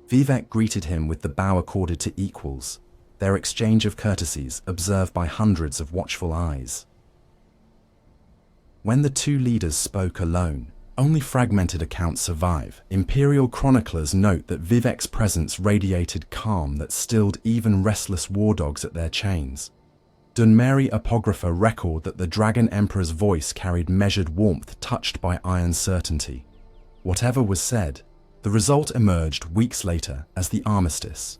Vivec greeted him with the bow accorded to equals, their exchange of courtesies observed by hundreds of watchful eyes. When the two leaders spoke alone, only fragmented accounts survive. Imperial chroniclers note that Vivec's presence radiated calm that stilled even restless war dogs at their chains. Dunmeri apocrypha record that the Dragon Emperor's voice carried measured warmth touched by iron certainty. Whatever was said, the result emerged weeks later as the armistice.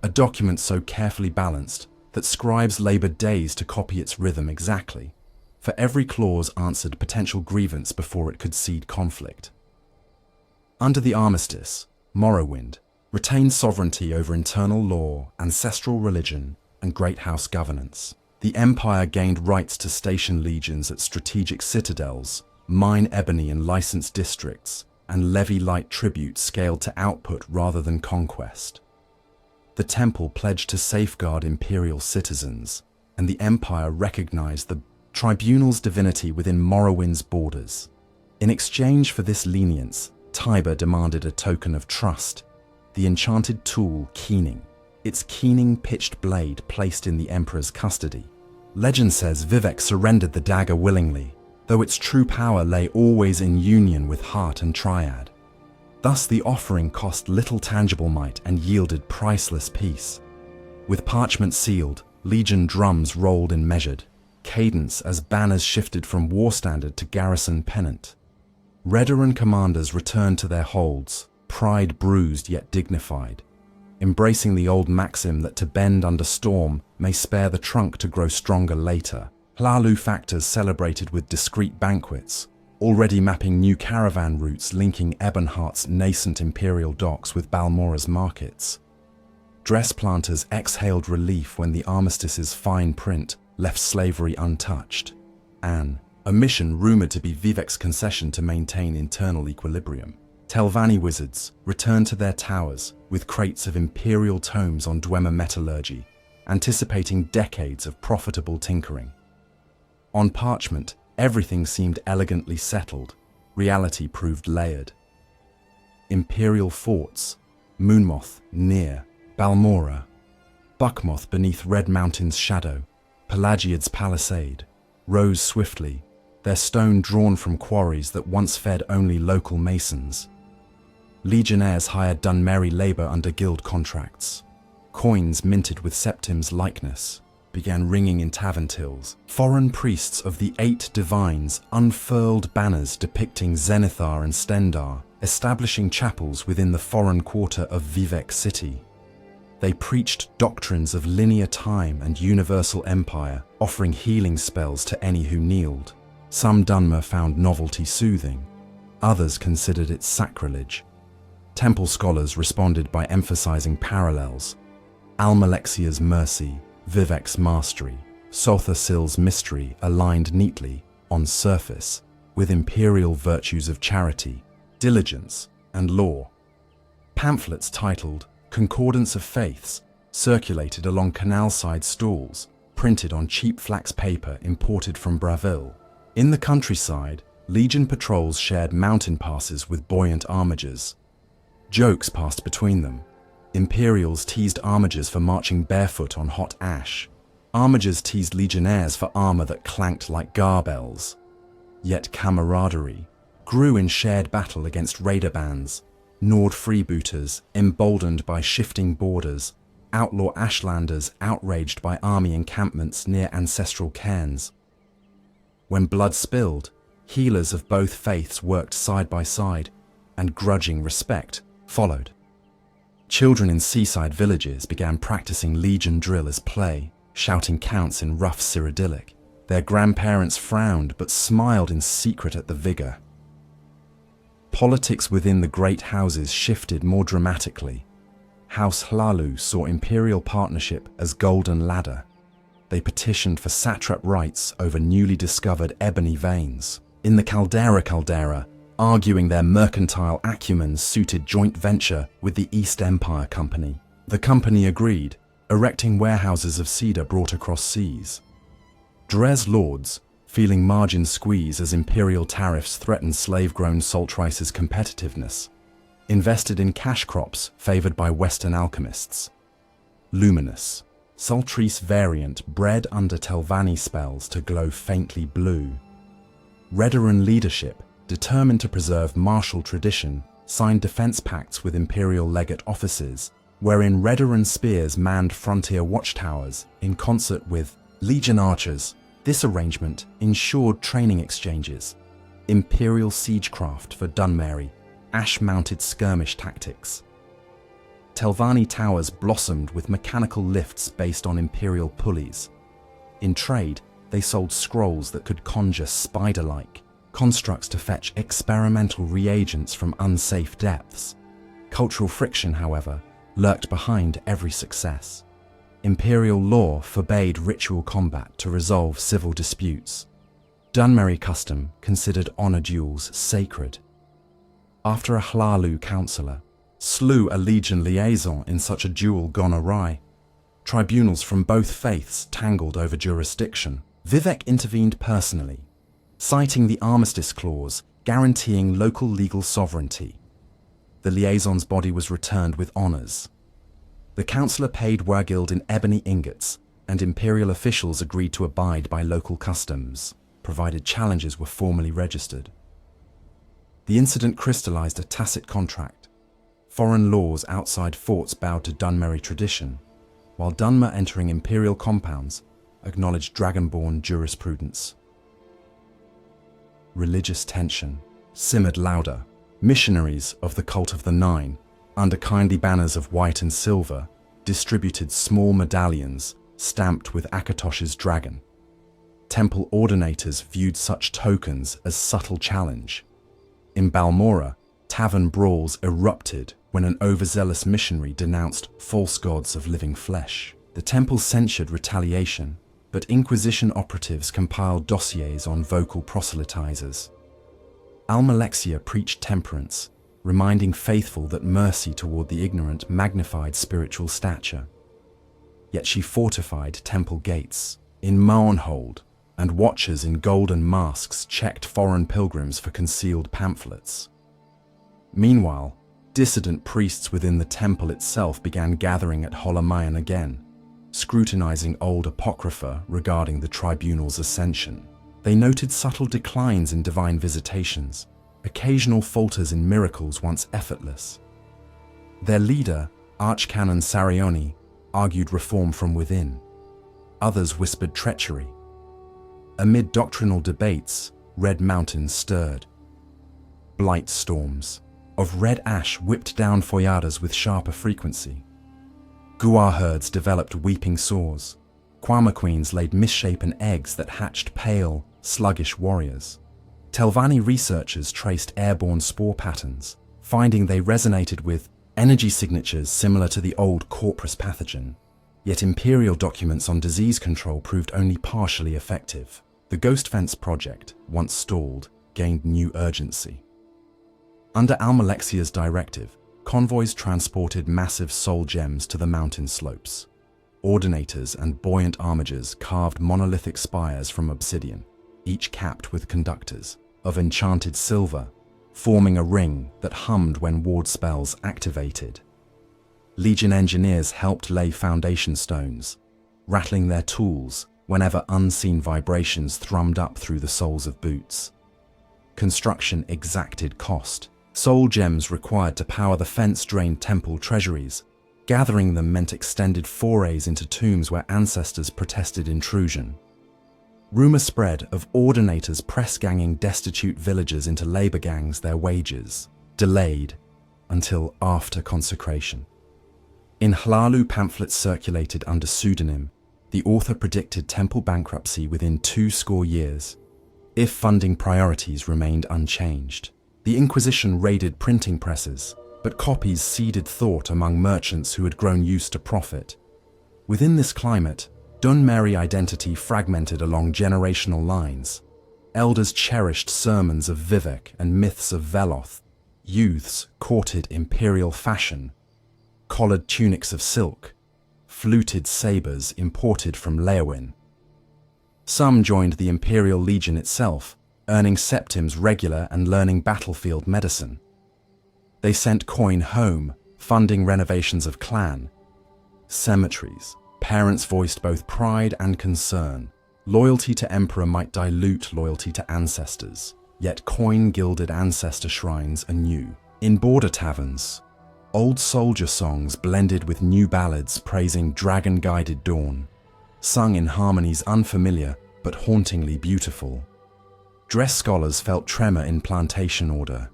a document so carefully balanced that scribes labored days to copy its rhythm exactly, for every clause answered potential grievance before it could seed conflict. Under the armistice, Morrowind retained sovereignty over internal law, ancestral religion, and great house governance. The Empire gained rights to station legions at strategic citadels, mine ebony in licensed districts, and levy light tribute scaled to output rather than conquest. The Temple pledged to safeguard imperial citizens, and the Empire recognized the Tribunal's divinity within Morrowind's borders. In exchange for this lenience, Tiber demanded a token of trust, the enchanted tool keening, its keening pitched blade placed in the Emperor's custody. Legend says Vivec surrendered the dagger willingly, though its true power lay always in union with heart and triad. Thus the offering cost little tangible might and yielded priceless peace. With parchment sealed, legion drums rolled in measured cadence as banners shifted from war standard to garrison pennant. Redaran commanders returned to their holds, pride bruised yet dignified, embracing the old maxim that to bend under storm may spare the trunk to grow stronger later. Hlalu factors celebrated with discreet banquets, already mapping new caravan routes linking Ebonheart's nascent imperial docks with Balmora's markets. Dress planters exhaled relief when the armistice's fine print left slavery untouched. A mission rumored to be Vivec's concession to maintain internal equilibrium. Telvanni wizards returned to their towers with crates of imperial tomes on Dwemer metallurgy, anticipating decades of profitable tinkering. On parchment, everything seemed elegantly settled. Reality proved layered. Imperial forts, Moonmoth near Balmora, Buckmoth beneath Red Mountain's shadow, Pelagiad's palisade, rose swiftly, their stone drawn from quarries that once fed only local masons. Legionnaires hired Dunmer labor under guild contracts. Coins minted with Septim's likeness began ringing in tavern tills. Foreign priests of the 8 divines unfurled banners depicting Zenithar and Stendar, establishing chapels within the foreign quarter of Vivec city. They preached doctrines of linear time and universal empire, offering healing spells to any who kneeled. Some Dunmer found novelty soothing, others considered it sacrilege. Temple scholars responded by emphasizing parallels: Almalexia's mercy, Vivec's mastery, Sothasil's mystery aligned neatly, on surface, with imperial virtues of charity, diligence, and law. Pamphlets titled Concordance of Faiths circulated along canal-side stalls, printed on cheap flax paper imported from Bravil. In the countryside, Legion patrols shared mountain passes with buoyant armigers. Jokes passed between them. Imperials teased armigers for marching barefoot on hot ash. Armigers teased legionnaires for armor that clanked like garbells. Yet camaraderie grew in shared battle against raider bands, Nord freebooters emboldened by shifting borders, outlaw ashlanders outraged by army encampments near ancestral cairns. When blood spilled, healers of both faiths worked side by side, and grudging respect followed. Children in seaside villages began practicing legion drill as play, shouting counts in rough Cyrodiilic. Their grandparents frowned but smiled in secret at the vigor. Politics within the great houses shifted more dramatically. House Hlalu saw imperial partnership as golden ladder. They petitioned for satrap rights over newly discovered ebony veins. In the Caldera, arguing their mercantile acumen suited joint venture with the East Empire Company. The company agreed, erecting warehouses of cedar brought across seas. Dres lords, feeling margin squeeze as imperial tariffs threatened slave-grown Saltrice's competitiveness, invested in cash crops favored by Western alchemists. Luminous, Saltrice variant bred under Telvanni spells to glow faintly blue. Redaran leadership, determined to preserve martial tradition, signed defense pacts with imperial legate offices, wherein Redaran spears manned frontier watchtowers in concert with legion archers. This arrangement ensured training exchanges, imperial siegecraft for Dunmer, ash-mounted skirmish tactics. Telvanni towers blossomed with mechanical lifts based on imperial pulleys. In trade, they sold scrolls that could conjure spider-like constructs to fetch experimental reagents from unsafe depths. Cultural friction, however, lurked behind every success. Imperial law forbade ritual combat to resolve civil disputes. Dunmer custom considered honor duels sacred. After a Hlalu councillor slew a legion liaison in such a duel gone awry, tribunals from both faiths tangled over jurisdiction. Vivek intervened personally, citing the Armistice Clause guaranteeing local legal sovereignty. The liaison's body was returned with honours. The councillor paid Wergild in ebony ingots, and imperial officials agreed to abide by local customs, provided challenges were formally registered. The incident crystallized a tacit contract. Foreign laws outside forts bowed to Dunmer tradition, while Dunmer entering imperial compounds acknowledged dragonborn jurisprudence. Religious tension simmered louder. Missionaries of the Cult of the Nine, under kindly banners of white and silver, distributed small medallions stamped with Akatosh's dragon. Temple ordinators viewed such tokens as subtle challenge. In Balmora, tavern brawls erupted when an overzealous missionary denounced false gods of living flesh. The temple censured retaliation, but Inquisition operatives compiled dossiers on vocal proselytizers. Almalexia preached temperance, reminding faithful that mercy toward the ignorant magnified spiritual stature. Yet she fortified temple gates in Maonhold, and watchers in golden masks checked foreign pilgrims for concealed pamphlets. Meanwhile, dissident priests within the temple itself began gathering at Holamayan again, scrutinizing old apocrypha regarding the tribunal's ascension. They noted subtle declines in divine visitations, occasional falters in miracles once effortless. Their leader, Archcanon Sarioni, argued reform from within. Others whispered treachery. Amid doctrinal debates, Red Mountains stirred. Blight storms of red ash whipped down foyadas with sharper frequency. Guar herds developed weeping sores. Kwama queens laid misshapen eggs that hatched pale, sluggish warriors. Telvanni researchers traced airborne spore patterns, finding they resonated with energy signatures similar to the old corpus pathogen. Yet imperial documents on disease control proved only partially effective. The Ghost Fence project, once stalled, gained new urgency. Under Almalexia's directive, convoys transported massive soul gems to the mountain slopes. Ordinators and buoyant armigers carved monolithic spires from obsidian, each capped with conductors of enchanted silver, forming a ring that hummed when ward spells activated. Legion engineers helped lay foundation stones, rattling their tools whenever unseen vibrations thrummed up through the soles of boots. Construction exacted cost. Soul gems required to power the fence-drained temple treasuries. Gathering them meant extended forays into tombs where ancestors protested intrusion. Rumor spread of ordinators press-ganging destitute villagers into labor gangs their wages, delayed until after consecration. In Hlalu pamphlets circulated under pseudonym, the author predicted temple bankruptcy within 20 years, if funding priorities remained unchanged. The Inquisition raided printing presses, but copies seeded thought among merchants who had grown used to profit. Within this climate, Dunmer identity fragmented along generational lines. Elders cherished sermons of Vivek and myths of Veloth. Youths courted imperial fashion, collared tunics of silk, fluted sabers imported from Leowin. Some joined the Imperial Legion itself, earning septims regular and learning battlefield medicine. They sent coin home, funding renovations of clan. Cemeteries. Parents voiced both pride and concern. Loyalty to Emperor might dilute loyalty to ancestors, yet coin gilded ancestor shrines anew. In border taverns, old soldier songs blended with new ballads praising dragon-guided dawn, sung in harmonies unfamiliar but hauntingly beautiful. Dress scholars felt tremor in plantation order.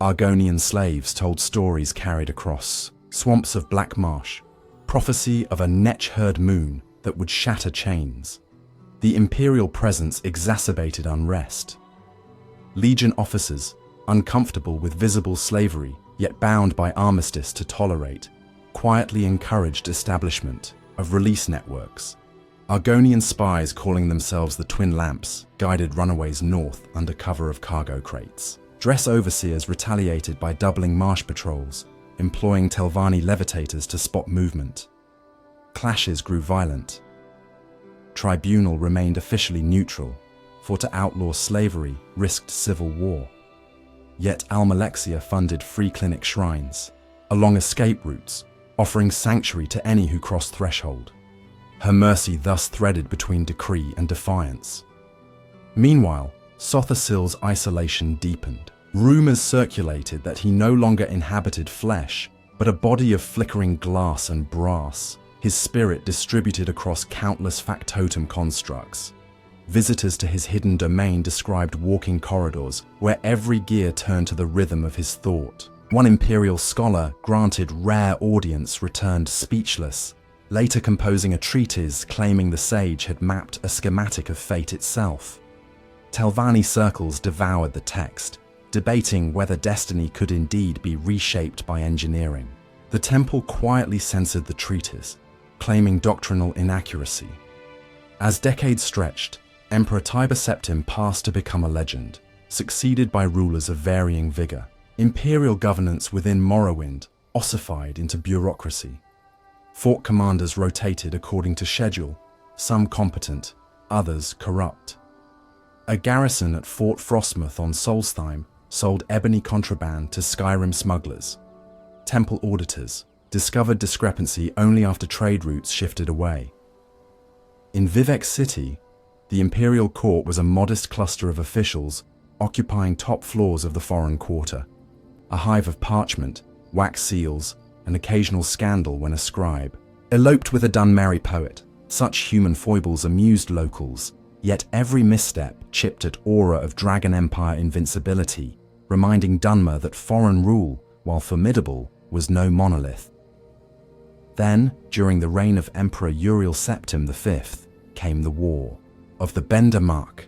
Argonian slaves told stories carried across swamps of black marsh, prophecy of a netch-herd moon that would shatter chains. The imperial presence exacerbated unrest. Legion officers, uncomfortable with visible slavery, yet bound by armistice to tolerate, quietly encouraged establishment of release networks. Argonian spies calling themselves the Twin Lamps guided runaways north under cover of cargo crates. Dress overseers retaliated by doubling marsh patrols, employing Telvanni levitators to spot movement. Clashes grew violent. Tribunal remained officially neutral, for to outlaw slavery risked civil war. Yet Almalexia funded free clinic shrines, along escape routes, offering sanctuary to any who crossed threshold. Her mercy thus threaded between decree and defiance. Meanwhile, Sothosil's isolation deepened. Rumors circulated that he no longer inhabited flesh, but a body of flickering glass and brass, his spirit distributed across countless factotum constructs. Visitors to his hidden domain described walking corridors where every gear turned to the rhythm of his thought. One imperial scholar, granted rare audience, returned speechless, later composing a treatise claiming the sage had mapped a schematic of fate itself. Telvanni circles devoured the text, debating whether destiny could indeed be reshaped by engineering. The temple quietly censored the treatise, claiming doctrinal inaccuracy. As decades stretched, Emperor Tiber Septim passed to become a legend, succeeded by rulers of varying vigor. Imperial governance within Morrowind ossified into bureaucracy. Fort commanders rotated according to schedule, some competent, others corrupt. A garrison at Fort Frostmoth on Solstheim sold ebony contraband to Skyrim smugglers. Temple auditors discovered discrepancy only after trade routes shifted away. In Vivec City, the imperial court was a modest cluster of officials occupying top floors of the foreign quarter, a hive of parchment, wax seals, an occasional scandal when a scribe eloped with a Dunmer poet. Such human foibles amused locals, yet every misstep chipped at aura of Dragon Empire invincibility, reminding Dunmer that foreign rule, while formidable, was no monolith. Then, during the reign of Emperor Uriel Septim V, came the War of the Bendermark,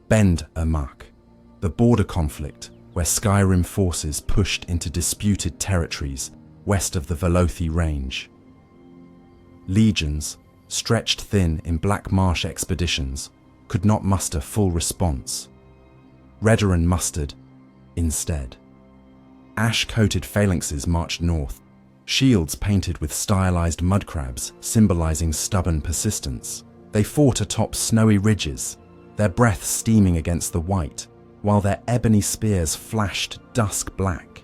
the border conflict where Skyrim forces pushed into disputed territories west of the Velothi range. Legions, stretched thin in Black Marsh expeditions, could not muster full response. Redoran mustered instead. Ash-coated phalanxes marched north, shields painted with stylized mudcrabs symbolizing stubborn persistence. They fought atop snowy ridges, their breath steaming against the white, while their ebony spears flashed dusk black.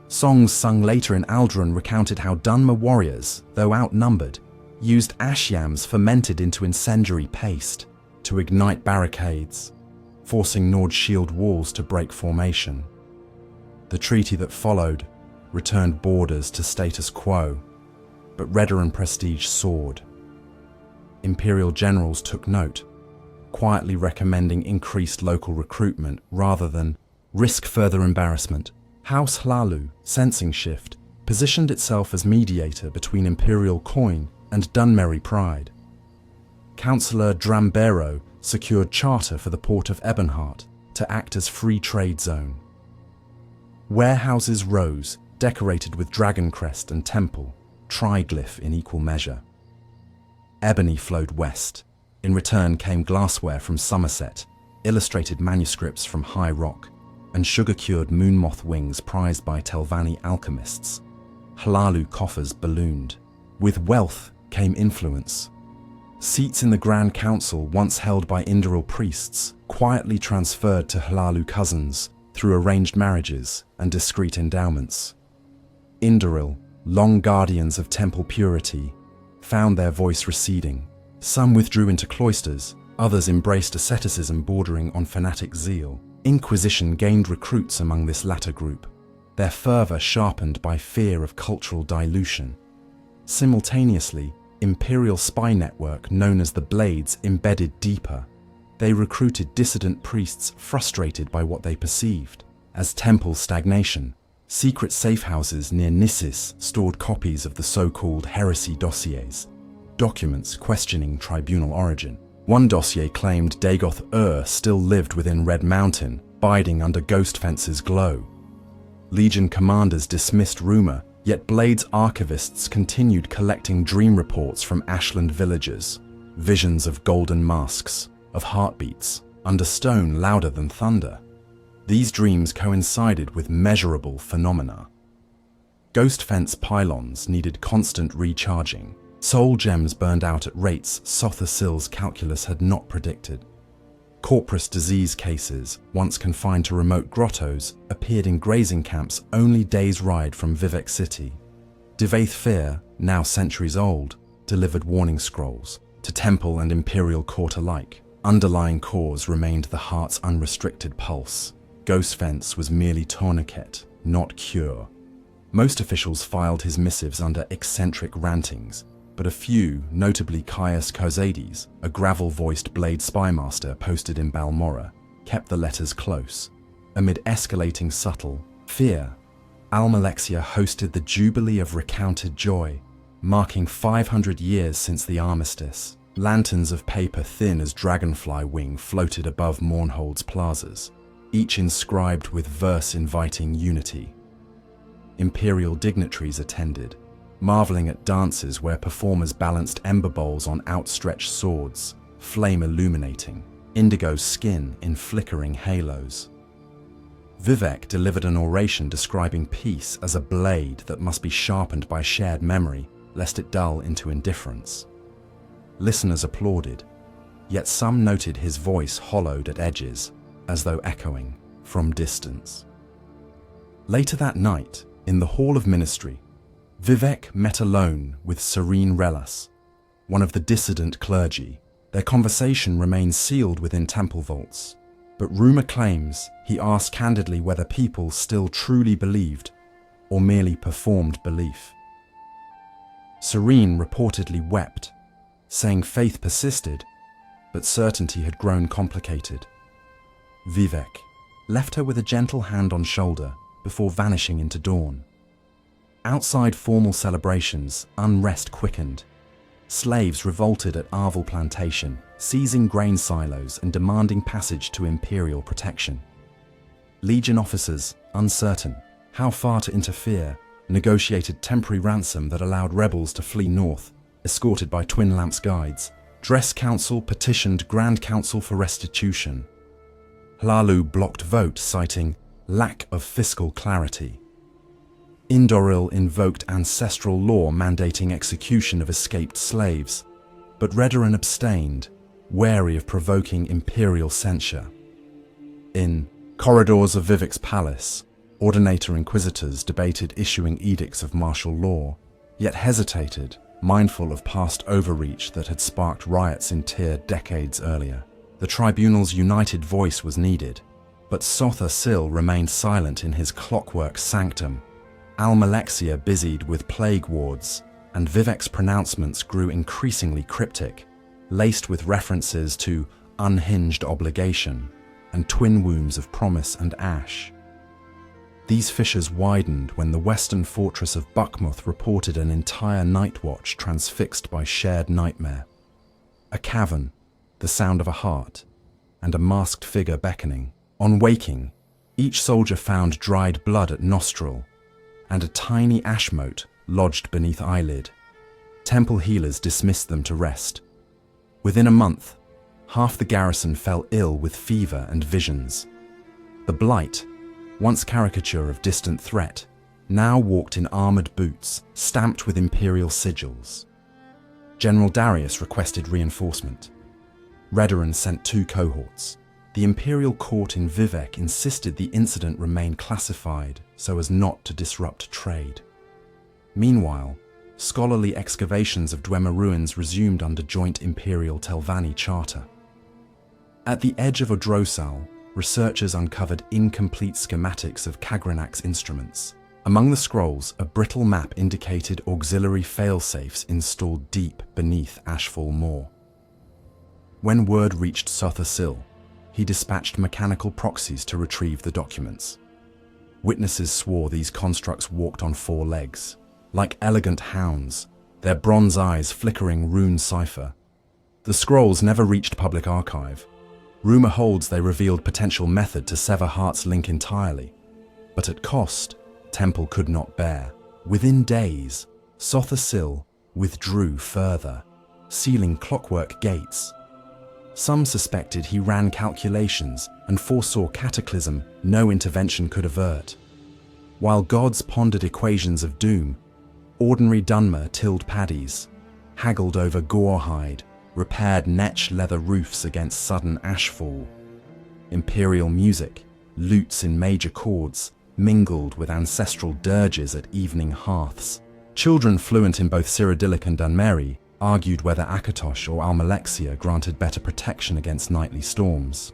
Songs sung later in Alderaan recounted how Dunmer warriors, though outnumbered, used ash yams fermented into incendiary paste to ignite barricades, forcing Nord's shield walls to break formation. The treaty that followed returned borders to status quo, but Redoran prestige soared. Imperial generals took note, quietly recommending increased local recruitment rather than risk further embarrassment. House Hlalu, sensing shift, positioned itself as mediator between imperial coin and Dunmeri pride. Councillor Drambero secured charter for the port of Ebonheart to act as free trade zone. Warehouses rose, decorated with dragon crest and temple, triglyph in equal measure. Ebony flowed west. In return came glassware from Somerset, illustrated manuscripts from High Rock, and sugar-cured moonmoth wings prized by Telvanni alchemists. Hlalu coffers ballooned. With wealth came influence. Seats in the Grand Council, once held by Indoril priests, quietly transferred to Hlalu cousins through arranged marriages and discreet endowments. Indoril, long guardians of temple purity, found their voice receding. Some withdrew into cloisters, others embraced asceticism bordering on fanatic zeal. Inquisition gained recruits among this latter group, their fervour sharpened by fear of cultural dilution. Simultaneously, imperial spy network known as the Blades embedded deeper. They recruited dissident priests frustrated by what they perceived as temple stagnation, Secret safehouses near Nissis stored copies of the so-called heresy dossiers, documents questioning tribunal origin. One dossier claimed Dagoth still lived within Red Mountain, biding under ghost fences' glow. Legion commanders dismissed rumor, yet Blade's archivists continued collecting dream reports from Ashland villagers, visions of golden masks, of heartbeats, under stone louder than thunder. These dreams coincided with measurable phenomena. Ghost fence pylons needed constant recharging. Soul gems burned out at rates Sotha Sil's calculus had not predicted. Corporous disease cases, once confined to remote grottos, appeared in grazing camps only days' ride from Vivec City. Devaith Fear, now centuries old, delivered warning scrolls to temple and imperial court alike. Underlying cause remained the heart's unrestricted pulse. Ghostfence was merely tourniquet, not cure. Most officials filed his missives under eccentric rantings, but a few, notably Caius Cosades, a gravel-voiced Blade spymaster posted in Balmorra, kept the letters close. Amid escalating subtle fear, Almalexia hosted the Jubilee of Recounted Joy, marking 500 years since the armistice. Lanterns of paper thin as dragonfly wing floated above Mournhold's plazas, each inscribed with verse inviting unity. Imperial dignitaries attended, marveling at dances where performers balanced ember bowls on outstretched swords, flame illuminating, indigo skin in flickering halos. Vivec delivered an oration describing peace as a blade that must be sharpened by shared memory, lest it dull into indifference. Listeners applauded, yet some noted his voice hollowed at edges, as though echoing from distance. Later that night, in the Hall of Ministry, Vivec met alone with Serene Relas, one of the dissident clergy. Their conversation remains sealed within temple vaults, but rumor claims he asked candidly whether people still truly believed or merely performed belief. Serene reportedly wept, saying faith persisted, but certainty had grown complicated. Vivec left her with a gentle hand on shoulder before vanishing into dawn. Outside formal celebrations, unrest quickened. Slaves revolted at Arvel Plantation, seizing grain silos and demanding passage to imperial protection. Legion officers, uncertain how far to interfere, negotiated temporary ransom that allowed rebels to flee north, escorted by Twin Lamps guides. Dress Council petitioned Grand Council for restitution. Hlalu blocked vote, citing lack of fiscal clarity. Indoril invoked ancestral law mandating execution of escaped slaves, but Redoran abstained, wary of provoking imperial censure. In corridors of Vivec's palace, Ordinator Inquisitors debated issuing edicts of martial law, yet hesitated, mindful of past overreach that had sparked riots in Tyr decades earlier. The tribunal's united voice was needed, but Sotha Sil remained silent in his clockwork sanctum. Almalexia busied with plague wards, and Vivec's pronouncements grew increasingly cryptic, laced with references to unhinged obligation and twin wombs of promise and ash. These fissures widened when the western fortress of Buckmuth reported an entire night watch transfixed by shared nightmare. A cavern, the sound of a heart, and a masked figure beckoning. On waking, each soldier found dried blood at nostril, and a tiny ash mote lodged beneath eyelid. Temple healers dismissed them to rest. Within a month, half the garrison fell ill with fever and visions. The Blight, once caricature of distant threat, now walked in armoured boots, stamped with imperial sigils. General Darius requested reinforcement. Redoran sent 2 cohorts. The imperial court in Vivec insisted the incident remain classified so as not to disrupt trade. Meanwhile, scholarly excavations of Dwemer ruins resumed under joint imperial Telvanni charter. At the edge of Odrosal, researchers uncovered incomplete schematics of Kagranak's instruments. Among the scrolls, a brittle map indicated auxiliary failsafes installed deep beneath Ashfall Moor. When word reached Sotha Sil, he dispatched mechanical proxies to retrieve the documents. Witnesses swore these constructs walked on 4 legs, like elegant hounds, their bronze eyes flickering rune cipher. The scrolls never reached public archive. Rumor holds they revealed potential method to sever Heart's link entirely, but at cost, Temple could not bear. Within days, Sotha withdrew further, sealing clockwork gates. Some suspected he ran calculations and foresaw cataclysm no intervention could avert. While gods pondered equations of doom, ordinary Dunmer tilled paddies, haggled over gorehide, repaired netch leather roofs against sudden ashfall. Imperial music, lutes in major chords, mingled with ancestral dirges at evening hearths. Children fluent in both Cyrodiilic and Dunmeri argued whether Akatosh or Almalexia granted better protection against nightly storms.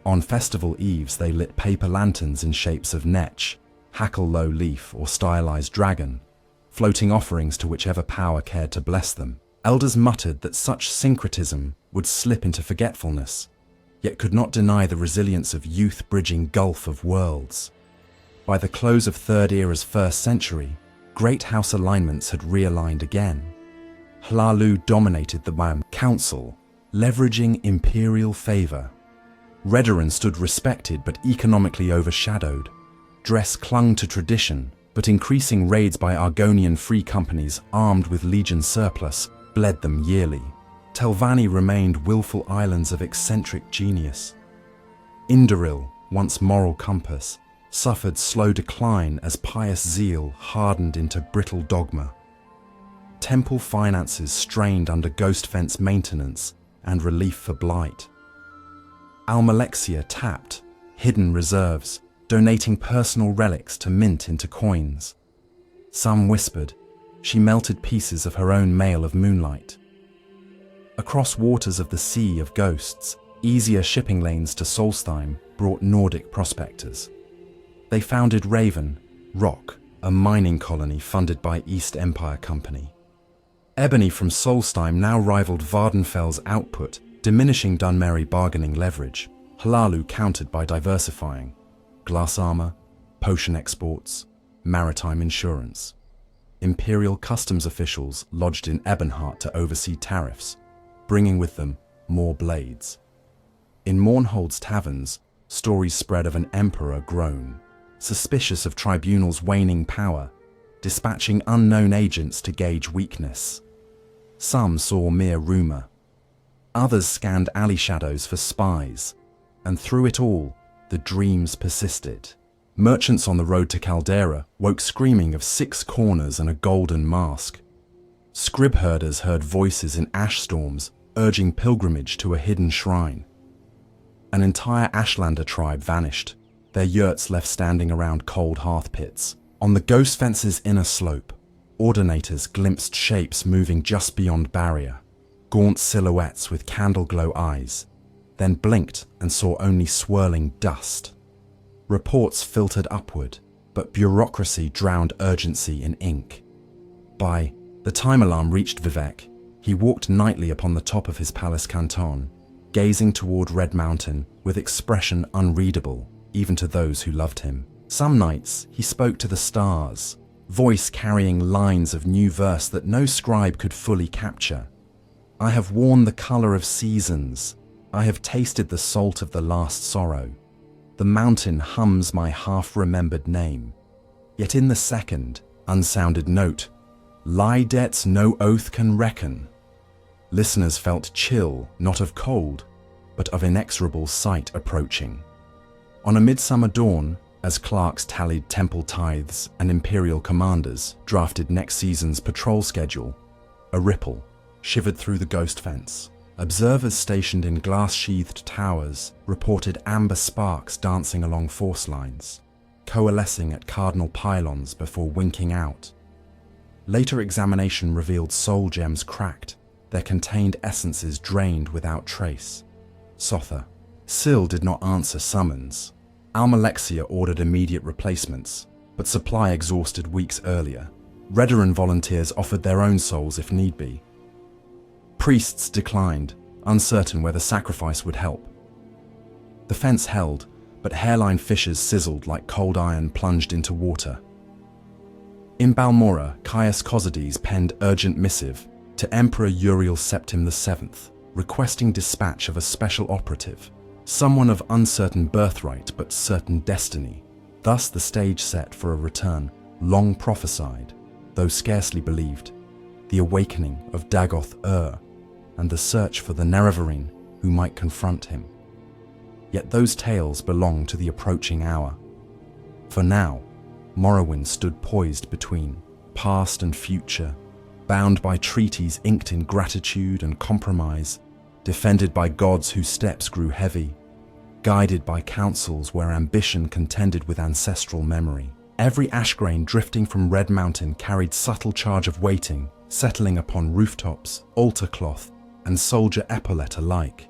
On festival eves they lit paper lanterns in shapes of netch, hackle-low leaf or stylized dragon, floating offerings to whichever power cared to bless them. Elders muttered that such syncretism would slip into forgetfulness, yet could not deny the resilience of youth bridging gulf of worlds. By the close of Third Era's 1st century, great house alignments had realigned again. Hlalu dominated the council, leveraging imperial favor. Redoran stood respected but economically overshadowed. Dress clung to tradition, but increasing raids by Argonian free companies armed with legion surplus bled them yearly. Telvanni remained willful islands of eccentric genius. Indoril, once moral compass, suffered slow decline as pious zeal hardened into brittle dogma. Temple finances strained under ghost fence maintenance and relief for blight. Almalexia tapped hidden reserves, donating personal relics to mint into coins. Some whispered she melted pieces of her own mail of moonlight. Across waters of the Sea of Ghosts, easier shipping lanes to Solstheim brought Nordic prospectors. They founded Raven, Rock, a mining colony funded by East Empire Company. Ebony from Solstheim now rivaled Vardenfell's output, diminishing Dunmeri bargaining leverage. Hlalu countered by diversifying: glass armor, potion exports, maritime insurance. Imperial customs officials lodged in Ebonheart to oversee tariffs, bringing with them more blades. In Mournhold's taverns, stories spread of an emperor grown, suspicious of Tribunal's waning power, dispatching unknown agents to gauge weakness. Some saw mere rumor. Others scanned alley shadows for spies, and through it all, the dreams persisted. Merchants on the road to Caldera woke screaming of 6 corners and a golden mask. Scrib herders heard voices in ash storms urging pilgrimage to a hidden shrine. An entire Ashlander tribe vanished, their yurts left standing around cold hearth pits. On the ghost fence's inner slope, ordinators glimpsed shapes moving just beyond barrier, gaunt silhouettes with candle-glow eyes, then blinked and saw only swirling dust. Reports filtered upward, but bureaucracy drowned urgency in ink. By the time alarm reached Vivek, he walked nightly upon the top of his palace canton, gazing toward Red Mountain with expression unreadable, even to those who loved him. Some nights he spoke to the stars, voice carrying lines of new verse that no scribe could fully capture. I have worn the color of seasons. I have tasted the salt of the last sorrow. The mountain hums my half-remembered name. Yet in the second, unsounded note, lie debts no oath can reckon. Listeners felt chill, not of cold, but of inexorable sight approaching. On a midsummer dawn, as clerks tallied temple tithes and imperial commanders drafted next season's patrol schedule, a ripple shivered through the ghost fence. Observers stationed in glass-sheathed towers reported amber sparks dancing along force lines, coalescing at cardinal pylons before winking out. Later examination revealed soul gems cracked, their contained essences drained without trace. Sotha. Syl did not answer summons. Almalexia ordered immediate replacements, but supply exhausted weeks earlier. Redoran volunteers offered their own souls if need be. Priests declined, uncertain whether sacrifice would help. The fence held, but hairline fissures sizzled like cold iron plunged into water. In Balmora, Caius Cosades penned urgent missive to Emperor Uriel Septim VII, requesting dispatch of a special operative, someone of uncertain birthright but certain destiny. Thus the stage set for a return, long prophesied, though scarcely believed, the awakening of Dagoth and the search for the Nerevarine who might confront him. Yet those tales belong to the approaching hour. For now, Morrowind stood poised between past and future, bound by treaties inked in gratitude and compromise, defended by gods whose steps grew heavy, guided by councils where ambition contended with ancestral memory. Every ash grain drifting from Red Mountain carried subtle charge of waiting, settling upon rooftops, altar cloth, and soldier epaulette alike.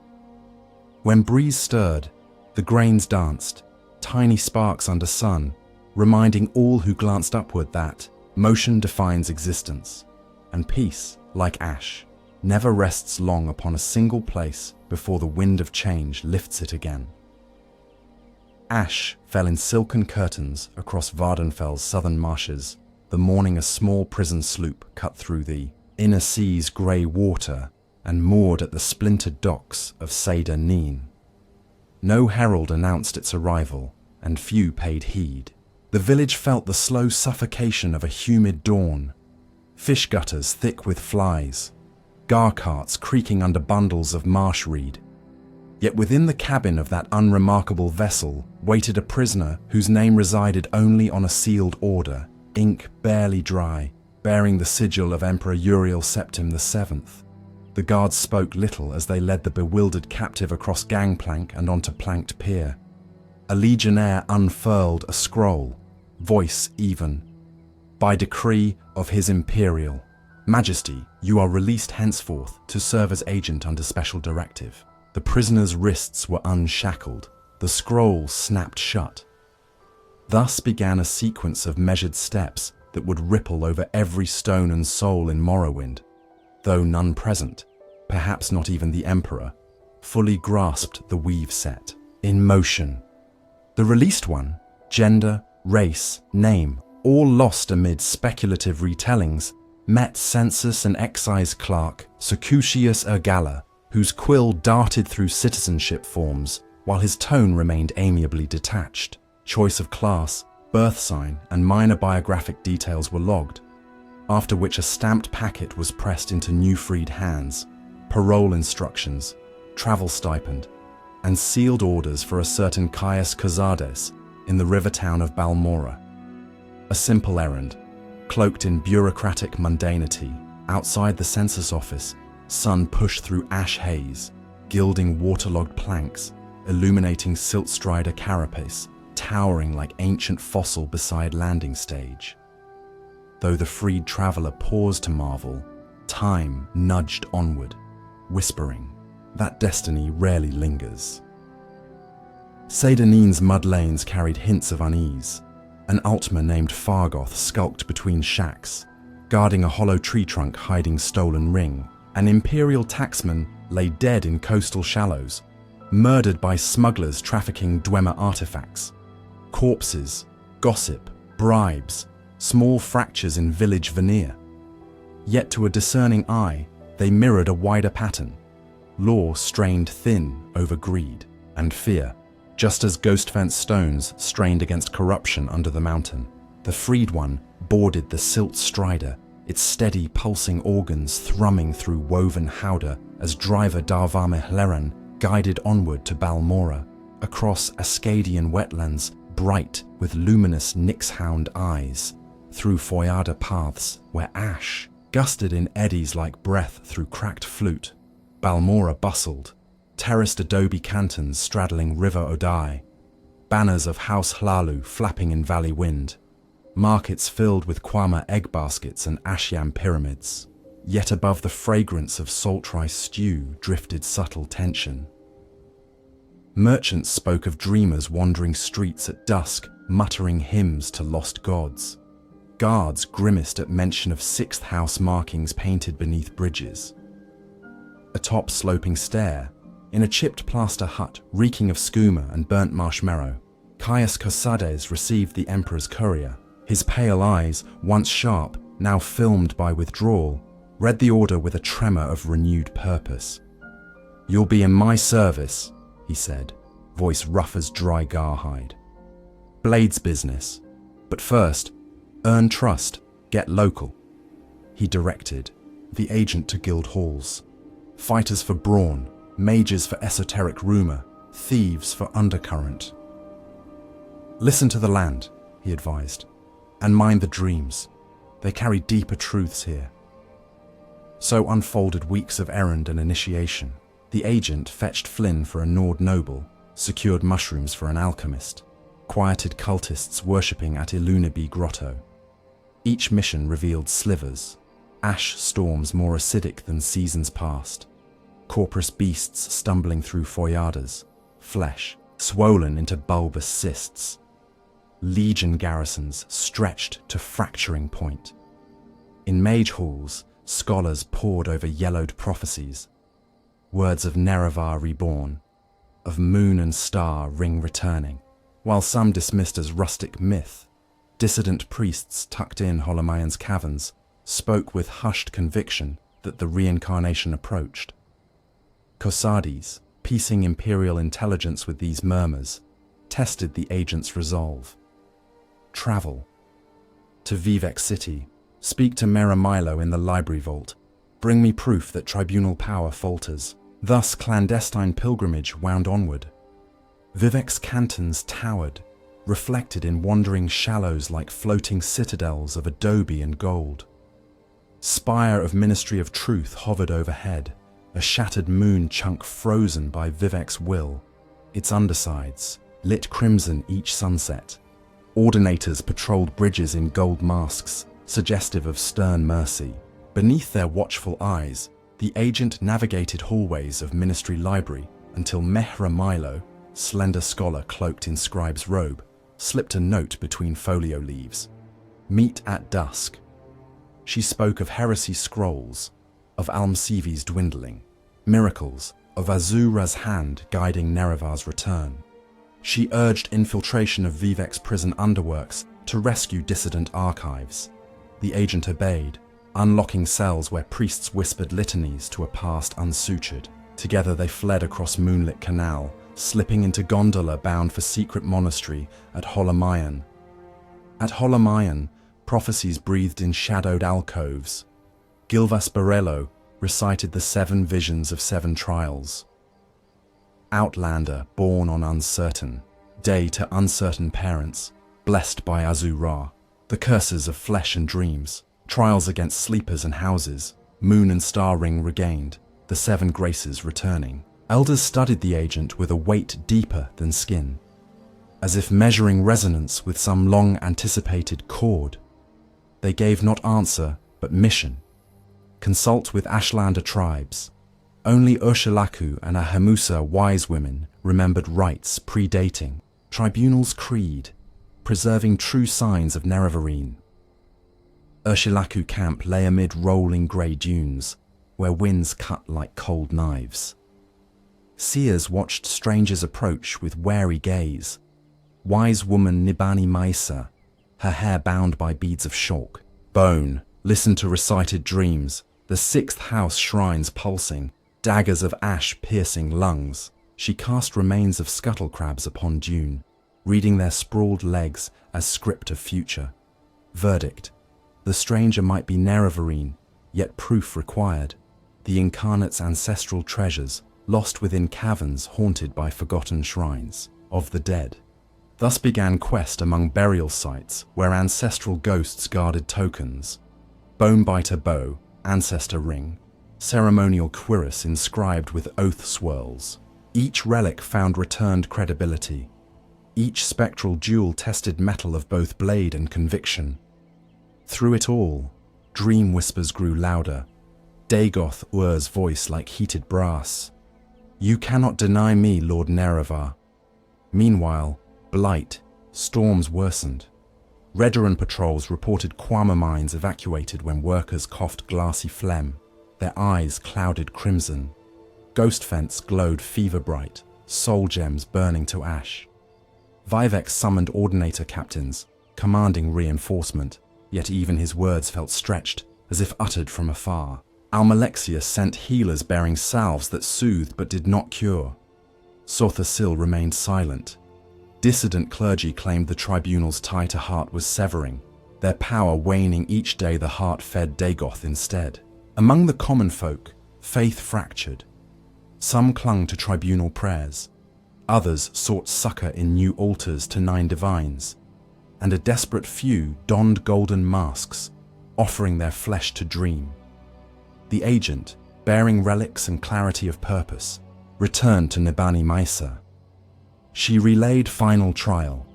When breeze stirred, the grains danced, tiny sparks under sun, reminding all who glanced upward that motion defines existence, and peace, like ash, never rests long upon a single place before the wind of change lifts it again. Ash fell in silken curtains across Vardenfell's southern marshes, the morning a small prison sloop cut through the inner sea's grey water and moored at the splintered docks of Seder Neen. No herald announced its arrival, and few paid heed. The village felt the slow suffocation of a humid dawn, fish gutters thick with flies, gar carts creaking under bundles of marsh reed. Yet within the cabin of that unremarkable vessel waited a prisoner whose name resided only on a sealed order, ink barely dry, bearing the sigil of Emperor Uriel Septim VII. The guards spoke little as they led the bewildered captive across gangplank and onto planked pier. A legionnaire unfurled a scroll, voice even. By decree of His Imperial Majesty, you are released henceforth to serve as agent under special directive. The prisoner's wrists were unshackled, the scroll snapped shut. Thus began a sequence of measured steps that would ripple over every stone and soul in Morrowind, though none present, perhaps not even the Emperor, fully grasped the weave set in motion. The released one, gender, race, name, all lost amid speculative retellings, met census and excise clerk Secutius Ergala, whose quill darted through citizenship forms while his tone remained amiably detached. Choice of class, birth sign, and minor biographic details were logged, after which a stamped packet was pressed into new-freed hands, parole instructions, travel stipend, and sealed orders for a certain Caius Cosades in the river town of Balmora. A simple errand, cloaked in bureaucratic mundanity. Outside the census office, sun pushed through ash haze, gilding waterlogged planks, illuminating silt-strider carapace, towering like ancient fossil beside landing stage. Though the freed traveller paused to marvel, time nudged onward, whispering, that destiny rarely lingers. Seder Neen's mud lanes carried hints of unease. An Altmer named Fargoth skulked between shacks, guarding a hollow tree trunk hiding stolen ring. An Imperial taxman lay dead in coastal shallows, murdered by smugglers trafficking Dwemer artifacts. Corpses, gossip, bribes, small fractures in village veneer. Yet to a discerning eye, they mirrored a wider pattern. Law strained thin over greed and fear, just as ghost fence stones strained against corruption under the mountain. The freed one boarded the silt strider, its steady pulsing organs thrumming through woven howdah as driver Darvame Hleran guided onward to Balmora, across Ascadian wetlands bright with luminous Nixhound eyes, through Foyada paths where ash gusted in eddies like breath through cracked flute. Balmora bustled, terraced adobe cantons straddling River Odai, banners of House Hlalu flapping in valley wind, markets filled with Kwama egg baskets and Ashyam pyramids. Yet above the fragrance of salt rice stew drifted subtle tension. Merchants spoke of dreamers wandering streets at dusk, muttering hymns to lost gods. Guards grimaced at mention of sixth house markings painted beneath bridges. Atop sloping stair, In a chipped plaster hut reeking of skooma and burnt marshmallow, Caius Cosades received the Emperor's courier. His pale eyes, once sharp, now filmed by withdrawal, read the order with a tremor of renewed purpose. "You'll be in my service," he said, voice rough as dry garhide. "Blade's business. But first, earn trust, get local." He directed, the agent to guild halls. Fighters for brawn, mages for esoteric rumor, thieves for undercurrent. "Listen to the land," he advised, "and mind the dreams. They carry deeper truths here." So unfolded weeks of errand and initiation. The agent fetched Flynn for a Nord noble, secured mushrooms for an alchemist, quieted cultists worshipping at Ilunaby Grotto. Each mission revealed slivers, ash storms more acidic than seasons past, corporous beasts stumbling through foyadas, flesh swollen into bulbous cysts, legion garrisons stretched to fracturing point. In mage halls, scholars pored over yellowed prophecies, words of Nerevar reborn, of moon and star ring returning, while some dismissed as rustic myth. Dissident priests tucked in Holomayan's caverns spoke with hushed conviction that the reincarnation approached. Cosades, piecing imperial intelligence with these murmurs, tested the agent's resolve. Travel. To Vivek City, speak to Meramilo in the library vault, bring me proof that tribunal power falters. Thus clandestine pilgrimage wound onward. Vivek's cantons towered, reflected in wandering shallows like floating citadels of adobe and gold. Spire of Ministry of Truth hovered overhead, a shattered moon chunk frozen by Vivek's will, its undersides lit crimson each sunset. Ordinators patrolled bridges in gold masks, suggestive of stern mercy. Beneath their watchful eyes, the agent navigated hallways of Ministry Library until Mehra Milo, slender scholar cloaked in scribe's robe, slipped a note between folio leaves. "Meet at dusk." She spoke of heresy scrolls, of Almsivi's dwindling, miracles, of Azura's hand guiding Nerevar's return. She urged infiltration of Vivek's prison underworks to rescue dissident archives. The agent obeyed, unlocking cells where priests whispered litanies to a past unsutured. Together they fled across moonlit canal, slipping into gondola bound for secret monastery at Holomayan. At Holomayan, prophecies breathed in shadowed alcoves. Gilvas Barello recited the 7 visions of 7 trials. Outlander born on uncertain, day to uncertain parents, blessed by Azura, the curses of flesh and dreams, trials against sleepers and houses, moon and star ring regained, the 7 graces returning. Elders studied the agent with a weight deeper than skin, as if measuring resonance with some long-anticipated chord. They gave not answer, but mission. Consult with Ashlander tribes. Only Ursulaku and Ahamusa wise women remembered rites predating Tribunal's creed, preserving true signs of Nerevarine. Ursulaku camp lay amid rolling grey dunes, where winds cut like cold knives. Seers watched strangers approach with wary gaze. Wise woman Nibani Maisa, her hair bound by beads of chalk. Bone, listened to recited dreams, the 6th house shrines pulsing, daggers of ash piercing lungs. She cast remains of scuttle crabs upon dune, reading their sprawled legs as script of future. Verdict: the stranger might be Nerevarine, yet proof required. The incarnate's ancestral treasures, lost within caverns haunted by forgotten shrines of the dead. Thus began quest among burial sites where ancestral ghosts guarded tokens. Bonebiter bow, ancestor ring, ceremonial cuirass inscribed with oath swirls. Each relic found returned credibility. Each spectral jewel tested metal of both blade and conviction. Through it all, dream whispers grew louder. Dagoth Ur's voice like heated brass. "You cannot deny me, Lord Nerevar." Meanwhile, blight, storms worsened. Redoran patrols reported Kwama mines evacuated when workers coughed glassy phlegm, their eyes clouded crimson. ghost fence glowed fever-bright, soul gems burning to ash. Vivek summoned ordinator captains, commanding reinforcement, yet even his words felt stretched, as if uttered from afar. Almalexia sent healers bearing salves that soothed but did not cure. Sorthasil remained silent. Dissident clergy claimed the tribunal's tie to heart was severing, their power waning each day the heart-fed Dagoth instead. Among the common folk, faith fractured. Some clung to tribunal prayers, others sought succor in new altars to 9 divines, and a desperate few donned golden masks, offering their flesh to dream. The agent, bearing relics and clarity of purpose, returned to Nibani Maisa. She relayed final trial.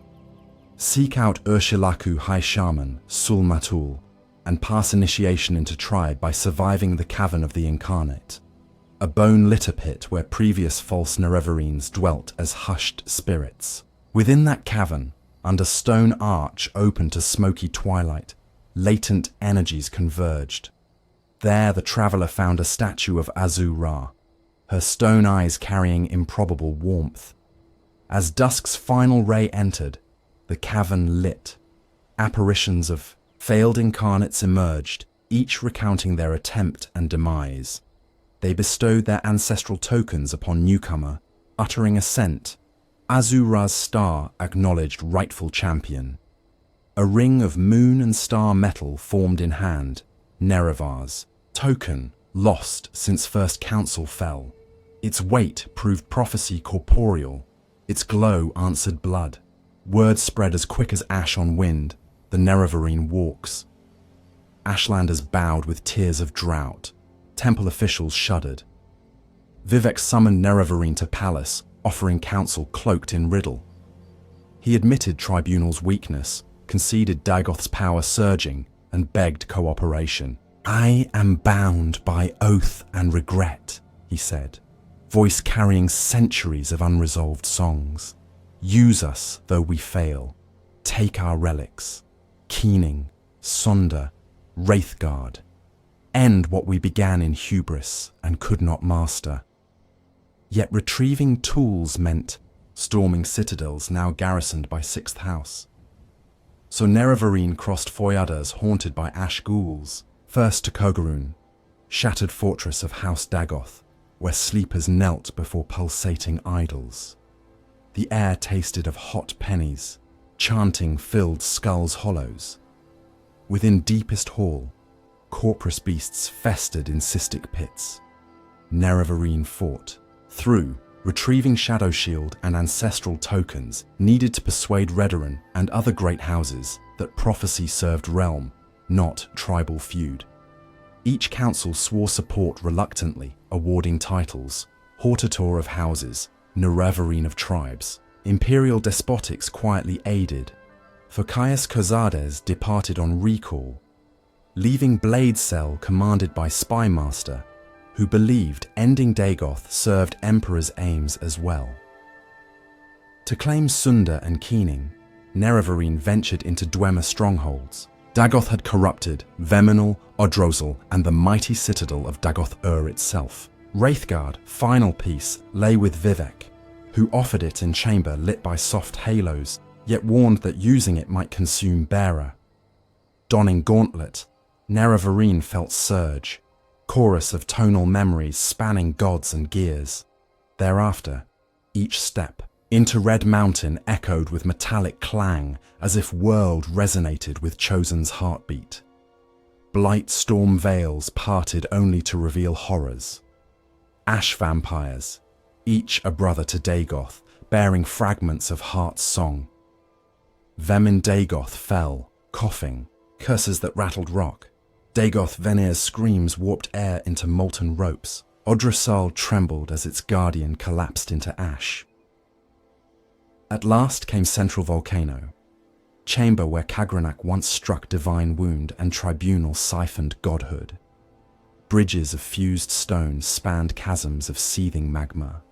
Seek out Urshilaku High Shaman, Sul Matul, and pass initiation into tribe by surviving the Cavern of the Incarnate, a bone litter pit where previous false Nerevarines dwelt as hushed spirits. Within that cavern, under stone arch open to smoky twilight, latent energies converged. There the traveller found a statue of Azu-Ra, her stone eyes carrying improbable warmth. As dusk's final ray entered, the cavern lit. Apparitions of failed incarnates emerged, each recounting their attempt and demise. They bestowed their ancestral tokens upon newcomer, uttering assent. Azu-Ra's star acknowledged rightful champion. A ring of moon and star metal formed in hand, Nerevar's. Token, lost since first council fell. Its weight proved prophecy corporeal. Its glow answered blood. Word spread as quick as ash on wind. The Nerevarine walks. Ashlanders bowed with tears of drought. Temple officials shuddered. Vivek summoned Nerevarine to palace, offering counsel cloaked in riddle. He admitted Tribunal's weakness, conceded Dagoth's power surging, and begged cooperation. "I am bound by oath and regret," he said, voice carrying centuries of unresolved songs. "Use us though we fail. Take our relics. Keening, Sonder, Wraithguard. End what we began in hubris and could not master." Yet retrieving tools meant storming citadels now garrisoned by 6th House. So Nerevarine crossed Foyadas haunted by ash ghouls, first to Kogarun, shattered fortress of House Dagoth, where sleepers knelt before pulsating idols. The air tasted of hot pennies, chanting filled skulls' hollows. Within deepest hall, corporous beasts festered in cystic pits. Nerevarine fought, through, retrieving Shadow Shield and ancestral tokens needed to persuade Redoran and other great houses that prophecy served realm, not tribal feud. Each council swore support reluctantly, awarding titles: Hortator of houses, Nerevarine of tribes. Imperial despotics quietly aided. Phocaius Kozades departed on recall, leaving Blade Cell commanded by Spymaster, who believed ending Dagoth served Emperor's aims as well. To claim Sunda and Keening, Nerevarine ventured into Dwemer strongholds. Dagoth had corrupted Veminal, Odrosel, and the mighty citadel of Dagoth-Ur itself. Wraithguard, final piece, lay with Vivek, who offered it in chamber lit by soft halos, yet warned that using it might consume bearer. Donning Gauntlet, Nerevarine felt surge, chorus of tonal memories spanning gods and gears. Thereafter, each step into Red Mountain echoed with metallic clang as if world resonated with Chosen's heartbeat. Blight storm veils parted only to reveal horrors. Ash vampires, each a brother to Dagoth, bearing fragments of Heart's song. Vemin Dagoth fell, coughing, curses that rattled rock. Dagoth Venir's screams warped air into molten ropes. Odrosal trembled as its guardian collapsed into ash. At last came Central Volcano, chamber where Kagranak once struck divine wound and Tribunal siphoned godhood. Bridges of fused stone spanned chasms of seething magma.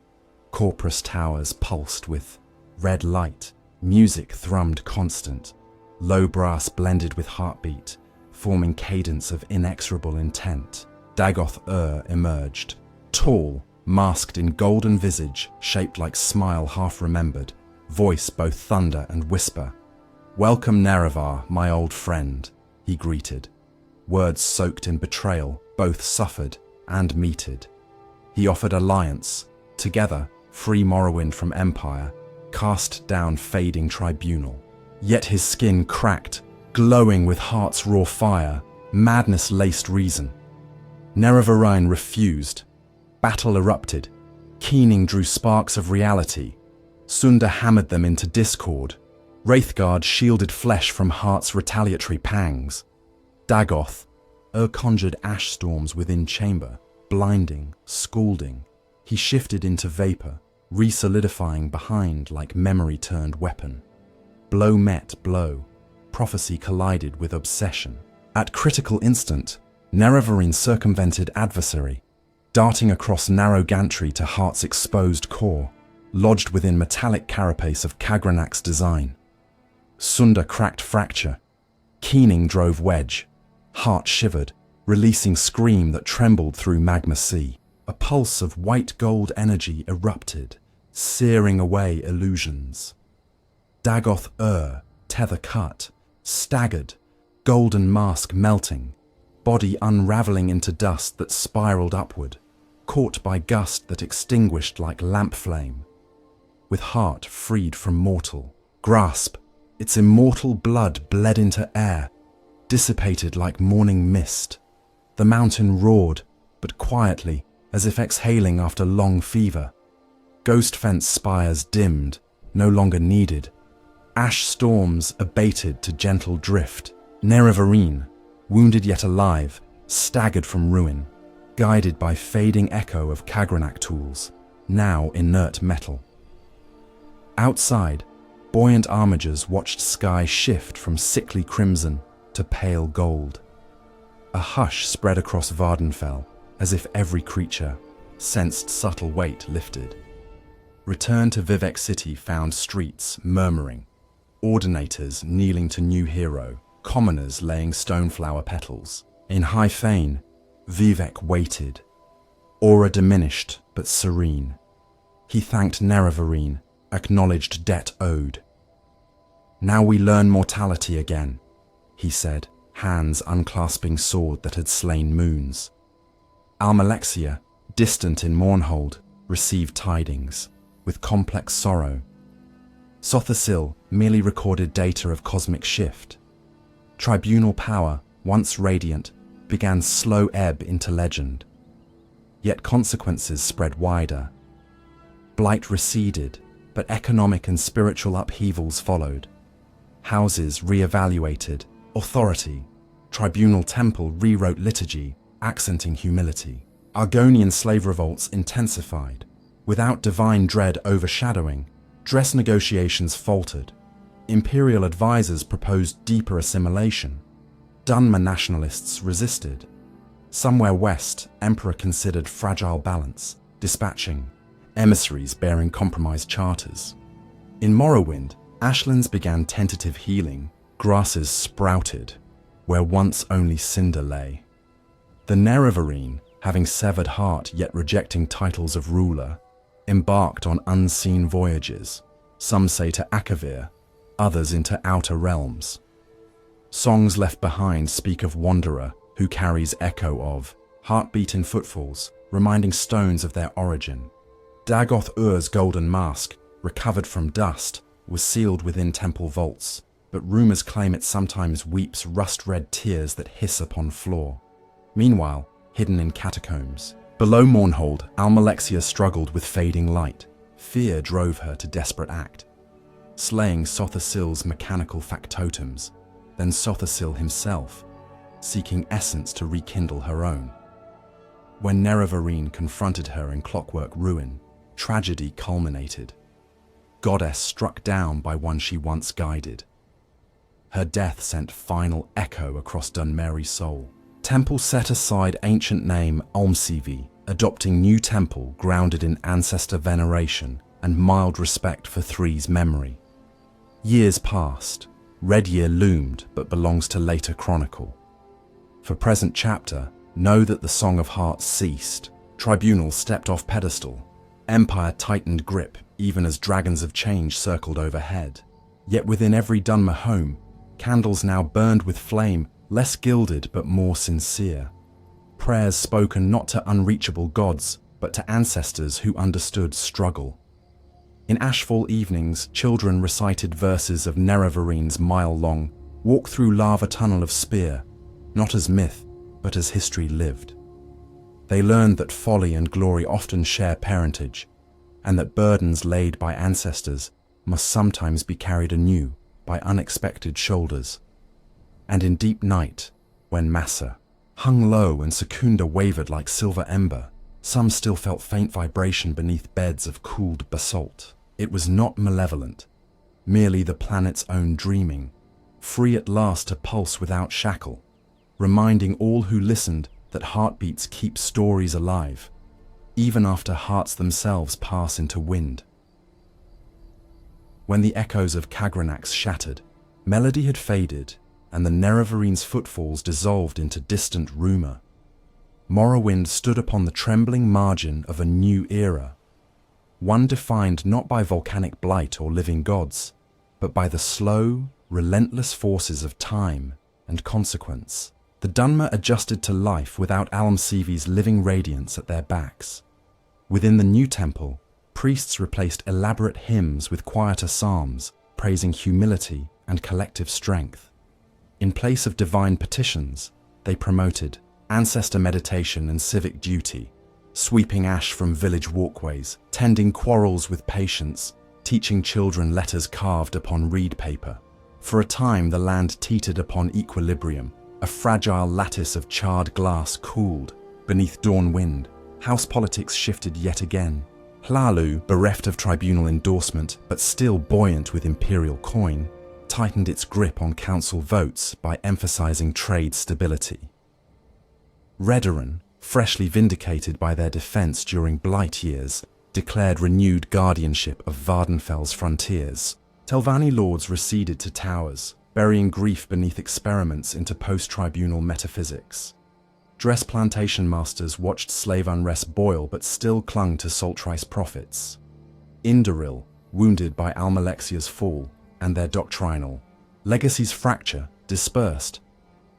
Corporous towers pulsed with red light. Music thrummed constant. Low brass blended with heartbeat, forming cadence of inexorable intent. Dagoth-Ur emerged, tall, masked in golden visage shaped like smile half-remembered, voice both thunder and whisper. "Welcome, Nerevar, my old friend," he greeted. Words soaked in betrayal, both suffered and meted. He offered alliance, together, free Morrowind from Empire, cast down fading tribunal. Yet his skin cracked, glowing with heart's raw fire, madness laced reason. Nerevarine refused. Battle erupted. Keening drew sparks of reality. Sunda hammered them into discord. Wraithguard shielded flesh from heart's retaliatory pangs. Dagoth conjured ash storms within chamber, blinding, scalding. He shifted into vapor, re-solidifying behind like memory turned weapon. Blow met blow. Prophecy collided with obsession. At critical instant, Nerevarine circumvented adversary, darting across narrow gantry to heart's exposed core, lodged within metallic carapace of Kagranak's design. Sunda cracked fracture. Keening drove wedge. Heart shivered, releasing scream that trembled through magma sea. A pulse of white gold energy erupted, searing away illusions. Dagoth tether cut, staggered, golden mask melting, body unraveling into dust that spiraled upward, caught by gust that extinguished like lamp flame. With heart freed from mortal, grasp, its immortal blood bled into air, dissipated like morning mist. The mountain roared, but quietly, as if exhaling after long fever. Ghost fence spires dimmed, no longer needed. Ash storms abated to gentle drift. Nerevarine, wounded yet alive, staggered from ruin, guided by fading echo of Kagranak tools, now inert metal. Outside, buoyant armigers watched sky shift from sickly crimson to pale gold. A hush spread across Vardenfell, as if every creature sensed subtle weight lifted. Return to Vivec City found streets murmuring, ordinators kneeling to new hero, commoners laying stoneflower petals. In High Fane, Vivec waited, aura diminished but serene. He thanked Nerevarine, acknowledged debt owed. "Now we learn mortality again," he said, hands unclasping sword that had slain moons. Almalexia, distant in Mournhold, received tidings, with complex sorrow. Sothasil merely recorded data of cosmic shift. Tribunal power, once radiant, began slow ebb into legend. Yet consequences spread wider. Blight receded, but economic and spiritual upheavals followed. Houses re-evaluated, authority, tribunal temple rewrote liturgy, accenting humility. Argonian slave revolts intensified. Without divine dread overshadowing, dress negotiations faltered. Imperial advisors proposed deeper assimilation. Dunmer nationalists resisted. Somewhere west, Emperor considered fragile balance, dispatching emissaries bearing compromised charters. In Morrowind, ashlands began tentative healing, grasses sprouted, where once only cinder lay. The Nerevarine, having severed heart yet rejecting titles of ruler, embarked on unseen voyages, some say to Akavir, others into outer realms. Songs left behind speak of wanderer who carries echo of heartbeat in footfalls, reminding stones of their origin. Dagoth Ur's golden mask, recovered from dust, was sealed within temple vaults, but rumors claim it sometimes weeps rust-red tears that hiss upon floor. Meanwhile, hidden in catacombs, below Mournhold, Almalexia struggled with fading light. Fear drove her to desperate act, slaying Sothasil's mechanical factotums, then Sothasil himself, seeking essence to rekindle her own. When Nerevarine confronted her in clockwork ruin, tragedy culminated. Goddess struck down by one she once guided. Her death sent final echo across Dunmer's soul. Temple set aside ancient name Almsivi, adopting new temple grounded in ancestor veneration and mild respect for Three's memory. Years passed. Red Year loomed but belongs to later chronicle. For present chapter, know that the Song of Hearts ceased, Tribunal stepped off pedestal. Empire tightened grip even as dragons of change circled overhead. Yet within every Dunmer home, candles now burned with flame, less gilded but more sincere. Prayers spoken not to unreachable gods, but to ancestors who understood struggle. In ashfall evenings, children recited verses of Nerevarines mile-long, walk through lava tunnel of spear, not as myth, but as history lived. They learned that folly and glory often share parentage, and that burdens laid by ancestors must sometimes be carried anew by unexpected shoulders. And in deep night, when Massa hung low and Secunda wavered like silver ember, some still felt faint vibration beneath beds of cooled basalt. It was not malevolent, merely the planet's own dreaming, free at last to pulse without shackle, reminding all who listened that heartbeats keep stories alive, even after hearts themselves pass into wind. When the echoes of Kagranax shattered, melody had faded, and the Nerevarines' footfalls dissolved into distant rumour. Morrowind stood upon the trembling margin of a new era, one defined not by volcanic blight or living gods, but by the slow, relentless forces of time and consequence. The Dunmer adjusted to life without Almsevi's living radiance at their backs. Within the new temple, priests replaced elaborate hymns with quieter psalms, praising humility and collective strength. In place of divine petitions, they promoted ancestor meditation and civic duty, sweeping ash from village walkways, tending quarrels with patience, teaching children letters carved upon reed paper. For a time, the land teetered upon equilibrium, a fragile lattice of charred glass cooled beneath dawn wind. House politics shifted yet again. Hlalu, bereft of tribunal endorsement but still buoyant with imperial coin, tightened its grip on council votes by emphasizing trade stability. Redoran, freshly vindicated by their defense during Blight years, declared renewed guardianship of Vardenfell's frontiers. Telvanni lords receded to towers, burying grief beneath experiments into post-tribunal metaphysics. Dress plantation masters watched slave unrest boil but still clung to Saltrice profits. Indoril, wounded by Almalexia's fall and their doctrinal legacies fracture, dispersed,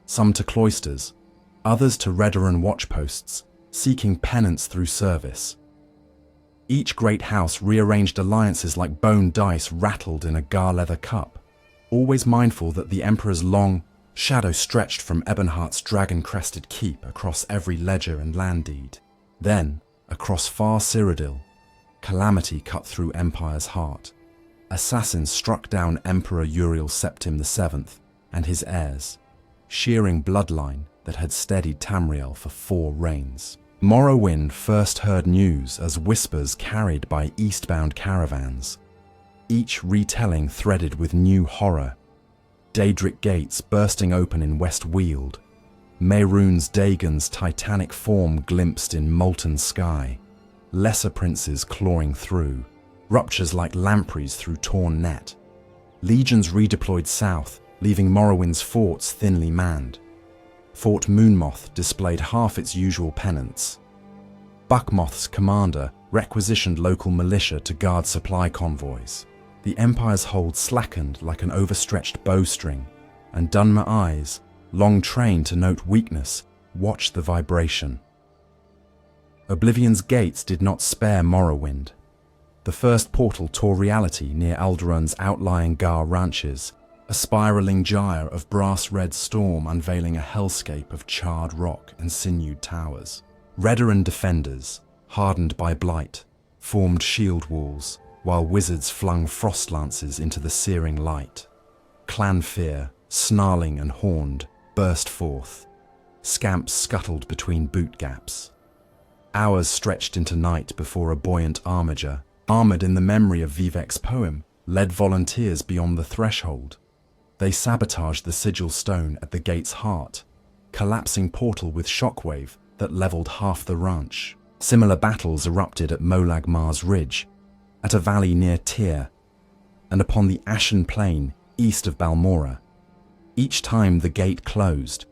some to cloisters, others to Redoran watchposts, seeking penance through service. Each great house rearranged alliances like bone dice rattled in a gar-leather cup, always mindful that the Emperor's long shadow stretched from Ebonheart's dragon-crested keep across every ledger and land deed. Then, across far Cyrodiil, calamity cut through Empire's heart. Assassins struck down Emperor Uriel Septim VII and his heirs, shearing bloodline that had steadied Tamriel for 4 reigns. Morrowind first heard news as whispers carried by eastbound caravans, each retelling threaded with new horror. Daedric gates bursting open in West Weald, Mehrunes Dagon's titanic form glimpsed in molten sky, lesser princes clawing through, ruptures like lampreys through torn net. Legions redeployed south, leaving Morrowind's forts thinly manned. Fort Moonmoth displayed half its usual penance. Buckmoth's commander requisitioned local militia to guard supply convoys. The Empire's hold slackened like an overstretched bowstring, and Dunmer eyes, long trained to note weakness, watched the vibration. Oblivion's gates did not spare Morrowind. The first portal tore reality near Alderaan's outlying Gar ranches, a spiraling gyre of brass-red storm unveiling a hellscape of charred rock and sinewed towers. Redoran defenders, hardened by blight, formed shield walls, while wizards flung frost lances into the searing light. Clan fear, snarling and horned, burst forth. Scamps scuttled between boot gaps. Hours stretched into night before a buoyant armiger, armoured in the memory of Vivek's poem, led volunteers beyond the threshold. They sabotaged the sigil stone at the gate's heart, collapsing portal with shockwave that levelled half the ranch. Similar battles erupted at Molag Mar's Ridge, at a valley near Tyr, and upon the Ashen Plain east of Balmora. Each time the gate closed,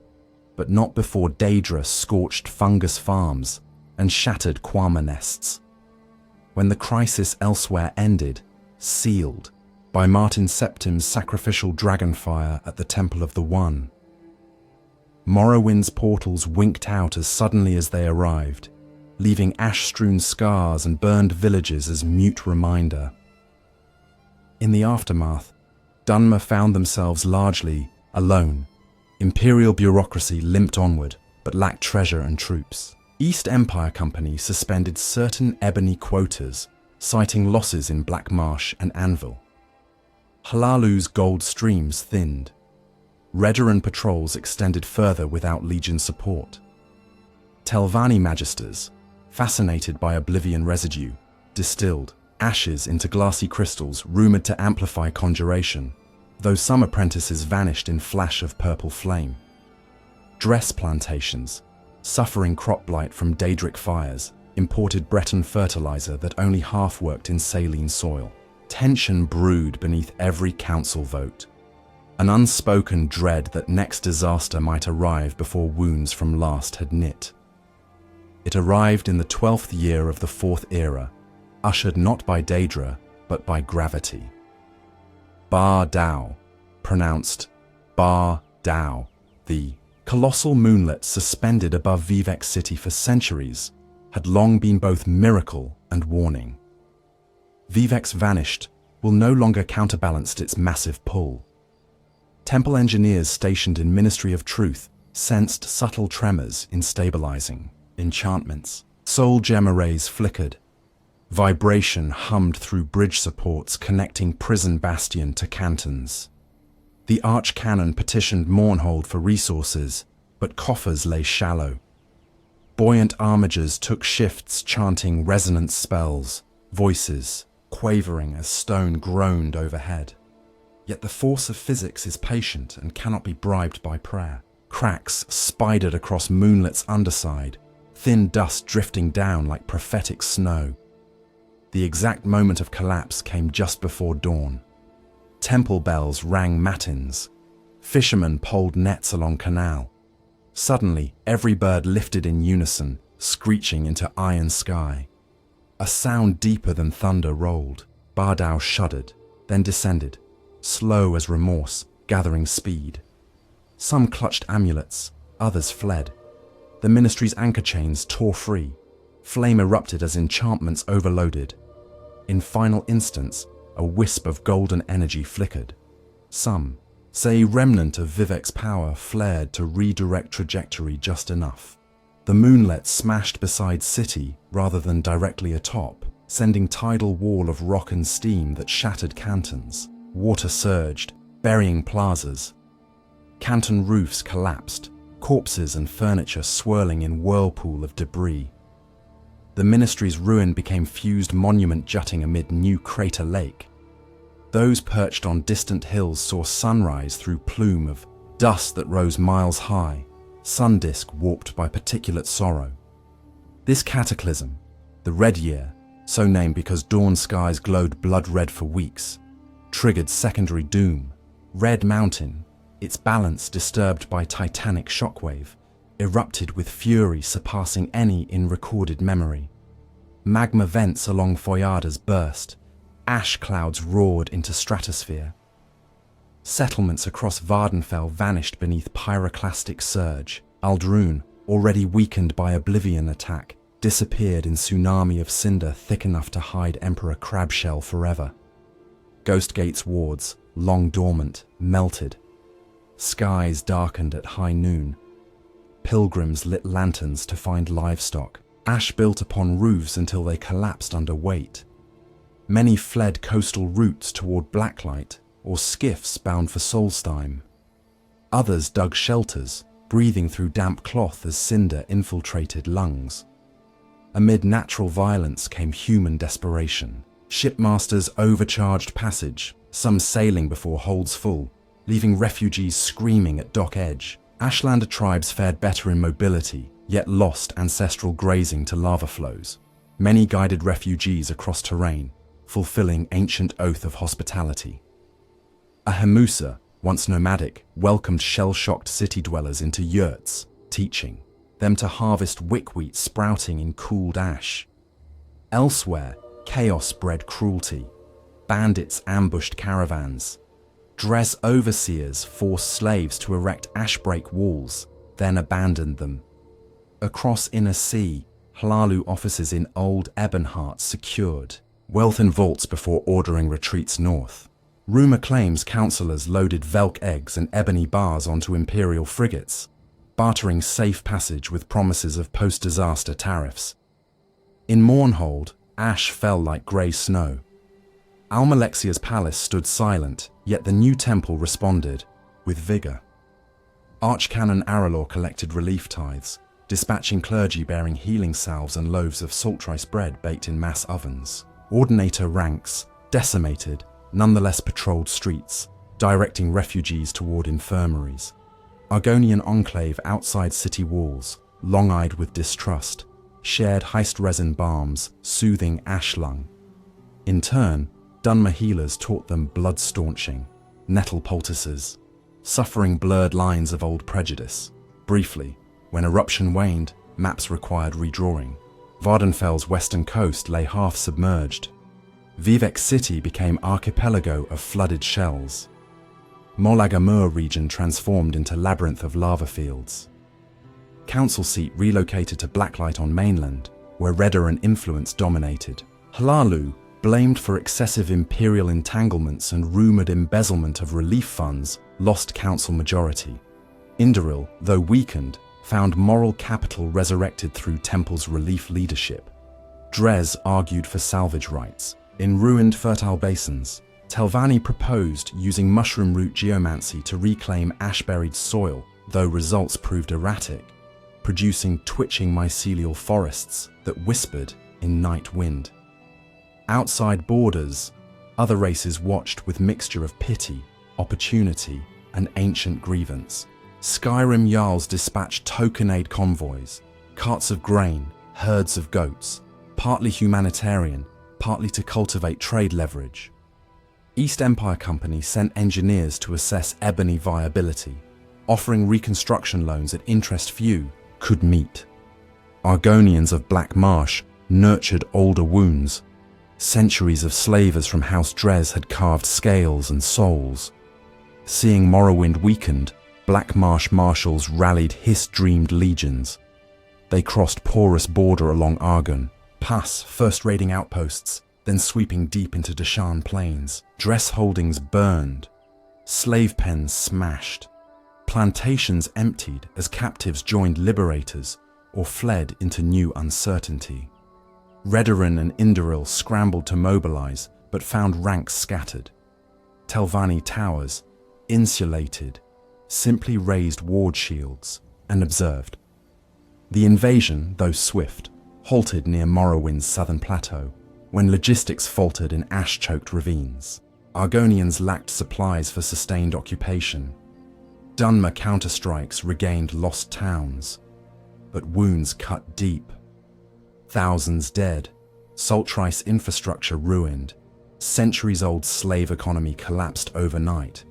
but not before Daedra scorched fungus farms, and shattered kwama nests. When the crisis elsewhere ended, sealed by Martin Septim's sacrificial dragonfire at the Temple of the One. Morrowind's portals winked out as suddenly as they arrived, leaving ash-strewn scars and burned villages as mute reminder. In the aftermath, Dunmer found themselves largely alone. Imperial bureaucracy limped onward, but lacked treasure and troops. East Empire Company suspended certain ebony quotas, citing losses in Black Marsh and Anvil. Halalu's gold streams thinned. Redoran patrols extended further without Legion support. Telvanni magisters, fascinated by Oblivion residue, distilled ashes into glassy crystals rumoured to amplify conjuration, though some apprentices vanished in flash of purple flame. Dress plantations, suffering crop blight from Daedric fires, imported Breton fertilizer that only half worked in saline soil. Tension brewed beneath every council vote, an unspoken dread that next disaster might arrive before wounds from last had knit. It arrived in the 12th year of the Fourth Era, ushered not by Daedra, but by gravity. Bar Dao, pronounced Bar Dao, the colossal moonlet suspended above Vivec City for centuries, had long been both miracle and warning. Vivec's vanished will no longer counterbalanced its massive pull. Temple engineers stationed in Ministry of Truth sensed subtle tremors in stabilizing enchantments. Soul gem arrays flickered. Vibration hummed through bridge supports connecting Prison Bastion to Cantons. The archcanon petitioned Mournhold for resources, but coffers lay shallow. Buoyant armigers took shifts chanting resonant spells, voices quavering as stone groaned overhead. Yet the force of physics is patient and cannot be bribed by prayer. Cracks spidered across Moonlet's underside, thin dust drifting down like prophetic snow. The exact moment of collapse came just before dawn. Temple bells rang matins. Fishermen poled nets along canal. Suddenly, every bird lifted in unison, screeching into iron sky. A sound deeper than thunder rolled. Bardao shuddered, then descended, slow as remorse, gathering speed. Some clutched amulets, others fled. The ministry's anchor chains tore free. Flame erupted as enchantments overloaded. In final instance, a wisp of golden energy flickered. Some, say remnant of Vivec's power, flared to redirect trajectory just enough. The moonlet smashed beside city rather than directly atop, sending tidal wall of rock and steam that shattered cantons. Water surged, burying plazas. Canton roofs collapsed, corpses and furniture swirling in whirlpool of debris. The ministry's ruin became fused monument jutting amid new crater lake. Those perched on distant hills saw sunrise through plume of dust that rose miles high, sun disk warped by particulate sorrow. This cataclysm, the Red Year, so named because dawn skies glowed blood red for weeks, triggered secondary doom. Red Mountain, its balance disturbed by titanic shockwave, erupted with fury surpassing any in recorded memory. Magma vents along Foyadas burst. Ash clouds roared into stratosphere. Settlements across Vardenfell vanished beneath pyroclastic surge. Aldrune, already weakened by Oblivion attack, disappeared in tsunami of cinder thick enough to hide Emperor Crabshell forever. Ghostgate's wards, long dormant, melted. Skies darkened at high noon. Pilgrims lit lanterns to find livestock. Ash built upon roofs until they collapsed under weight. Many fled coastal routes toward Blacklight or skiffs bound for Solstheim. Others dug shelters, breathing through damp cloth as cinder infiltrated lungs. Amid natural violence came human desperation. Shipmasters overcharged passage, some sailing before holds full, leaving refugees screaming at dock edge. Ashlander tribes fared better in mobility, yet lost ancestral grazing to lava flows. Many guided refugees across terrain, fulfilling ancient oath of hospitality. Ahemusa, once nomadic, welcomed shell-shocked city dwellers into yurts, teaching. them to harvest wickwheat sprouting in cooled ash. Elsewhere, chaos bred cruelty. Bandits ambushed caravans. Dres overseers forced slaves to erect ash-break walls, then abandoned them. Across Inner Sea, Hlalu offices in Old Ebonheart secured wealth in vaults before ordering retreats north. Rumour claims councillors loaded Velk eggs and ebony bars onto imperial frigates, bartering safe passage with promises of post-disaster tariffs. In Mournhold, ash fell like grey snow. Almalexia's palace stood silent, yet the new temple responded with vigour. Archcanon Aralor collected relief tithes, dispatching clergy bearing healing salves and loaves of saltrice bread baked in mass ovens. Ordinator ranks, decimated, nonetheless patrolled streets, directing refugees toward infirmaries. Argonian enclave outside city walls, long-eyed with distrust, shared heist resin balms, soothing ash lung. In turn, Dunmer healers taught them blood-staunching, nettle poultices, suffering blurred lines of old prejudice. Briefly, when eruption waned, maps required redrawing. Vardenfell's western coast lay half-submerged. Vivek city became archipelago of flooded shells. Molagamur region transformed into labyrinth of lava fields. Council seat relocated to Blacklight on mainland, where Redarin influence dominated. Hlalu, blamed for excessive imperial entanglements and rumoured embezzlement of relief funds, lost council majority. Indoril, though weakened, found moral capital resurrected through Temple's relief leadership. Dres argued for salvage rights. In ruined fertile basins, Telvanni proposed using mushroom root geomancy to reclaim ash-buried soil, though results proved erratic, producing twitching mycelial forests that whispered in night wind. Outside borders, other races watched with mixture of pity, opportunity, and ancient grievance. Skyrim Jarls dispatched token aid convoys, carts of grain, herds of goats, partly humanitarian, partly to cultivate trade leverage. East Empire Company sent engineers to assess ebony viability, offering reconstruction loans that interest few could meet. Argonians of Black Marsh nurtured older wounds. Centuries of slavers from House Dres had carved scales and souls. Seeing Morrowind weakened, Black Marsh marshals rallied hiss-dreamed legions. They crossed porous border along Argon, Pass first raiding outposts, then sweeping deep into Deshan plains. Dress holdings burned, slave pens smashed, plantations emptied as captives joined liberators or fled into new uncertainty. Redarin and Indoril scrambled to mobilize, but found ranks scattered. Telvanni towers, insulated, simply raised ward shields and observed. The invasion, though swift, halted near Morrowind's southern plateau, when logistics faltered in ash-choked ravines. Argonians lacked supplies for sustained occupation. Dunmer counterstrikes regained lost towns, but wounds cut deep. Thousands dead, saltrice infrastructure ruined, centuries-old slave economy collapsed overnight,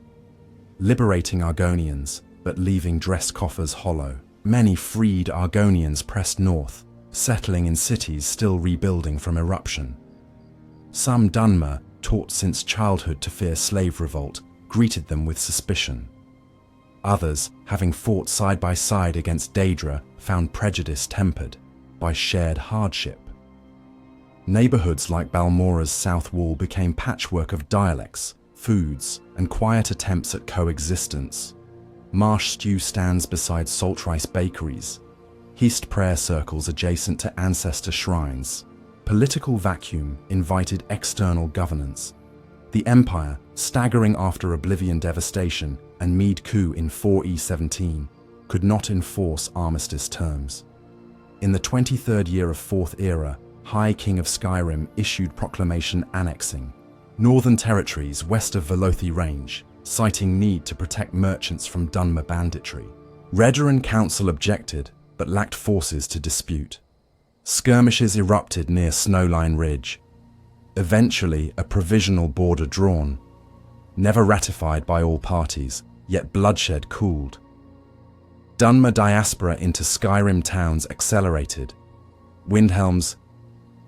liberating Argonians, but leaving dress coffers hollow. Many freed Argonians pressed north, settling in cities still rebuilding from eruption. Some Dunmer, taught since childhood to fear slave revolt, greeted them with suspicion. Others, having fought side by side against Daedra, found prejudice tempered by shared hardship. Neighbourhoods like Balmora's south wall became patchwork of dialects, foods, and quiet attempts at coexistence. Marsh stew stands beside saltrice bakeries, Hist prayer circles adjacent to ancestor shrines. Political vacuum invited external governance. The Empire, staggering after Oblivion devastation and Mead coup in 4E17, could not enforce armistice terms. In the 23rd year of Fourth Era, High King of Skyrim issued proclamation annexing northern territories west of Velothi Range, citing need to protect merchants from Dunmer banditry. Redarin Council objected, but lacked forces to dispute. Skirmishes erupted near Snowline Ridge. Eventually, a provisional border drawn. Never ratified by all parties, yet bloodshed cooled. Dunmer diaspora into Skyrim towns accelerated. Windhelm's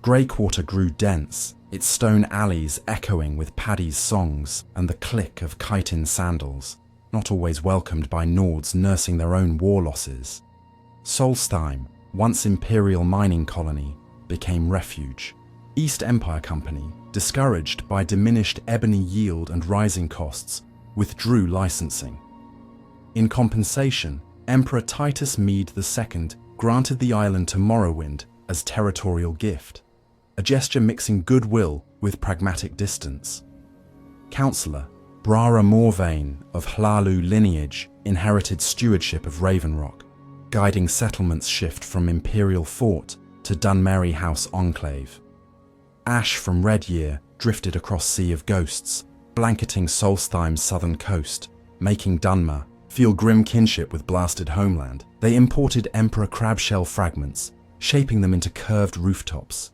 grey quarter grew dense, its stone alleys echoing with Paddy's songs and the click of chitin sandals, not always welcomed by Nords nursing their own war losses. Solstheim, once imperial mining colony, became refuge. East Empire Company, discouraged by diminished ebony yield and rising costs, withdrew licensing. In compensation, Emperor Titus Mede II granted the island to Morrowind as territorial gift, a gesture mixing goodwill with pragmatic distance. Councillor Brara Morvain of Hlalu lineage inherited stewardship of Ravenrock, guiding settlements shift from Imperial Fort to Dunmer House Enclave. Ash from Red Year drifted across Sea of Ghosts, blanketing Solstheim's southern coast, making Dunmer feel grim kinship with blasted homeland. They imported Emperor Crabshell fragments, shaping them into curved rooftops.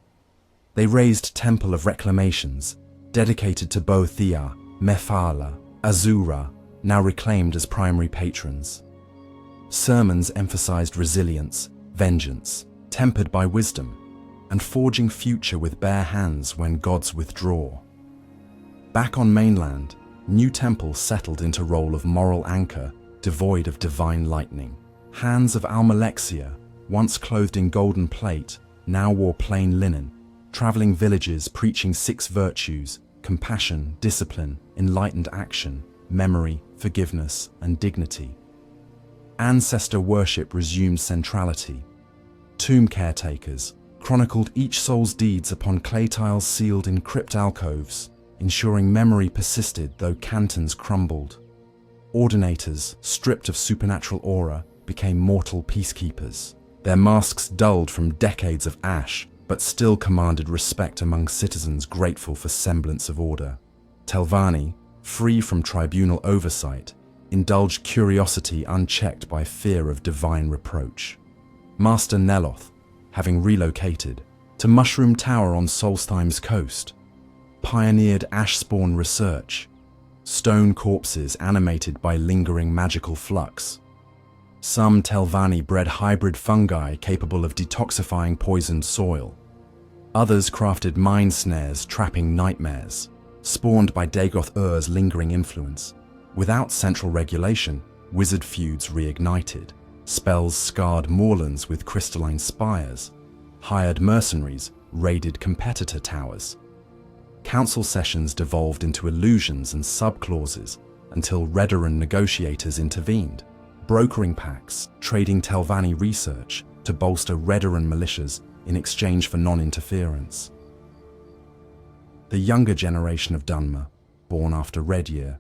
They raised Temple of Reclamations, dedicated to Bothia, Mephala, Azura, now reclaimed as primary patrons. Sermons emphasized resilience, vengeance, tempered by wisdom, and forging future with bare hands when gods withdraw. Back on mainland, new temples settled into role of moral anchor, devoid of divine lightning. Hands of Almalexia, once clothed in golden plate, now wore plain linen, traveling villages preaching 6 virtues: compassion, discipline, enlightened action, memory, forgiveness, and dignity. Ancestor worship resumed centrality. Tomb caretakers chronicled each soul's deeds upon clay tiles sealed in crypt alcoves, ensuring memory persisted though cantons crumbled. Ordinators, stripped of supernatural aura, became mortal peacekeepers. Their masks dulled from decades of ash, but still commanded respect among citizens grateful for semblance of order. Telvanni, free from tribunal oversight, indulged curiosity unchecked by fear of divine reproach. Master Veloth, having relocated to Mushroom Tower on Solstheim's coast, pioneered ash-spawn research, stone corpses animated by lingering magical flux. Some Telvanni bred hybrid fungi capable of detoxifying poisoned soil. Others crafted mine snares trapping nightmares, spawned by Dagoth-Ur's lingering influence. Without central regulation, wizard feuds reignited. Spells scarred moorlands with crystalline spires. Hired mercenaries raided competitor towers. Council sessions devolved into illusions and sub-clauses until Redoran negotiators intervened, brokering pacts, trading Telvanni research to bolster Redoran militias in exchange for non-interference. The younger generation of Dunmer, born after Red Year,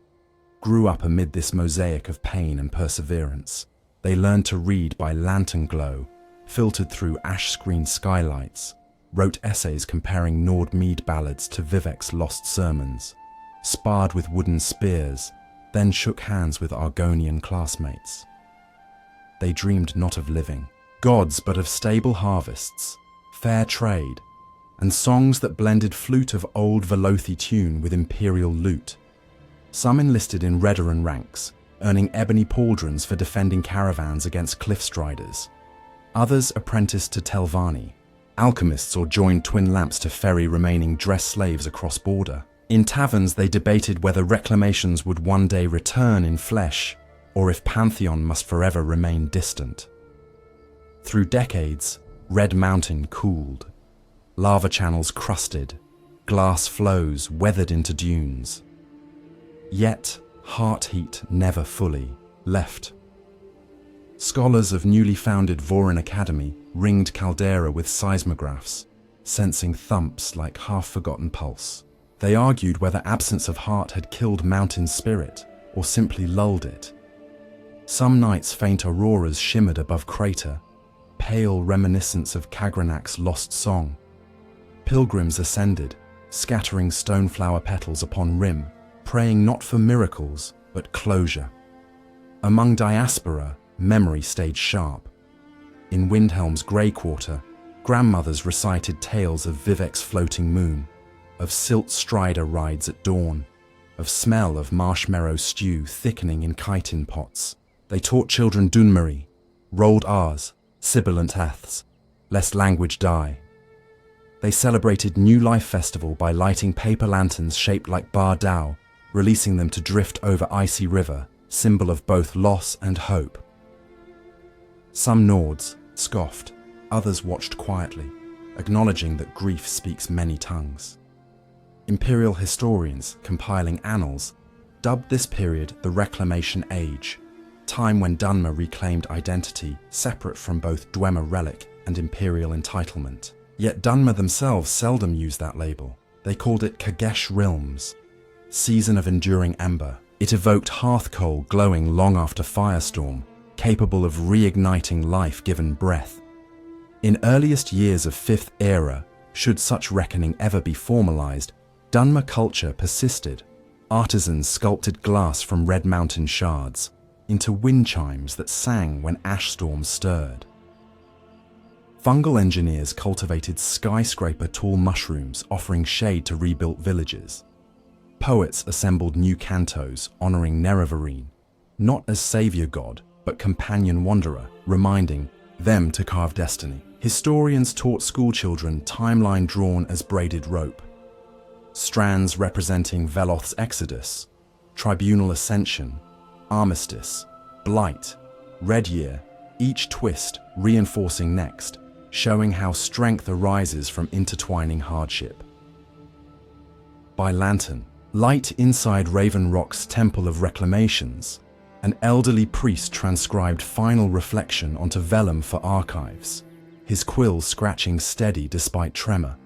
grew up amid this mosaic of pain and perseverance. They learned to read by lantern glow, filtered through ash-screened skylights, wrote essays comparing Nord Mead ballads to Vivek's lost sermons, sparred with wooden spears, then shook hands with Argonian classmates. They dreamed not of living gods, but of stable harvests, fair trade, and songs that blended flute of old Velothi tune with imperial lute. Some enlisted in Redoran ranks, earning ebony pauldrons for defending caravans against cliffstriders. Others apprenticed to Telvanni, alchemists, or joined twin lamps to ferry remaining dress slaves across border. In taverns they debated whether reclamations would one day return in flesh, or if Pantheon must forever remain distant. Through decades, Red Mountain cooled. Lava channels crusted, glass flows weathered into dunes. Yet, heart heat never fully left. Scholars of newly founded Vorin Academy ringed Caldera with seismographs, sensing thumps like half-forgotten pulse. They argued whether absence of heart had killed Mountain's spirit or simply lulled it. Some nights faint auroras shimmered above crater, pale reminiscence of Kagranak's lost song. Pilgrims ascended, scattering stoneflower petals upon rim, praying not for miracles, but closure. Among diaspora, memory stayed sharp. In Windhelm's grey quarter, grandmothers recited tales of Vivek's floating moon, of silt strider rides at dawn, of smell of marshmallow stew thickening in chitin pots. They taught children Dunmeri, rolled R's, sibilant F's, lest language die. They celebrated New Life Festival by lighting paper lanterns shaped like bar dao, releasing them to drift over icy river, symbol of both loss and hope. Some Nords scoffed, others watched quietly, acknowledging that grief speaks many tongues. Imperial historians compiling annals dubbed this period the Reclamation Age, time when Dunmer reclaimed identity separate from both Dwemer relic and imperial entitlement. Yet Dunmer themselves seldom used that label. They called it Kagesh Realms, season of enduring ember. It evoked hearth coal glowing long after firestorm, capable of reigniting life given breath. In earliest years of Fifth Era, should such reckoning ever be formalized, Dunmer culture persisted. Artisans sculpted glass from red mountain shards into wind chimes that sang when ash storms stirred. Fungal engineers cultivated skyscraper-tall mushrooms offering shade to rebuilt villages. Poets assembled new cantos honoring Nerevarine, not as savior god, but companion wanderer, reminding them to carve destiny. Historians taught schoolchildren timeline drawn as braided rope. Strands representing Veloth's exodus, tribunal ascension, armistice, blight, red year, each twist reinforcing next, showing how strength arises from intertwining hardship. By lantern, light inside Raven Rock's Temple of Reclamations, an elderly priest transcribed final reflection onto vellum for archives, his quill scratching steady despite tremor.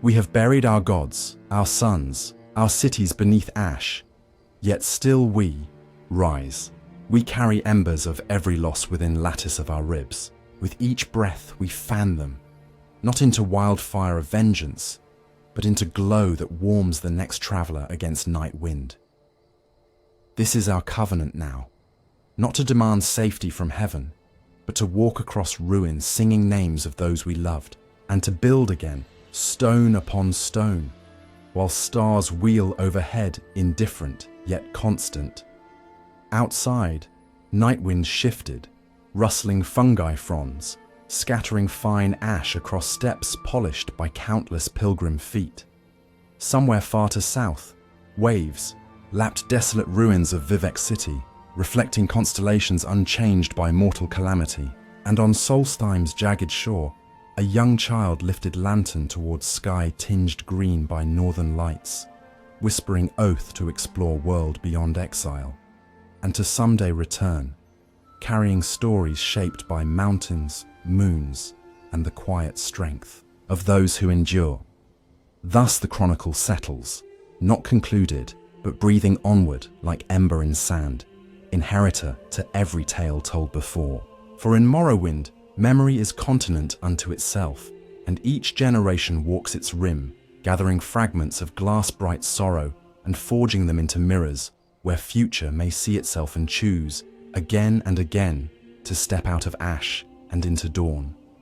We have buried our gods, our sons, our cities beneath ash, yet still we rise. We carry embers of every loss within lattice of our ribs. With each breath we fan them, not into wildfire of vengeance, but into glow that warms the next traveler against night wind. This is our covenant now, not to demand safety from heaven, but to walk across ruins singing names of those we loved, and to build again, stone upon stone, while stars wheel overhead indifferent yet constant. Outside, night winds shifted, rustling fungi fronds, scattering fine ash across steps polished by countless pilgrim feet. Somewhere far to south, waves lapped desolate ruins of Vivek City, reflecting constellations unchanged by mortal calamity. And on Solstheim's jagged shore, a young child lifted lantern towards sky tinged green by northern lights, whispering oath to explore world beyond exile, and to someday return, carrying stories shaped by mountains, moons, and the quiet strength of those who endure. Thus the chronicle settles, not concluded, but breathing onward like ember in sand, inheritor to every tale told before. For in Morrowind, memory is continent unto itself, and each generation walks its rim, gathering fragments of glass-bright sorrow and forging them into mirrors where future may see itself and choose, again and again, to step out of ash and into dawn.